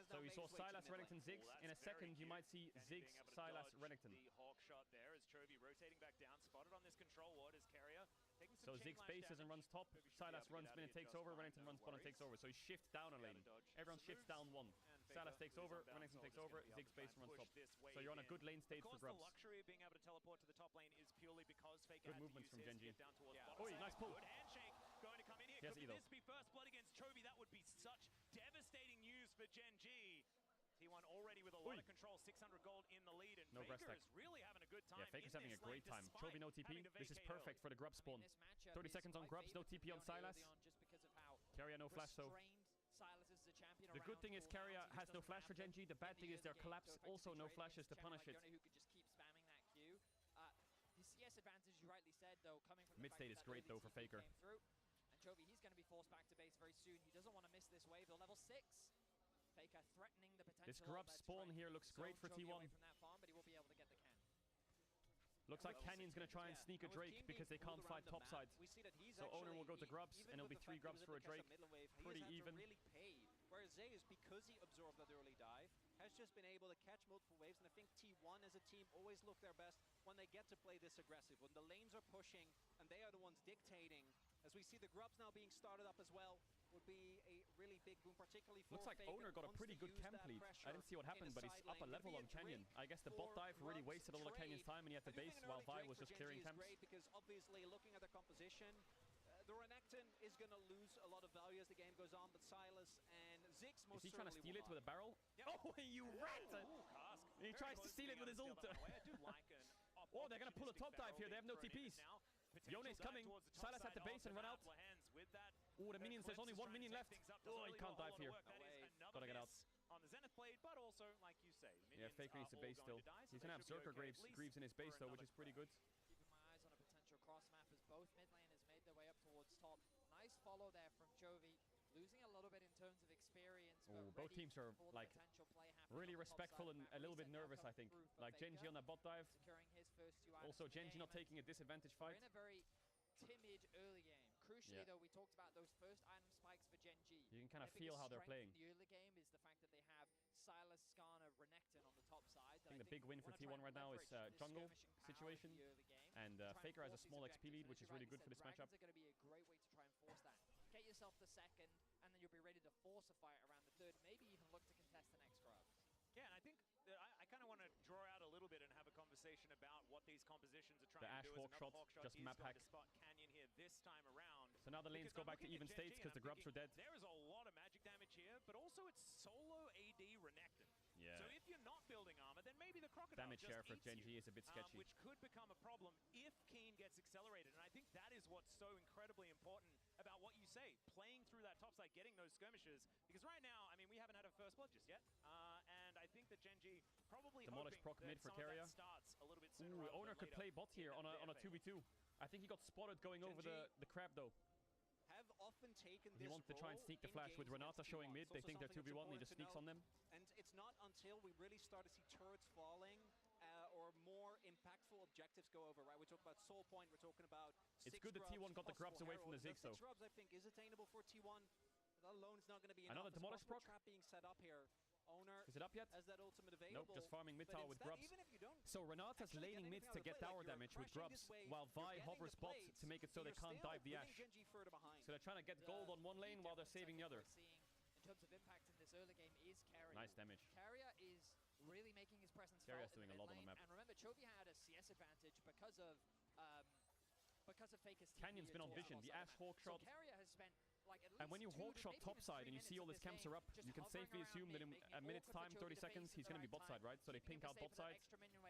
So
we saw Sylas, Renekton, Ziggs. In a second, you might see Ziggs, Sylas, Renekton.
The hawk shot there as Chovy rotating back down, spotted on this control ward as Keria taking some
so Ziggs bases and runs top. Sylas runs mid and takes over. Renekton runs bottom and takes over. So he shifts down a lane. Everyone shifts down one. Sylas takes over. Renekton takes over. Ziggs base and runs top. So you're on a good lane state for grubs.
The luxury of being able to teleport to the top lane is purely because Faker
good movements from Gen.G.
Oh,
nice pull.
Good handshake going to come in here.
Yes,
Could this be first blood against Chovy? That would be such devastating news for Gen.G. T1 already with a lot of control, 600 gold in the lead, and
no
Faker is really having a good time.
Yeah, Faker's having a great time. Chovy no TP. This is perfect for the grub spawn. 30 seconds on grubs, no TP on Sylas. Keria no flash though. The good thing is Keria has no flash for Gen.G. The bad thing is their collapse, also no flashes to punish it. Mid state is great though for Faker.
And Chovy, he's going to be forced back to base very soon. He doesn't want to miss this wave. They're level 6. Faker threatening the potential.
This grub spawn here looks great for T1.
From that farm, but he will be able to get the cannon.
Looks like Canyon's going to try and sneak a Drake because they can't fight topside. So Owner will go to grubs, and it'll be 3 grubs for a Drake. Pretty even.
Really paid. Whereas Zeus, because he absorbed that early dive, has just been able to catch multiple waves. And I think T1 as a team always look their best when they get to play this aggressive. When the lanes are pushing and they are the ones dictating. As we see the grubs now being started up as well, would be a really big boom, particularly for
looks like
Faker.
Owner got a pretty good camp lead. I didn't see what happened, but he's up a level on Canyon. I guess the bot dive really wasted a lot of Canyon's time, and he had to base while Vi was just clearing camps.
Because obviously, looking at the composition, the Renekton is going to lose a lot of value as the game goes on, but Sylas and Ziggs most
certainly. Is he trying to steal it with a barrel? Yep. Oh, you rat! He tries to steal it with his ult. Oh, they're going to pull a top dive here. They have no TPs. Yone's coming. Sylas had to base and run out. Oh, the minions. There's only 1 minion left. Oh, he can't dive here. Gotta get out.
On the Zenith blade, but also, like you say,
yeah, Faker needs to base still. He's gonna have Zerker Greaves in his base though, which is pretty good.
Keeping my eyes on a potential cross map as both mid laners made their way up towards top. Nice follow there from Chovy. Losing a little bit in terms of experience.
Oh, both teams are like really respectful and a little bit nervous, I think. Like Gen.G on that bot dive. Also, Gen.G not taking a disadvantage fight.
We're in a very timid early game. Crucially, though, we talked about those first item spikes for Gen.G.
You can kind of feel how they're playing.
The early game is the fact that they have Sylas, Skarner, Renekton on the top side.
I think the big win for T1 right now is jungle situation. And Faker has a small XP lead, which is really good for this matchup.
Dragons are going to be a great way to try and force that. Get yourself the second, and then you'll be ready to force a fight around the third. Maybe even look to contest the next grub.
Yeah, and I think I kind of want to draw out a little bit and have a conversation about what these compositions are trying
the
to do.
Hawk shot, just map hack.
To spot Canyon here this time around.
So now the lanes go back to even states because the grubs are dead.
There is a lot of magic damage here, but also it's solo AD Renekton.
Yeah.
So if you're not building armor, then maybe the Crocodile
damage
just
share for
eats
Gen G
you,
is a bit sketchy.
which could become a problem if Keen gets accelerated. And I think that is what's so incredibly important about what you say, playing through that topside, getting those skirmishes. Because right now, I mean, we haven't had a first blood just yet. And I think that Gen G probably
Demolish proc mid for Keria.
Starts a little bit sooner
Ooh, Owner could play bot here on a 2v2. I think he got spotted going over the crab though.
Have often taken
He wants to try and sneak the flash with Renata showing mid. They think they're 2v1 and he just sneaks on them.
And it's not until we really start to see turrets falling or more impactful objectives go over, right? We talk about Soul Point, we're talking about
It's good that T1 got the grubs away from the Ziggs though.
6 grubs, I think, is attainable for T1. That alone is not going to be enough.
Another Demolish proc.
Trap being set up here. Owner
is it up yet?
As that ultimate available.
Nope, just farming mid tower with grubs. So Renata's laning mid to get tower damage with grubs, while Vi hovers bot to make it so they can't dive the Ashe. So they're trying to get gold on one lane while they're saving the other.
In terms of impact in this early game is Keria.
Nice damage.
Keria is really making his presence felt
Keria's
in
doing
the
a lot on
lane.
the map.
And remember, Chovy had a CS advantage because of Faker's
Canyon's been on vision. The Ashe Hawk shot.
So Keria has spent like at least
and when you Hawk shot topside and you see all these camps are up, you can safely assume that in a minute's time, 30 seconds, he's going to be bot side, right? So they pink out bot side,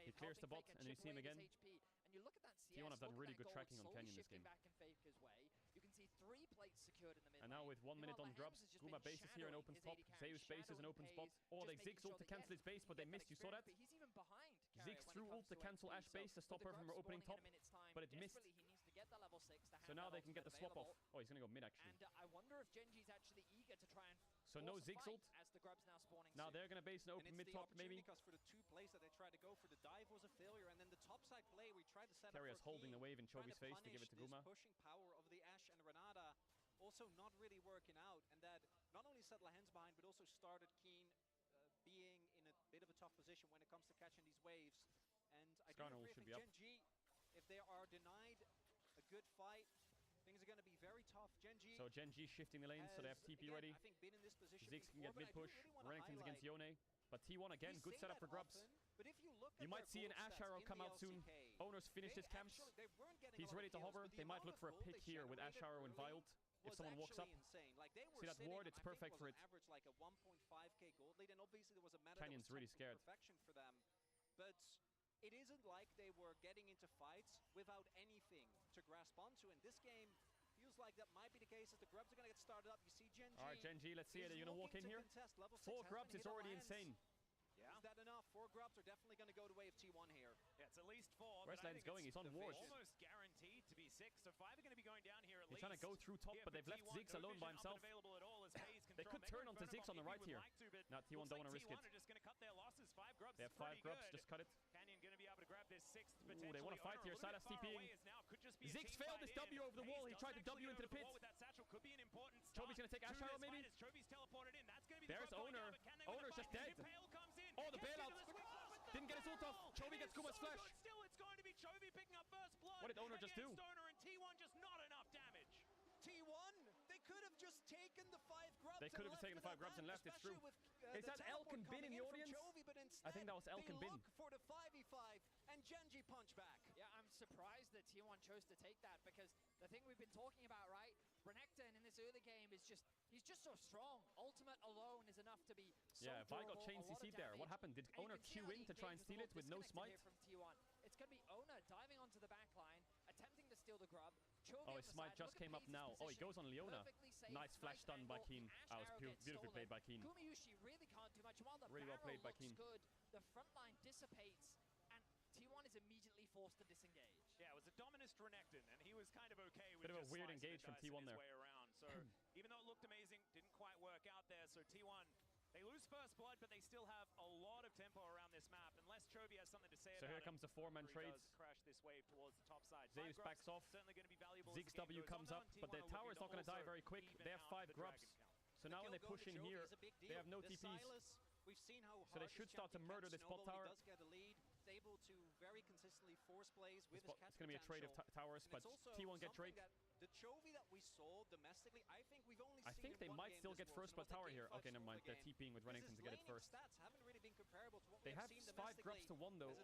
he clears the bot, and then you see him again.
And you look at that CS,
T1 have done really good tracking on Canyon this game.
Back in Faker's way. You can see 3 plates secured in the mid
and now with 1 minute on grubs, Guma base is here and opens top. Zeus base is an open spot. Oh, they Ziggs ult to cancel his base, but they missed. You saw that?
He's even behind.
Ziggs threw ult to cancel Ashe base to stop her from opening top, but it missed. So now they can get the swap off. Oh, he's going to go mid actually.
And I wonder if Gen G's actually eager to try and
so no Ziggs ult.
As the grubs now spawning.
Now they're going to base an open mid top maybe.
Because for the 2 plays that they tried to go for, the dive was a failure, and then the topside play we tried to set up.
Keria's holding the wave in Chovy's face to give it to Guma.
Pushing power of the Ashe and Renata also not really working out, and that not only set Lahens behind, but also started Keen being in a bit of a tough position when it comes to catching these waves. And I do agree, I think Gen G, if they are denied a good fight, things are going to be very tough. Gen G.
So Gen G shifting the lanes, so they have TP ready.
I think been in this position
Ziggs can get
before,
mid push. Renekton's against Yone. But T1 again, good setup for grubs.
But if you look
you might see an Ashe arrow come out soon. Owners finished his camps. He's ready to hover. They might look for a pick here with Ashe arrow and Vi ult. If someone walks up,
like
see that ward, it's perfect for it.
Average like a 1.5k gold lead, and obviously there was a meta
Canyon's really scared.
Perfection for them, but it isn't like they were getting into fights without anything to grasp onto. In this game, feels like that might be the case as the grubs are going to get started up. You see Gen G.
All right, Gen G, let's see it. Are you going to walk in here? 4 grubs is already insane.
Yeah.
Is that enough? 4 grubs are definitely going to go to wave T1 here.
Yeah, it's at least 4.
Where's Lens going? He's on ward.
Almost guaranteed to be 6. So 5 are going to be going down here at least.
He's trying to go through top, but they've left Ziggs alone by himself. They could turn onto Ziggs on the right here. Now T1 don't want to risk it.
Just going to cut their losses. 5 grubs.
They have 5 grubs. Just cut it.
Canyon going to be able to grab this 6th.
Ooh, they want to fight here. Silas TPing. Ziggs failed this W over the wall. He tried to W into the pit. Chovy's going to take Ashe arrow maybe. There's Owner. Owner's just dead. Oh, the bailout. Didn't get his ult off. Chovy gets Guma's flash.
Still, it's going to be Chovy picking up first blood.
What did Owner just do?
Stoner and T1 just not enough damage.
T1, they could have just taken the 5 grubs.
They could have taken the 5 grubs and left. It's true. Is that Elkin Bin in the audience? I think that was Elkin Bin.
Look for the 5v5 and Gen G punch back.
Yeah, I'm surprised that T1 chose to take that because the thing we've been talking about, right? Renekton in this early game is just, he's just so strong. Ultimate alone is enough to be so
yeah, Vi got chain
CC'd
there. What happened? Did Owner Q in to try and steal it with no smite?
From T1. It's going to be Owner diving onto the back line, attempting to steal the grub. Chovy
oh, his smite just came up now. Oh, he goes on Leona. Nice flash done by Keen. That was beautifully played by Keen.
Gumayushi really can't do much. While the
really well played by Keen.
Good, the front line dissipates, and T1 is immediately forced to disengage.
Yeah, it was a Dominist Renekton, and he was kind of okay with
bit of a weird engage from T1 there.
Way around. So even though it looked amazing, didn't quite work out there. So T1, they lose first blood, but they still have a lot of tempo around this map. Unless Chovy has something to say
so
about
here comes the 4-man trades.
Crash this wave towards the top side.
Zeus backs off.
Certainly going to be valuable.
Ziggs W comes up, but their tower is not going to die very quick. They have 5 grubs. So now when they push in here, they have no TPs.
We've seen how
so they should start to murder this bot tower.
just able to very consistently force plays with his catch
It's going to be a trade of towers, but T1 get Drake.
The Chovy that we saw domestically, I think we've only
I think they might still get first blood tower here. Okay, never mind. They're TPing with Renekton to get it first.
Stats haven't really been comparable to what
they have 5 grubs to 1 though.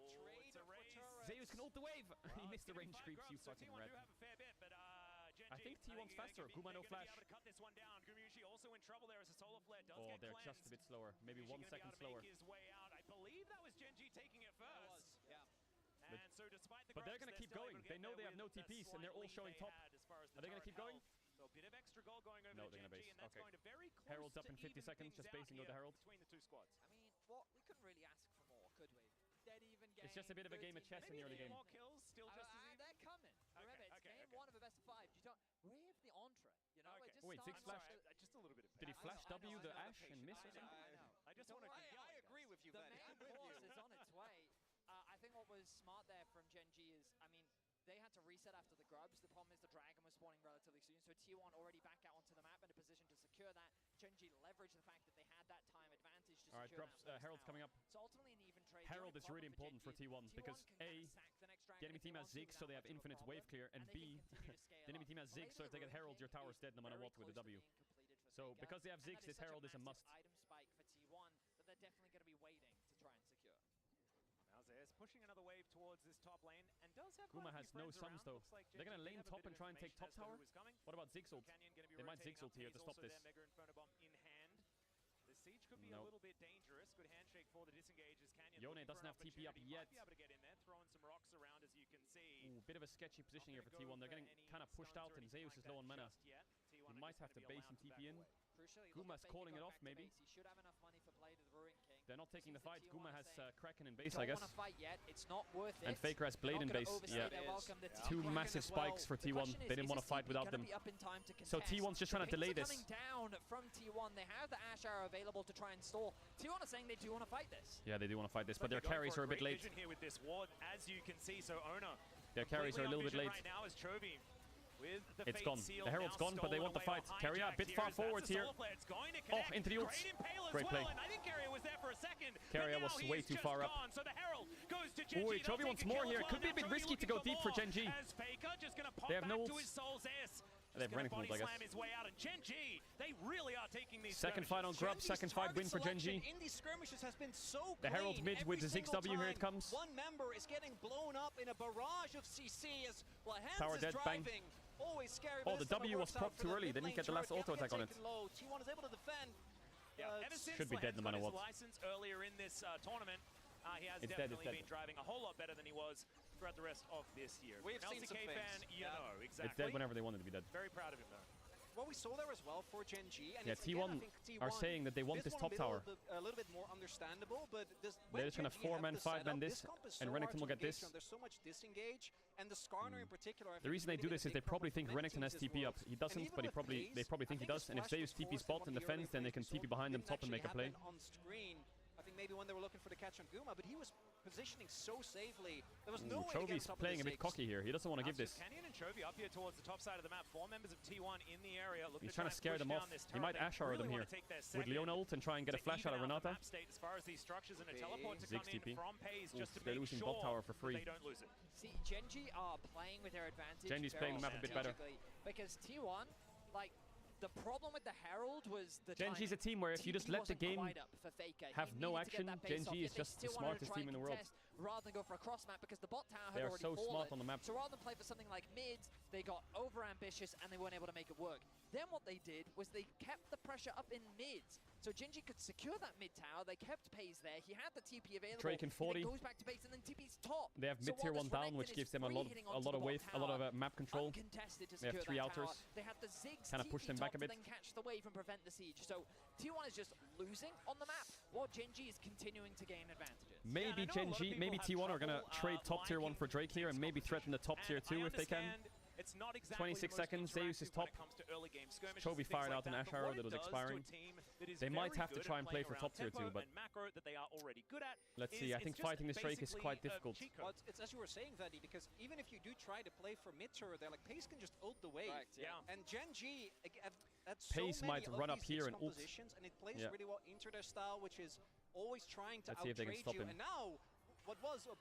Zeus can ult the wave. He missed the range creeps, you fucking red. I think T1's faster. Guma no flash. Oh, they're just a bit slower. Maybe 1 second slower.
I believe that was Gen G taking it first.
Yeah.
But they're going to keep going. They know they have no TPs and they're all showing top. Are they going to keep going?
So a bit of extra gold going over
no, they're going to base. Okay.
Herald's
up in 50 seconds, just basing out the Herald.
Between the two squads.
I mean, what? We couldn't really ask for more, could we? Dead even game.
It's just a bit of a game of chess in the early game.
More kills, still just
they're coming. Remember, it's game 1 of a best of 5. You don't wave the entree. You know, it just
wait, Ziggs flashed.
Just a little bit of
did he flash W the Ash and miss or something?
I know.
I just want to.
I agree with you.
The main course is on its way. I think what was smart there from Gen G is, I mean, they had to reset after the grubs. The problem is the dragon was spawning relatively soon, so T1 already back out onto the map in a position to secure that. Gen G leveraged the fact that they had that time advantage to secure
grubs, Herald's coming up.
So ultimately an even trade.
Herald is really important for T1 because A, the enemy team has Ziggs, so they have infinite wave clear, and B, the enemy team has Ziggs, so if they get Herald, your tower's dead no matter what with the W. So because they have Ziggs, this Herald is a must.
Item spike for T1 that they're definitely going to be waiting to try and secure.
Now Zeus pushing another wave towards this top lane and does have
Guma has no sums though.
Like
they're going to lane top and try and take top tower. What about Ziggs ult? They might Ziggs ult here to stop this.
The siege could be a little bit dangerous. Good handshake for the disengages. Canyon
Yone doesn't have TP up yet.
Might be able to get in there, throwing some rocks around as you can see.
Ooh, bit of a sketchy position here for T1. They're getting kind of pushed out and Zeus is low on mana. He might have to base and TP in. Guma's calling it off, maybe.
He should have enough money for play to the Ruin King.
They're not taking the fight. Guma has Kraken in base, I guess.
Don't want to fight yet. It's not worth it.
And Faker has Blade in base. Yeah. 2 massive spikes for T1. They didn't want to fight without them. So T1's just trying to delay this.
Coming down from T1. They have the Ash Arrow available to try and stall. T1 are saying they do want to fight this.
Yeah, they do want to fight this, but their carries are a bit late.
Here with this ward, as you can see, so Ona.
Their carries are a little bit late.
Right now is Chovy.
It's gone. The Herald's gone, but they want the fight. Carrier a bit far forwards here. Oh, into the ults. Great play.
I think Carrier was there for a second.
Carrier was way too far up.
So the Herald goes to Gen
G. Chovy wants more here. Could be a bit risky to go deep for Gen G. They have no ults. They have Renekton ult, I guess.
His way out, and Gen G, they really are taking these
second fight on Grub, second fight win for Gen G.
In these skirmishes has been so
the Herald mid with the Ziggs W, here it comes.
One member is getting blown up in a barrage of CC as Lahens
Tower dead, bang.
Always scary,
oh, the W was propped too early. They didn't get the last auto attack on it.
T1 is able to defend.
Should be dead no matter what.
License earlier in this tournament. He has definitely been driving a whole lot better than he was throughout the rest of this year.
We've seen some
LCK fan, you know, exactly.
It's dead whenever they want it to be dead.
Very proud of him, though.
What we saw there as well for Gen G, and
yeah, T1 are saying that they want this top tower.
A little bit more understandable, but
they're just gonna 4-man 5-man this, and Renekton will get this.
There's so much disengage, and the Skarner in particular.
The reason they do this is they probably think Renekton has TP up. He doesn't, but they probably think he does. And if they use TP spot and defense, then they can TP behind them top and make a play.
On screen, I think maybe when they were looking for the catch on Guma, but he was positioning so safely. There was no way to get top
playing a bit cocky here. He doesn't want to give this.
Canyon and Chovy up here towards the top side of the map. 4 members of T1 in the area.
He's trying to scare them off. He might Ash Arrow them here with Leona ult and try and get a flash out of Renata.
As far as these structures and a teleport to come in from Pays just to
they're losing bot tower for free.
They don't lose it.
See, Gen G are playing with their advantage.
Gen G's playing the map a bit better.
Because T1, like, the problem with the Herald was the
Gen G's a team where if you just let the game have no action, Gen G is just the smartest team in the world.
Rather than go for a cross map because the bot tower had
already
fallen.
They are so smart on the map.
So rather than play for something like mids, they got over ambitious and they weren't able to make it work. Then what they did was they kept the pressure up in mids. So Gen G could secure that mid tower. They kept Pays there. He had the TP available.
Drake in 40.
He goes back to base and then TP's top.
They have mid tier 1 down, which gives them a lot of wave, a lot of map control. They have 3 outers.
They had the Ziggs
kind of push them back a bit.
Then catch the wave and prevent the siege. So T1 is just losing on the map, while Gen G is continuing to gain advantages.
Maybe Gen G, maybe T1 are gonna trade top tier 1 for Drake here and maybe threaten the top tier 2 if they can.
It's not exactly
26 seconds, Zeus is top. Chovy fired out an Ash Arrow that was expiring. They might have to try and play for top tier 2, but let's see. I think fighting this Drake is quite difficult.
Well, it's as you were saying, Vadi, because even if you do try to play for mid turret, they're like, Pays can just ult the wave.
Right,
yeah.
And Gen G at
Pays might run up here and ult.
And it plays really well into their style, which is always trying to
Let's see if they can
outtrade
stop
you.
him.
And now what was a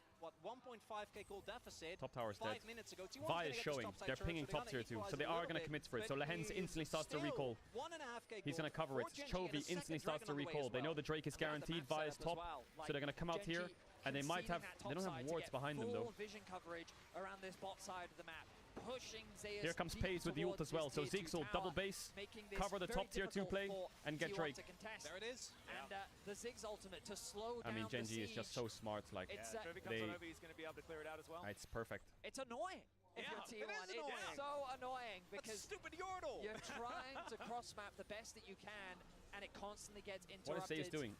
1.5k gold deficit
Top tower's
5
dead.
minutes ago. T1's
Vi
gonna
is
get the
showing.
topside
They're
turret,
pinging
so they're
top
gonna
tier 2,
equalize
so
a
they are
little
going to
bit,
commit for it. So
but
Lehens instantly starts to
still
recall.
1.5k
He's going to cover it. Chovy instantly starts to recall. They know the Drake is guaranteed. Vi is top, so they're going to come out here, and they might have. They don't have wards behind them though.
Vision coverage around this bot side of the map. Pushing Zeus
Here comes Pays with the ult as well. So Ziggs will double base, cover the top tier 2 play, and get Drake.
There it is.
And the Ziggs ultimate to slow down.
I mean, Gen G is just so smart. Like,
Chovy comes on over, he's going to be able to clear it out as well.
It's perfect.
It's annoying. If you're T1, it's so annoying because
stupid Yordle.
You're trying to cross map the best that you can, and it constantly gets interrupted.
What is Zeus doing?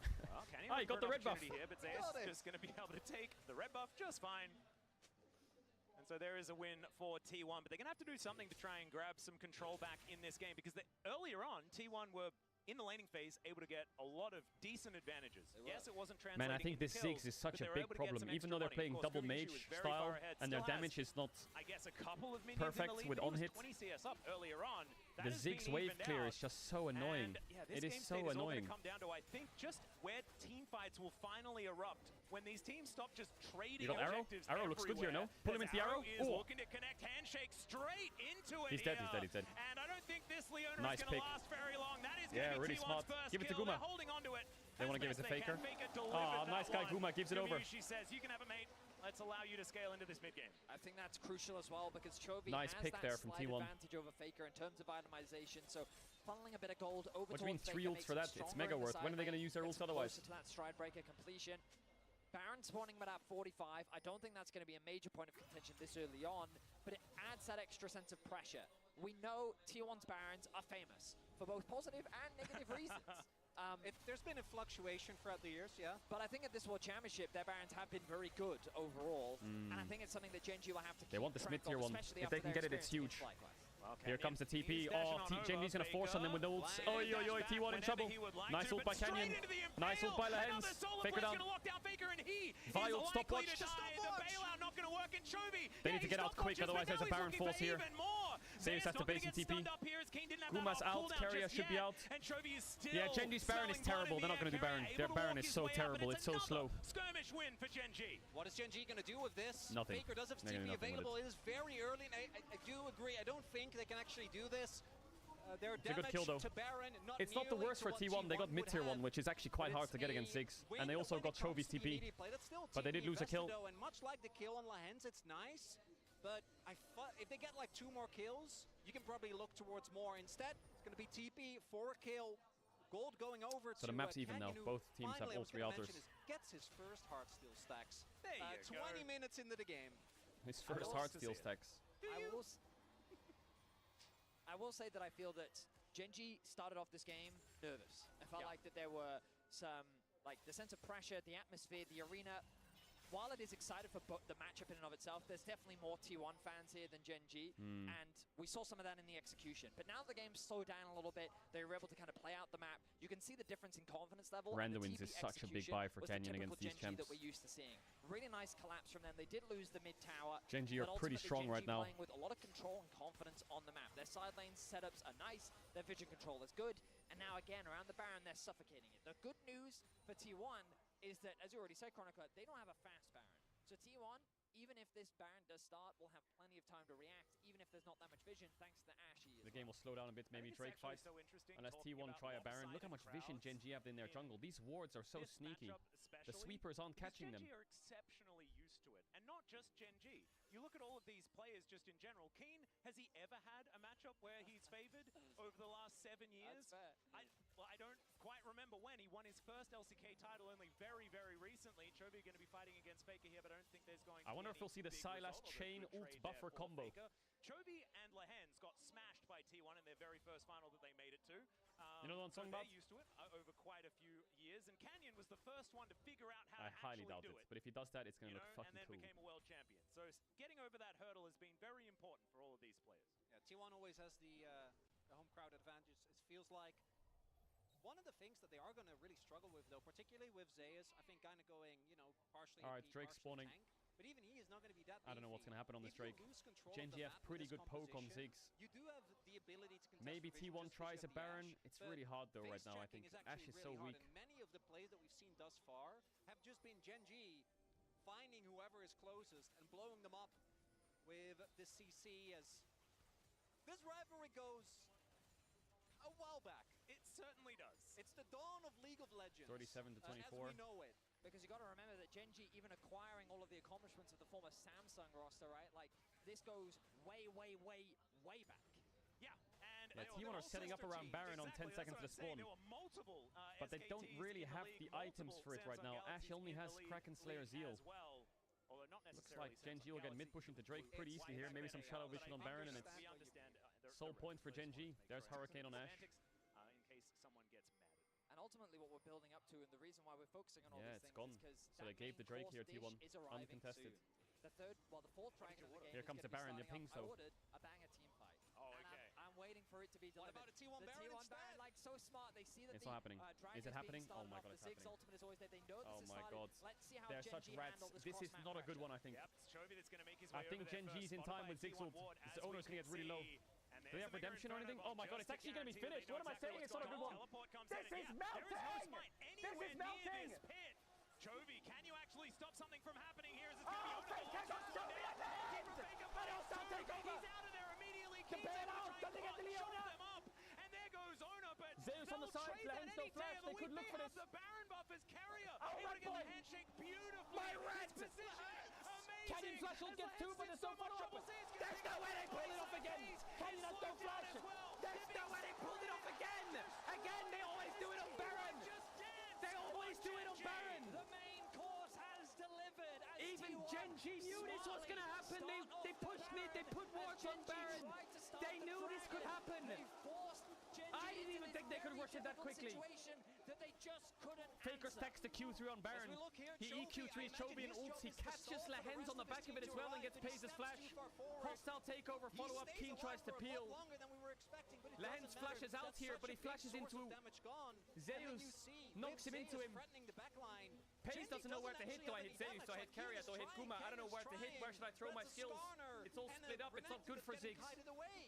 Well,
he got the red buff.
Here, but Zeus just going to be able to take the red buff just fine. And so there is a win for T1, but they're going to have to do something to try and grab some control back in this game, because earlier on, T1 were in the laning phase able to get a lot of decent advantages. Yes, it wasn't translating.
Man, I think this Ziggs is such a big problem, even though they're playing double mage style, and their damage is not perfect with on-hit. The Ziggs wave clear is just so annoying. It is so annoying.
Come down to, I think, just where team fights will finally erupt when these teams stop just trading objectives.
Arrow looks good here, no? Pull him into the arrow.
Is looking to connect handshake straight into it.
He's dead, he's dead, he's dead.
And I don't think this Leona
nice
is going
pick.
to last very long. That is going to be
really smart. Give it to Guma.
Holding on to it.
They want to give it to Faker. Oh, nice guy Guma gives it over.
She says, you can have it, mate. Let's allow you to scale into this mid game.
I think that's crucial as well, because Chovy
nice
has
pick
that
there from
slight
T1.
advantage over Faker in terms of itemization. So funneling a bit of gold over
what do you mean 3 ults for that? It's mega worth. When are they going to use their ults otherwise?
To that stride breaker completion. Baron spawning him at 45. I don't think that's going to be a major point of contention this early on, but it adds that extra sense of pressure. We know T1's Barons are famous for both positive and negative reasons.
There's been a fluctuation throughout the years, yeah.
But I think at this World Championship, their Barons have been very good overall, and I think it's something that Gen G will have to keep
They want this mid-tier one. If they can get it, it's huge. Here comes the TP. Oh, Gen G's going to force on them with the ults. Oi, oi, oi, T1 in trouble. Nice ult by Canyon. Nice ult by Lehens. Faker down. Vi ult stop watch. They need to get out quick, otherwise there's a Baron force here. Zeus has to base and TP. Guma's out, Carrier should be out. Yeah, Gen G's Baron is terrible. They're not going to do Baron. Their Baron is so terrible, it's so slow.
Skirmish win for Gen G.
What is Gen G going to do with this?
Nothing.
Faker does have TP available. It is very early, and I do agree. I don't think they can actually do this. Their
it's a good kill though.
Baron,
it's not the worst for T1. They got mid-tier one, which is actually quite hard to get against Ziggs. And they also got Chovy's TP. But they did lose a kill.
And much like the kill on Lehens, it's nice. But if they get like 2 more kills, you can probably look towards more. Instead, it's going to be TP, 4 kill, gold going over
so the map's even now. Both teams have all 3 altars.
Gets his first Heartsteel stacks.
20
minutes into the game.
His first Heartsteel stacks.
I will say that I feel that Gen G started off this game nervous. I felt like that there were some, like the sense of pressure, the atmosphere, the arena. While it is excited for the matchup in and of itself, there's definitely more T1 fans here than Gen G, and we saw some of that in the execution. But now the game slowed down a little bit. They were able to kind of play out the map. You can see the difference in confidence level.
Randuin's is such a big buy for Canyon against these champs.
That we're used to seeing. Really nice collapse from them. They did lose the mid tower.
Gen G are pretty strong right now.
Playing with a lot of control and confidence on the map. Their side lane setups are nice. Their vision control is good. And now again, around the Baron, they're suffocating it. The good news for T1 is that, as you already said, Chronicler, they don't have a fast Baron. So T1, even if this Baron does start, will have plenty of time to react, even if there's not that much vision, thanks to the Ashy.
The game will slow down a bit, maybe Drake fight. Unless T1 try a Baron. Look how much vision Gen G have in their jungle. These wards are so sneaky. The sweepers aren't catching them.
Gen G are exceptionally used to it. And not just Gen G. You look at all of these players just in general. Keen, has he ever had a matchup where he's favored over the last 7 years? I don't quite remember when. He won his first LCK title only very, very recently. Chovy going to be fighting against Faker here, but I don't think there's going to be
I wonder if we'll see the Sylas chain ult buffer combo.
Chovy and Lehens got smashed by T1 in their very first final that they made it to.
You know what I'm talking about?
They're used to it over quite a few years, and Canyon was the first one to figure out how to
highly doubt it, but if he does that, it's going to look fucking
and then
cool.
became a world champion. So getting over that hurdle has been very important for all of these players.
Yeah, T1 always has the home crowd advantage. It feels like one of the things that they are going to really struggle with, though, particularly with Zeus, I think kind of going, you know, partially.
All right, Drake spawning.
Tank, but even he is not going to be that.
I don't know what's going to happen on this Drake. Gen G have pretty good poke on Ziggs.
You do have the ability to contest.
Maybe T1 tries a Baron. It's really hard though right now. I think Ash is so weak.
And many of the plays that we've seen thus far have just been Gen G finding whoever is closest and blowing them up with the CC as this rivalry goes a while back.
It certainly does.
It's the dawn of League of Legends.
37 to 24.
As we know it.
Because you got to remember that Gen.G, even acquiring all of the accomplishments of the former Samsung roster, right? Like, this goes way, way, way, way back.
Yeah, and
T1 are setting up around Baron on 10 seconds to spawn.
There were multiple,
but they don't really have the items for it right now. Ash only has Kraken Slayer Zeal.
Well.
Looks like Gen.G will get mid push into Drake pretty easily here. Maybe some Shadow Vision on Baron, and it's sole point for Gen.G. There's Hurricane on Ash.
In case someone gets mad.
And ultimately what we're building up to, and the reason why we're focusing on all these things
gone.
is because
so they gave the Drake here, T1, uncontested.
The fourth dragon of the game
here comes the Baron, the ping, so.
I ordered a banger team fight.
Oh, okay.
I'm waiting for it to be delivered.
What about a T1 Baron
T1 Baron, like, so smart. They see that
it's not happening. Is it happening? Oh my god, it's
happening.
Ultimate
is always there. They know this
oh my god.
Let's see how
they're such rats. This is not a good one, I think.
Yep, Chovy that's gonna make his way
I think Gen.G's in time with Ziggs ult. His owner's gonna get really low. Do they have redemption or anything? Oh my god, it's actually gonna be finished. What am I saying? It's not a good one. This is melting! This is melting!
Chovy, can you actually stop something from happening here? As it's
oh, Fake has got Chovy at the end! And also take over!
He's out of there immediately.
The bail out! Don't they get the Leona?
And there goes Ona, but
Zeus on the side, Lens, no flash. They could look for this.
The Baron buff as carrier.
Oh,
able to get the handshake beautifully.
My red
position. Amazing.
Canyon flash will get two, but there's no follow-up.
There's no way they pulled it off again. Canyon has no flash. There's no way they pulled it off again. Again, they always do it on Baron. They always do it on Baron.
The main course has delivered.
Even Gen.G knew this was going to happen. They pushed mid. They put wards on Baron. They knew this could happen. I didn't even think they could rush it that quickly.
That they just couldn't
Faker stacks the Q3 on Baron. He EQ3s Chovy and ults. He catches Lehens on the back of it as well and gets Paze's flash. Hostile takeover, follow up. Keen tries to peel. Lehens flashes out here, but he flashes into Zeus. Knocks him into him. Paze doesn't know where to hit. Do I hit Zeus? Do I hit Carrier? Do I hit Kuma? I don't know where to hit. Where should I throw my skills? It's all split up. It's not good for Ziggs.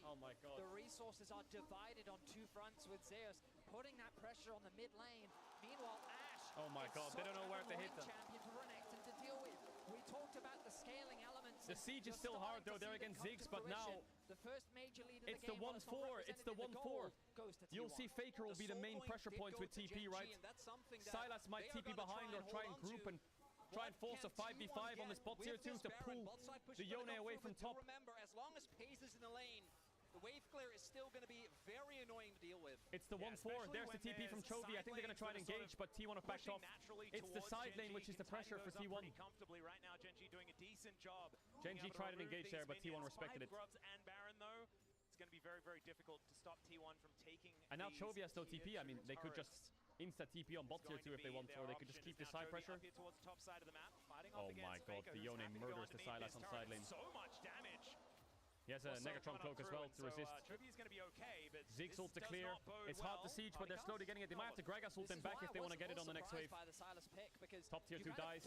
Oh my god.
The resources are divided on two fronts with Zeus, putting that pressure on the mid lane. Meanwhile, Ash.
Oh my god, they don't know where to hit them.
Champion for Renekton to deal with. We talked about the scaling elements.
The siege is still hard though. They're against Ziggs, but now
the first major lead of
it's the 1-4. It's the 1-4. You'll see Faker will be the main pressure points with TP, right? Sylas might TP behind or try and group and try and force a 5v5 on this bot tier 2 to pull the Yone away from top.
Remember, as long as Paze is in the lane, the wave clear is still going to be very annoying to deal with.
It's the 1-4. There's the TP from Chovy. I think they're going to try and engage, but T1 have backed off. It's the side lane, which is the pressure for T1.
Comfortably right now, Gen.G doing a decent job.
Gen.G tried to engage there, but T1 respected it.
And Baron, though, it's going to be very, very difficult to stop T1 from taking.
And now Chovy has no TP. I mean, they could just insta TP on bot tier 2 if they want, or they could just keep the side pressure. Oh my god, the Yone murders the Sylas on side lane.
So much damage.
He has a Negatron cloak as well to resist.
Chovy's going to be okay, but
Ziggs ult to clear. It's hard to siege, but they're slowly getting it. They might have to Gragas ult them back if they want to get it on the next wave. Top tier 2 dies.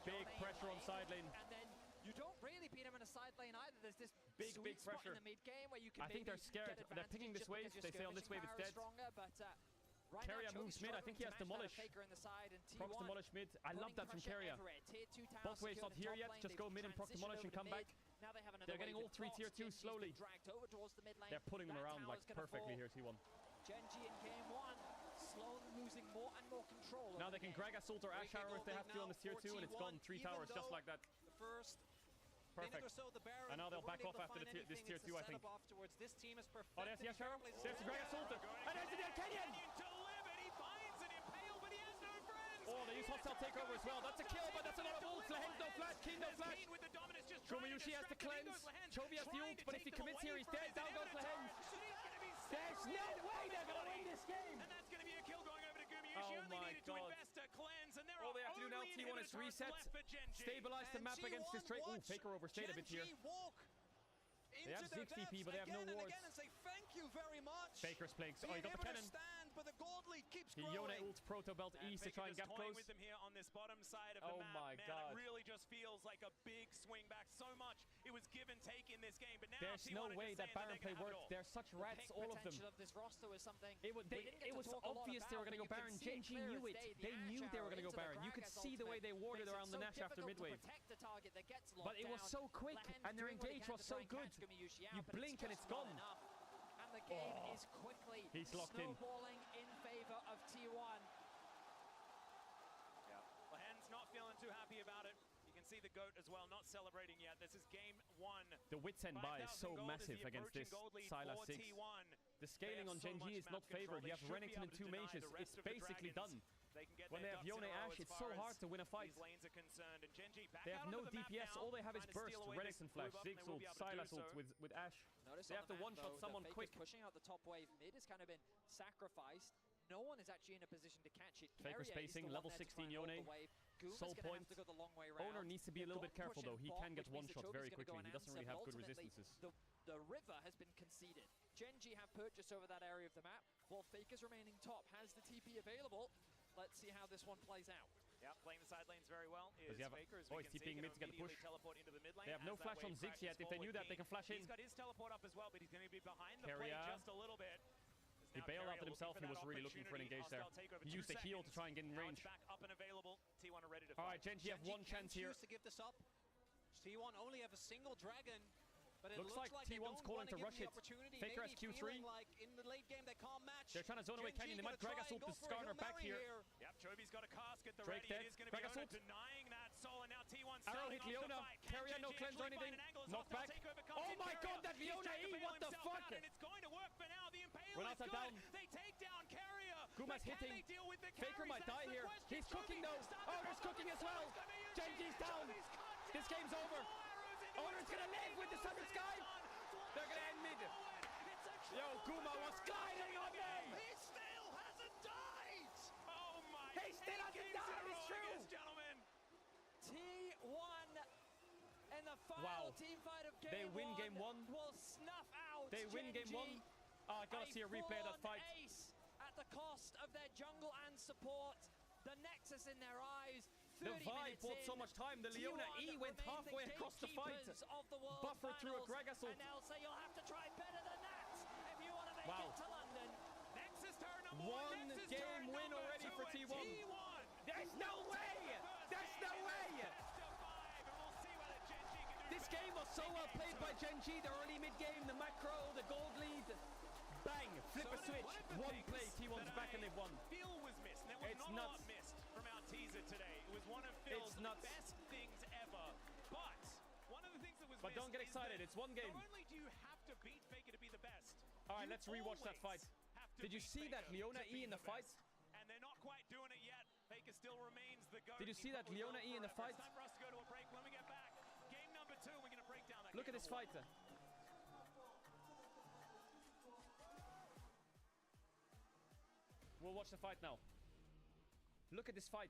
Big pressure on side lane.
And then you don't really beat him in a side lane either. There's this
big
in
pressure
the mid game where you can
I think they're scared. They're picking this wave. They say on this wave it's dead. Carrier moves mid. I think he has Demolish. Procs Demolish mid. I love that from Carrier. Bot wave's not here yet. Just go mid and proc Demolish and come back. They're getting all three tier 2 slowly. They're putting them around like perfectly here, T1.
Gen.G in game 1, slowly losing more and more control.
Now they can Gragas ult or Ash Arrow if they have to on this tier 2, and it's gone 3 towers just like that. Perfect. And now they'll back off after this tier 2, I think. Oh, there's the Ash Arrow. There's the Gragas ult. And there's the Canyon! Oh, they use hostile takeover as well. That's a kill, but that's a lot of ults. Lehens no flash, King no flash. Shomayushi has the cleanse. Chovy has the ult, but if he commits here, he's dead. Down goes Lehens.
There's no way they're going to win this game.
And that's going to be a kill going over to Gumayushi.
Oh
only
my
needed to
god.
invest a cleanse, and there
All they have to do now, T1 is reset, stabilize the map against this trade. Ooh, Faker overstayed a bit here. They have
into their
6 TP, but they have no
again and
wards.
again and say thank you very much.
Faker's playing. Oh, he
Being
got the
able to
cannon.
stand, but the gold lead keeps
He
growing.
Yone ults Proto Belt East to try and gap close.
with them here on this bottom side of the
Oh
map.
my
Man,
God.
it really just feels like a big swing back. So much it was give and take in this game, but now
There's
T1
no
are
way
just
that
saying
Baron
they're
play
gonna have
worked.
it all.
They're such rats,
Pick
all of them.
potential of this roster was something
It was
talk a lot
obvious they were
about,
going to go
but you
Baron.
can see it
Gen.G
clear
knew
as
it.
day. The
They knew
Ash
they were
arrow
going to go
into the
Baron. You could
Gragas
see the way they warded
makes it
around the
so
Nash after
difficult
mid-wave.
to protect the target that gets
But
locked
it was
down.
so quick,
Lehen's
and their
doing what he
engage
can
was
to
so
try and
good.
catch Gumayushi out,
You
but it's
blink and
just
it's
not
gone.
enough. And the game is quickly
He's locked in.
snowballing in favor of T1.
Yeah. Lehen's not feeling too happy about it. You can see the GOAT as well, not celebrating yet. This is game 1.
The Wits End buy is so massive against this Sylas 6. The scaling on Gen.G is not favored. You have Renekton and 2 mages. It's basically done. When they have Yone Ash, it's so hard to win a fight. They have no DPS. All they have is burst, Renekton flash, Ziggs ult, Sylas ult with Ash.
Notice
They
on
have
the
to
map,
one-shot
though,
someone
the
quick.
Faker's pushing out the top wave. Mid has kind of been sacrificed. No one is actually in a position to catch it.
Faker
Carrier is
spacing,
the one
level
there to
16
try and hold
Yone.
the wave. Guma's
Soul
gonna
point.
have to go the long way round.
Owner needs to be a little bit careful though. He can get one-shot very quickly. He doesn't really have good resistances.
The river has been conceded. Gen.G have purchased over that area of the map, while Faker's remaining top has the TP available. Let's see how this one plays out.
Yeah, playing the side lanes very well is
Does he have
Faker, as
oh,
we
he's
can see,
TPing mid to get the push.
teleport into the mid lane.
They have no
as that
flash on
wave
Ziggs yet.
crashes
If they knew
forward,
that, they can flash in.
He's got his teleport up as well, but he's going to be behind the play
Carrier.
just a little bit.
He bailed out at himself. He was really looking for an engage there. He used the heal to try and get in range.
Back up and available. T1 are ready to fight.
All right, Gen.G have one chance here.
Choose to give this up. T1 only have a single dragon. But it
Looks like T1's calling to rush it. Faker has Q3.
Like in the late game they can't match.
They're trying to zone away Canyon. They might Gragas ult the Skarner back here.
Yep, Chobi's got a cast. Get the
Drake
ready.
dead.
It is going to be
Gragas
Ona
ult.
denying that soul, and now T1
Arrow
starting
hit
off the
Leona.
fight.
Carrier no cleanse or anything. Knock back. Oh my god, that Leona E! What the fuck?
And it's going to work for now. The Impale
Renata
is good.
down.
They take down Carrier.
Guma's hitting. Faker might die here. He's cooking though. Owner's cooking as well. Gen.G's down. This game's over. Owner's gonna live with the Southern Sky. They're gonna end mid. Yo, Guma was gliding on me.
He still hasn't died.
Oh my.
He still hasn't died. It's true.
Gentlemen.
T1 in the final team fight of game
They win game 1.
Will snuff out
They win game 1.
Gen.G.
I gotta see a replay of that fight.
Ace at the cost of their jungle and support. The nexus in their eyes.
The vibe bought so much time. The Leona E went halfway across the fight. Buffer through a Gragas ult.
And they'll say you'll have to try better than that if you want to make
Wow.
it to London.
Nexus turn number
One
Nexus
game
turn
win
number
already
2
for
and
T1. There's no way! There's no way! This game was so well played by Gen.G. The early mid game, the macro, the gold lead. Bang! Flip a switch. One play. T1's back and they've won.
Phil was missed. There was
It's
not
nuts.
a lot missed from our teaser today. It was one of Phil's best things ever. But one of the things that was
But don't get
missed is
excited.
that
It's one game.
Not only do you have to beat Faker to be the best.
All right,
you
let's rewatch that fight.
have to
Did you
beat
see that
Faker
Leona
to
E
be
in the fight?
best. And they're not quite doing it yet. Faker still remains the GOAT.
Did you see that Leona E in the fight?
It's time for us to go to a break. When we get back, game number 2, we're going to break down that
Look at
game
this
number
fight.
1.
We'll watch the fight now. Look at this fight.